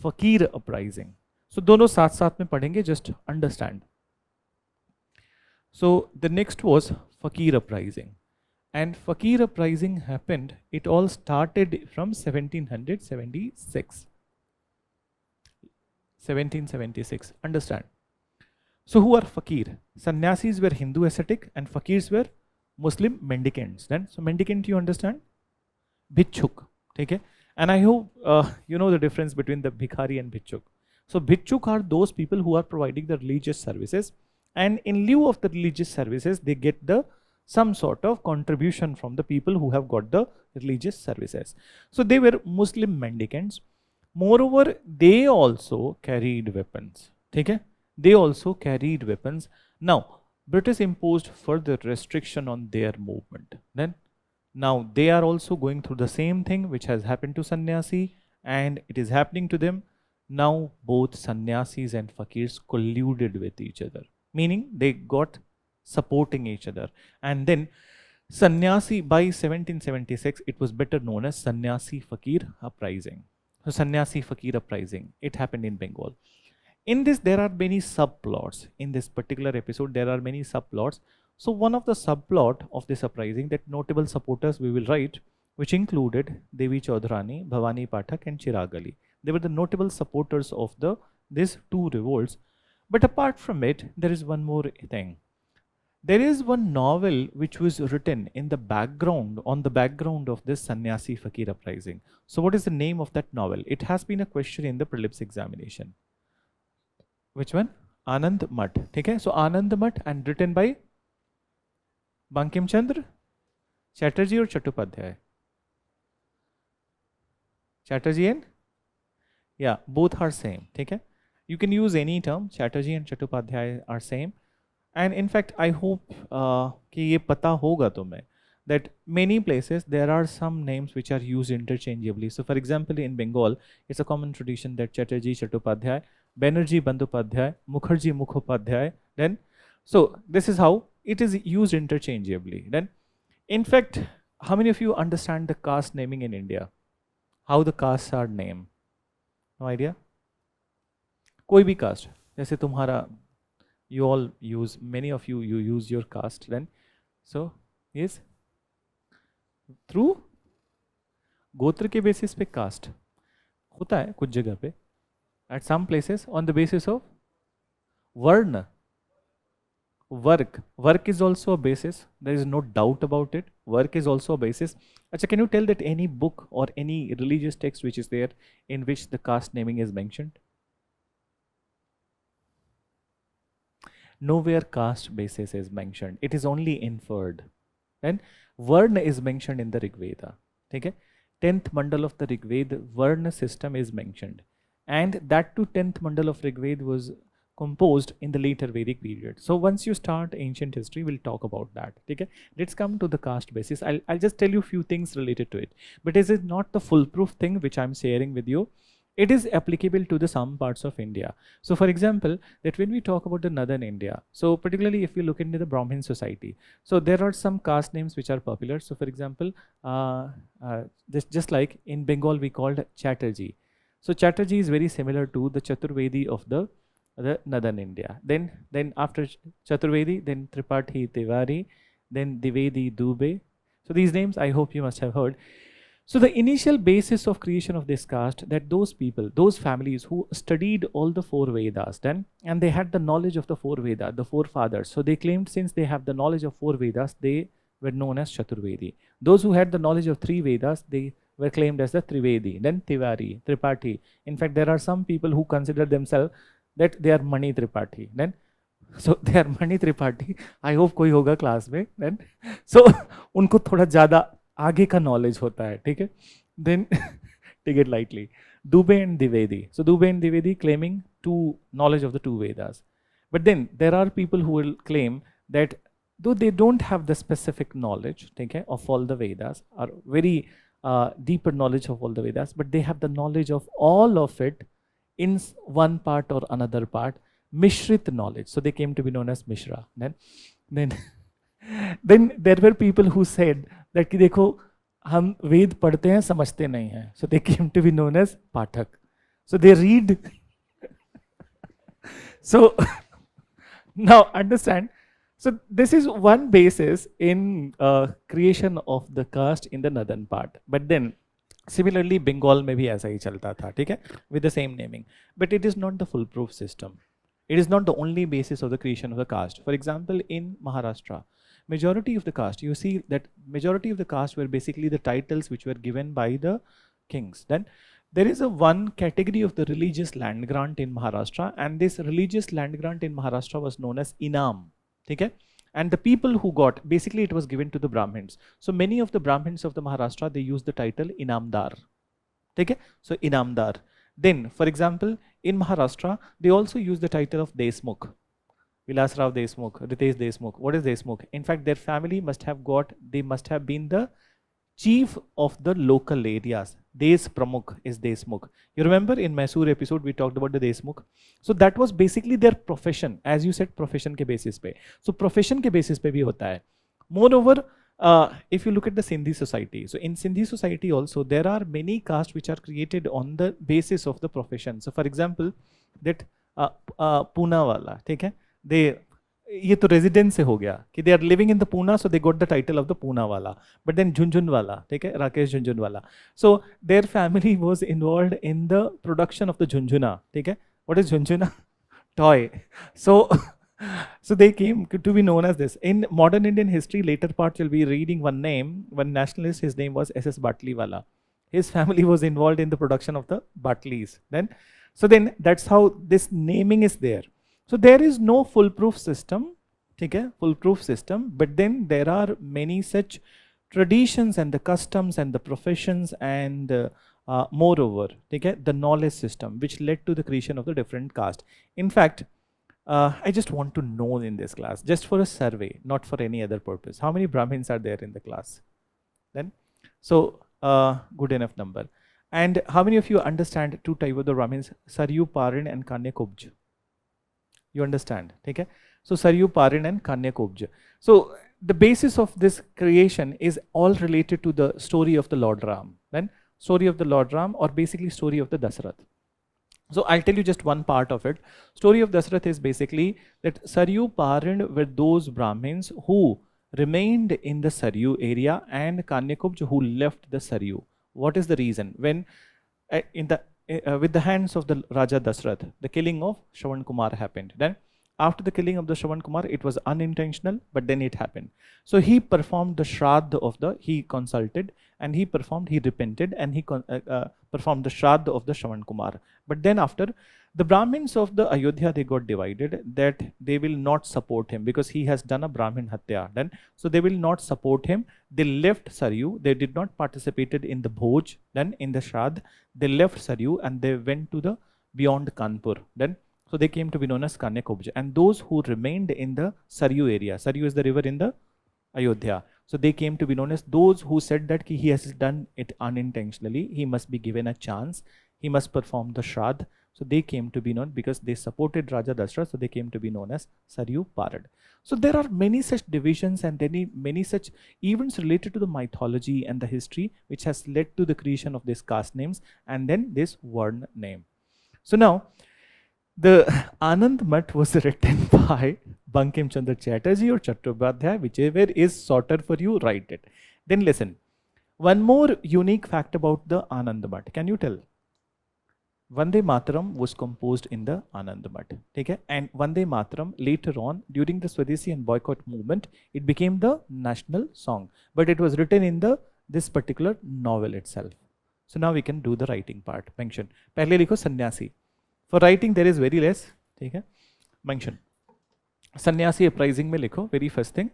fakir uprising. So दोनों साथ साथ में पढ़ेंगे, just understand. So the next was fakir uprising. And fakir uprising happened, it all started from 1776. 1776, understand. So who are fakir? Sannyasis were Hindu ascetic and fakirs were Muslim mendicants. Then, so mendicant you understand? Bhikshuk, okay? And I hope you know the difference between the bhikhari and bhikshuk. So bhikshuk are those people who are providing the religious services, and in lieu of the religious services, they get some sort of contribution from the people who have got the religious services. So they were Muslim mendicants. Moreover, they also carried weapons. Okay? They also carried weapons. Now, British imposed further restriction on their movement. Then, now they are also going through the same thing which has happened to sannyasi, and it is happening to them. Now both sannyasis and fakirs colluded with each other, meaning they got supporting each other. And then sannyasi, by 1776, it was better known as Sannyasi Fakir uprising. So Sannyasi Fakir uprising, it happened in Bengal. In this, there are many subplots. In this particular episode, there are many subplots. So one of the subplot of this uprising, that notable supporters we will write, which included Devi Chaudhrani, Bhavani Pathak and Chirag Ali. They were the notable supporters of these two revolts. But apart from it, there is one more thing. There is one novel which was written in the background, on the background of this Sannyasi Fakir uprising. So what is the name of that novel? It has been a question in the prelims examination. Which one? Anand Mat. Okay? So Anand Mat, and written by Bankim Chandra Chatterjee or Chattopadhyay? Chatterjee and? Yeah, both are same. Okay? You can use any term. Chatterjee and Chattopadhyay are same. And in fact, I hope कि ये पता होगा तुम्हें that many places there are some names which are used interchangeably. So for example, in Bengal, it's a common tradition that Chatterjee Chattopadhyay, Banerjee Bandyopadhyay, Mukherjee Mukhopadhyay. Then, so this is how it is used interchangeably. Then, in fact, how many of you understand the caste naming in India? How the castes are named? No idea? कोई भी caste, जैसे तुम्हारा, you all use, many of you use your caste. Then, so yes, through गोत्र के basis पे caste होता है कुछ जगह पे, at some places on the basis of varna. Work is also a basis, there is no doubt about it. Work is also a basis. Achha, can you tell that any book or any religious text which is there in which the caste naming is mentioned? Nowhere caste basis is mentioned, it is only inferred. And Varna is mentioned in the Rig Veda. Okay? 10th mandal of the Rig Veda, Varna system is mentioned. And that too 10th mandal of Rig Veda was composed in the later Vedic period. So once you start ancient history, we'll talk about that. Okay? Let's come to the caste basis. I'll just tell you a few things related to it. But is it not the foolproof thing which I'm sharing with you? It is applicable to the some parts of India. So for example, that when we talk about the northern India, so particularly if you look into the Brahmin society, so there are some caste names which are popular. So for example, just like in Bengal we called Chatterjee. So Chatterjee is very similar to the Chaturvedi of the northern India. Then after Chaturvedi, then Tripathi Tiwari, then Divedi Dubey. So these names I hope you must have heard. So the initial basis of creation of this caste, that those people, those families who studied all the four Vedas then, and they had the knowledge of the four Vedas, the four fathers. So they claimed since they have the knowledge of four Vedas, they were known as Chaturvedi. Those who had the knowledge of three Vedas, they were claimed as the Trivedi, then Tiwari, Tripathi. In fact, there are some people who consider themselves that they are Mani Tripathi. Then, so they are Mani Tripathi. I hope कोई होगा class में. Then, so उनको थोड़ा ज़्यादा आगे का knowledge होता है, ठीक है? Then take it lightly. Dubey and Divedi. So Dubey and Divedi claiming knowledge of the two Vedas. But then there are people who will claim that though they don't have the specific knowledge, okay, of all the Vedas, or very deeper knowledge of all the Vedas, but they have the knowledge of all of it in one part or another part, Mishrit knowledge. So they came to be known as Mishra. Then there were people who said that कि देखो हम वेद पढ़ते हैं समझते नहीं हैं. So they came to be known as Pathak. So they read. So now understand. So this is one basis in creation of the caste in the northern part. But then similarly Bengal में भी ऐसा ही चलता था, ठीक है, with the same naming. But it is not the foolproof system. It is not the only basis of the creation of the caste. For example, in Maharashtra, majority of the caste, you see that majority of the caste were basically the titles which were given by the kings. Then there is a one category of the religious land grant in Maharashtra, and this religious land grant in Maharashtra was known as Inam. Okay? And the people who got, basically it was given to the Brahmins. So many of the Brahmins of the Maharashtra, they use the title Inamdar. Okay? So Inamdar. Then, for example, in Maharashtra, they also use the title of Deshmukh. Vilasrao Deshmukh, Ritesh Deshmukh. What is Deshmukh? In fact, their family must have been the chief of the local areas. Des Pramukh is Desmukh. You remember in Mysore episode we talked about the Desmukh. So that was basically their profession, as you said, profession के basis पे. So profession के basis पे भी होता है. Moreover, if you look at the Sindhi society, so in Sindhi society also there are many castes which are created on the basis of the profession. So for example, that Pune वाला, ठीक है? They ये तो residence से हो गया कि they are living in the Poona, so they got the title of the Poonawalla. But then Jhunjhunwala, ठीक है, Rakesh Jhunjhunwala, so their family was involved in the production of the jhunjhuna, ठीक है. What is jhunjhuna? Toy. So they came to be known as this. In modern Indian history, later part you'll be reading one name, one nationalist, his name was S.S. Batliwala. His family was involved in the production of the Batlis. Then that's how this naming is there. So there is no foolproof system, okay, foolproof system, but then there are many such traditions and the customs and the professions and moreover, okay, the knowledge system which led to the creation of the different caste. In fact, I just want to know in this class, just for a survey, not for any other purpose, how many Brahmins are there in the class? Then, so good enough number. And how many of you understand two types of the Brahmins, Saryu Parin and Kanya Kubj? You understand, okay? So Saryu Parin and Kanya Kubj. So the basis of this creation is all related to the story of the Lord Ram. Then story of the Lord Ram, or basically story of the Dasarath. So I'll tell you just one part of it. Story of Dasarath is basically that Saryu Parin were those Brahmins who remained in the Saryu area, and Kanyakubj who left the Saryu. What is the reason? When with the hands of the Raja Dasarath, the killing of Shravan Kumar happened. Then after the killing of the Shravan Kumar, it was unintentional, but then it happened. So he performed the Shraddha of the, he consulted and he performed, he repented and he performed the Shraddha of the Shravan Kumar. But then after, the Brahmins of the Ayodhya, they got divided, that they will not support him because he has done a Brahmin Hatya. Then, so they will not support him. They left Saryu. They did not participated in the Bhoj, then in the Shraddh. They left Saryu and they went to the beyond Kanpur. Then, so they came to be known as Kanyakubj. And those who remained in the Saryu area, Saryu is the river in the Ayodhya. So they came to be known as those who said that he has done it unintentionally. He must be given a chance. He must perform the Shraddh. So they came to be known because they supported Raja Dasarath. So they came to be known as Saryu Parad. So there are many such divisions and many such events related to the mythology and the history which has led to the creation of these caste names and then this Varna name. So now, the Anand Math was written by Bankim Chandra Chatterjee or Chattopadhyay, whichever is shorter for you, write it. Then listen, one more unique fact about the Anand Math. Can you tell? Vande Mataram was composed in the Anand Math. Okay? And Vande Mataram later on, during the Swadeshi and boycott movement, it became the national song. But it was written in this particular novel itself. So now we can do the writing part. Mention. Pehle likho Sannyasi. For writing there is very less. Okay? Mention. Sannyasi uprising mein likho. Very first thing.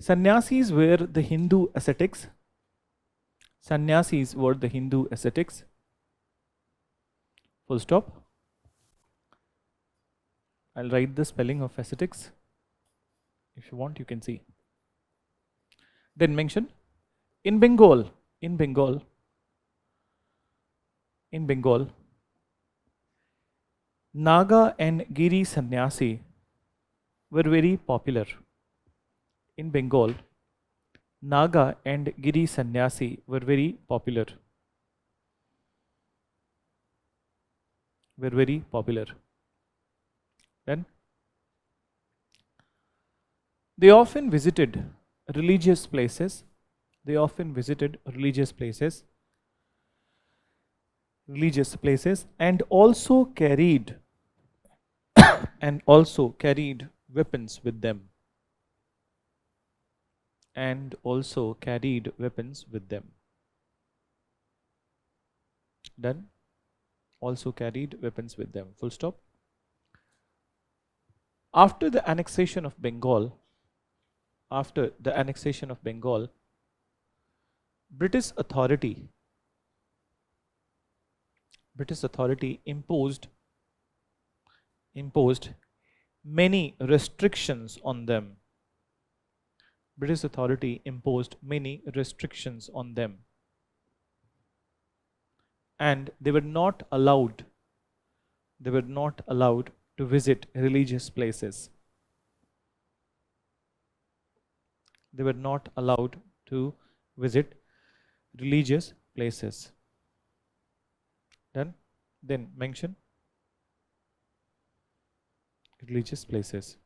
Sannyasis were the Hindu ascetics. Sannyasis were the Hindu ascetics. Full stop. I'll write the spelling of ascetics. If you want, you can see. Then mention in Bengal, Naga and Giri Sannyasi were very popular. In Bengal, Naga and Giri Sannyasi were very popular. Then they often visited religious places. And also carried weapons with them. Done. Also carried weapons with them. Full stop. After the annexation of Bengal, British authority imposed many restrictions on them. and they were not allowed to visit religious places. They were not allowed to visit religious places. Done? Then mention religious places.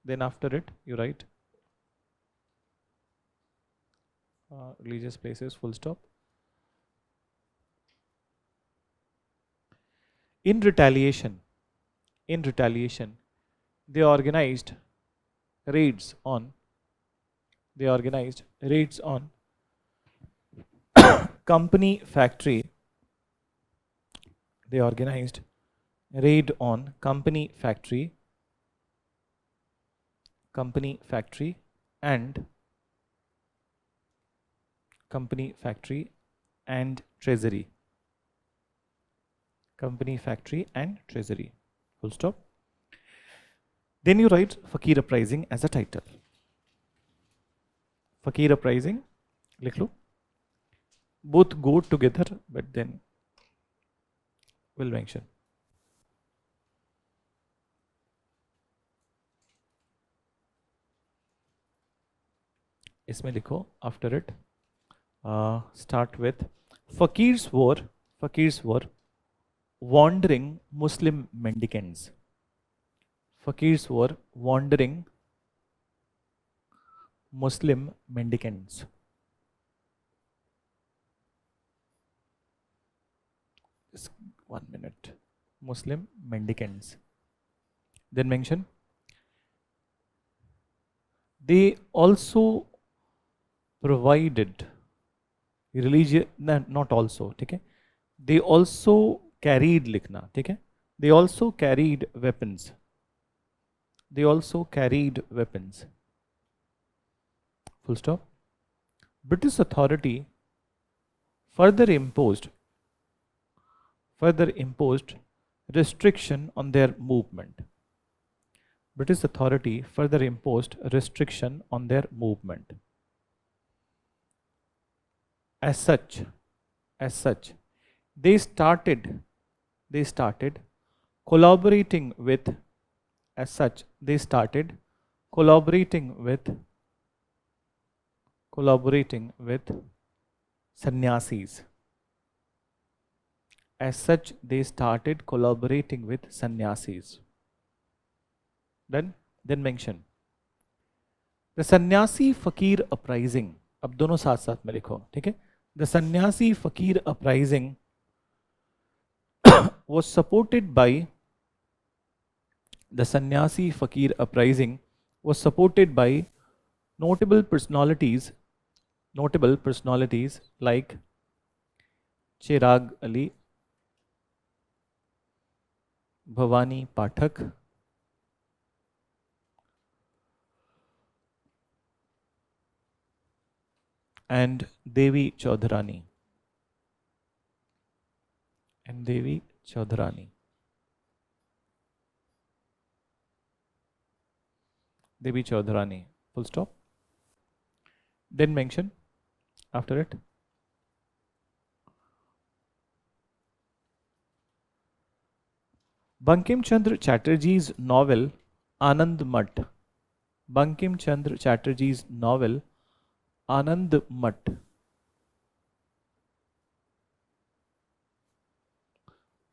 Then after it, you write religious places, full stop. In retaliation, they organized raids on company factory. They organized raid on company factory and treasury. Company factory and treasury, full stop. Then you write Fakir Uprising as a title. Fakir Uprising, लिख लो. Both go together, but then we'll mention. इसमें लिखो after it. Start with Fakirs were wandering Muslim mendicants. Fakirs were wandering Muslim mendicants. Just 1 minute. Muslim mendicants. Then mention. They also provided religious, not also, ठीक है. They also carried, लिखना, ठीक है. They also carried weapons. Full stop. British authority further imposed restriction on their movement. British authority further imposed restriction on their movement. As such, they started collaborating with. As such, they started collaborating with sannyasis. As such, they started collaborating with sannyasis. Then mention the Sannyasi Fakir Uprising. अब दोनों साथ साथ में लिखो, ठीक है. The Sannyasi Fakir Uprising was supported by notable personalities like Chirag Ali, Bhavani Pathak, and Devi Chaudharani. Full stop. Then mention after it. Bankim Chandra Chatterjee's novel Anand Mat.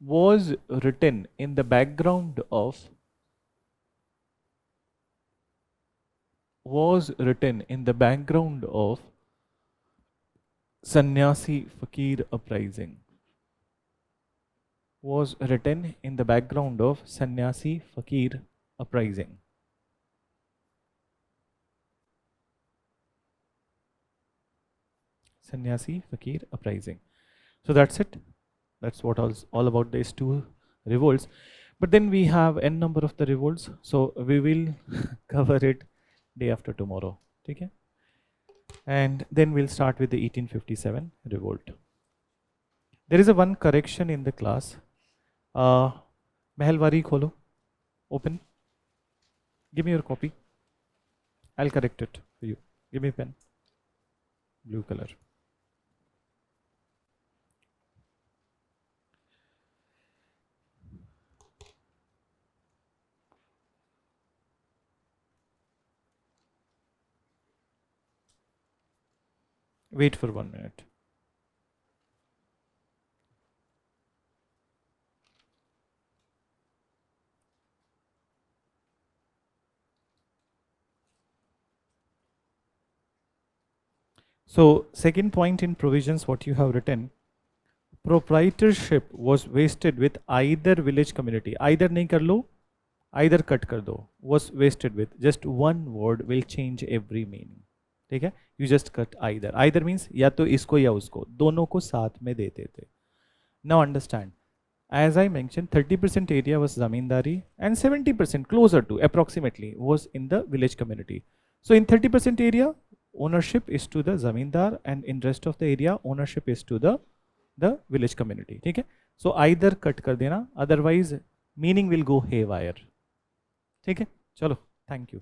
Was written in the background of Sannyasi Fakir Uprising. Was written in the background of Sannyasi Fakir Uprising. Sannyasi Fakir Uprising. So that's it. That's what was all about these two revolts. But then we have n number of the revolts, so we will cover it day after tomorrow. Okay? And then we'll start with the 1857 revolt. There is a one correction in the class. Mehalwari kholo, open. Give me your copy. I'll correct it for you. Give me pen. Blue color. Wait for 1 minute. So second point in provisions, what you have written, proprietorship was vested with either village community. Either नहीं कर लो, either cut कर दो. Was vested with. Just one word will change every meaning. ठीक है? You just cut either. Either means या तो इसको या उसको, दोनों को साथ में देते थे. Now understand. As I mentioned, 30% area was zamindari and 70% closer to approximately was in the village community. So in 30% area, ownership is to the zamindar and in rest of the area, ownership is to the village community. ठीक है? So either cut कर देना, otherwise meaning will go haywire. ठीक है? चलो, thank you.